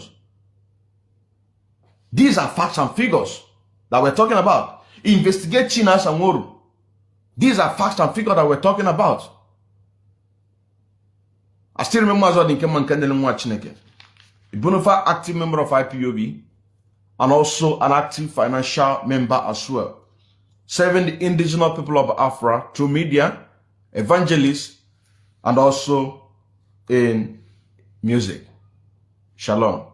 These are facts and figures that we're talking about. Investigate Chinas and Woru. These are facts and figures that we're talking about. I still remember as well in Keman Kendele Mwachineke, a bona fide active member of IPOB and also an active financial member as well, serving the indigenous people of Afra through media, evangelists, and also in music. Shalom.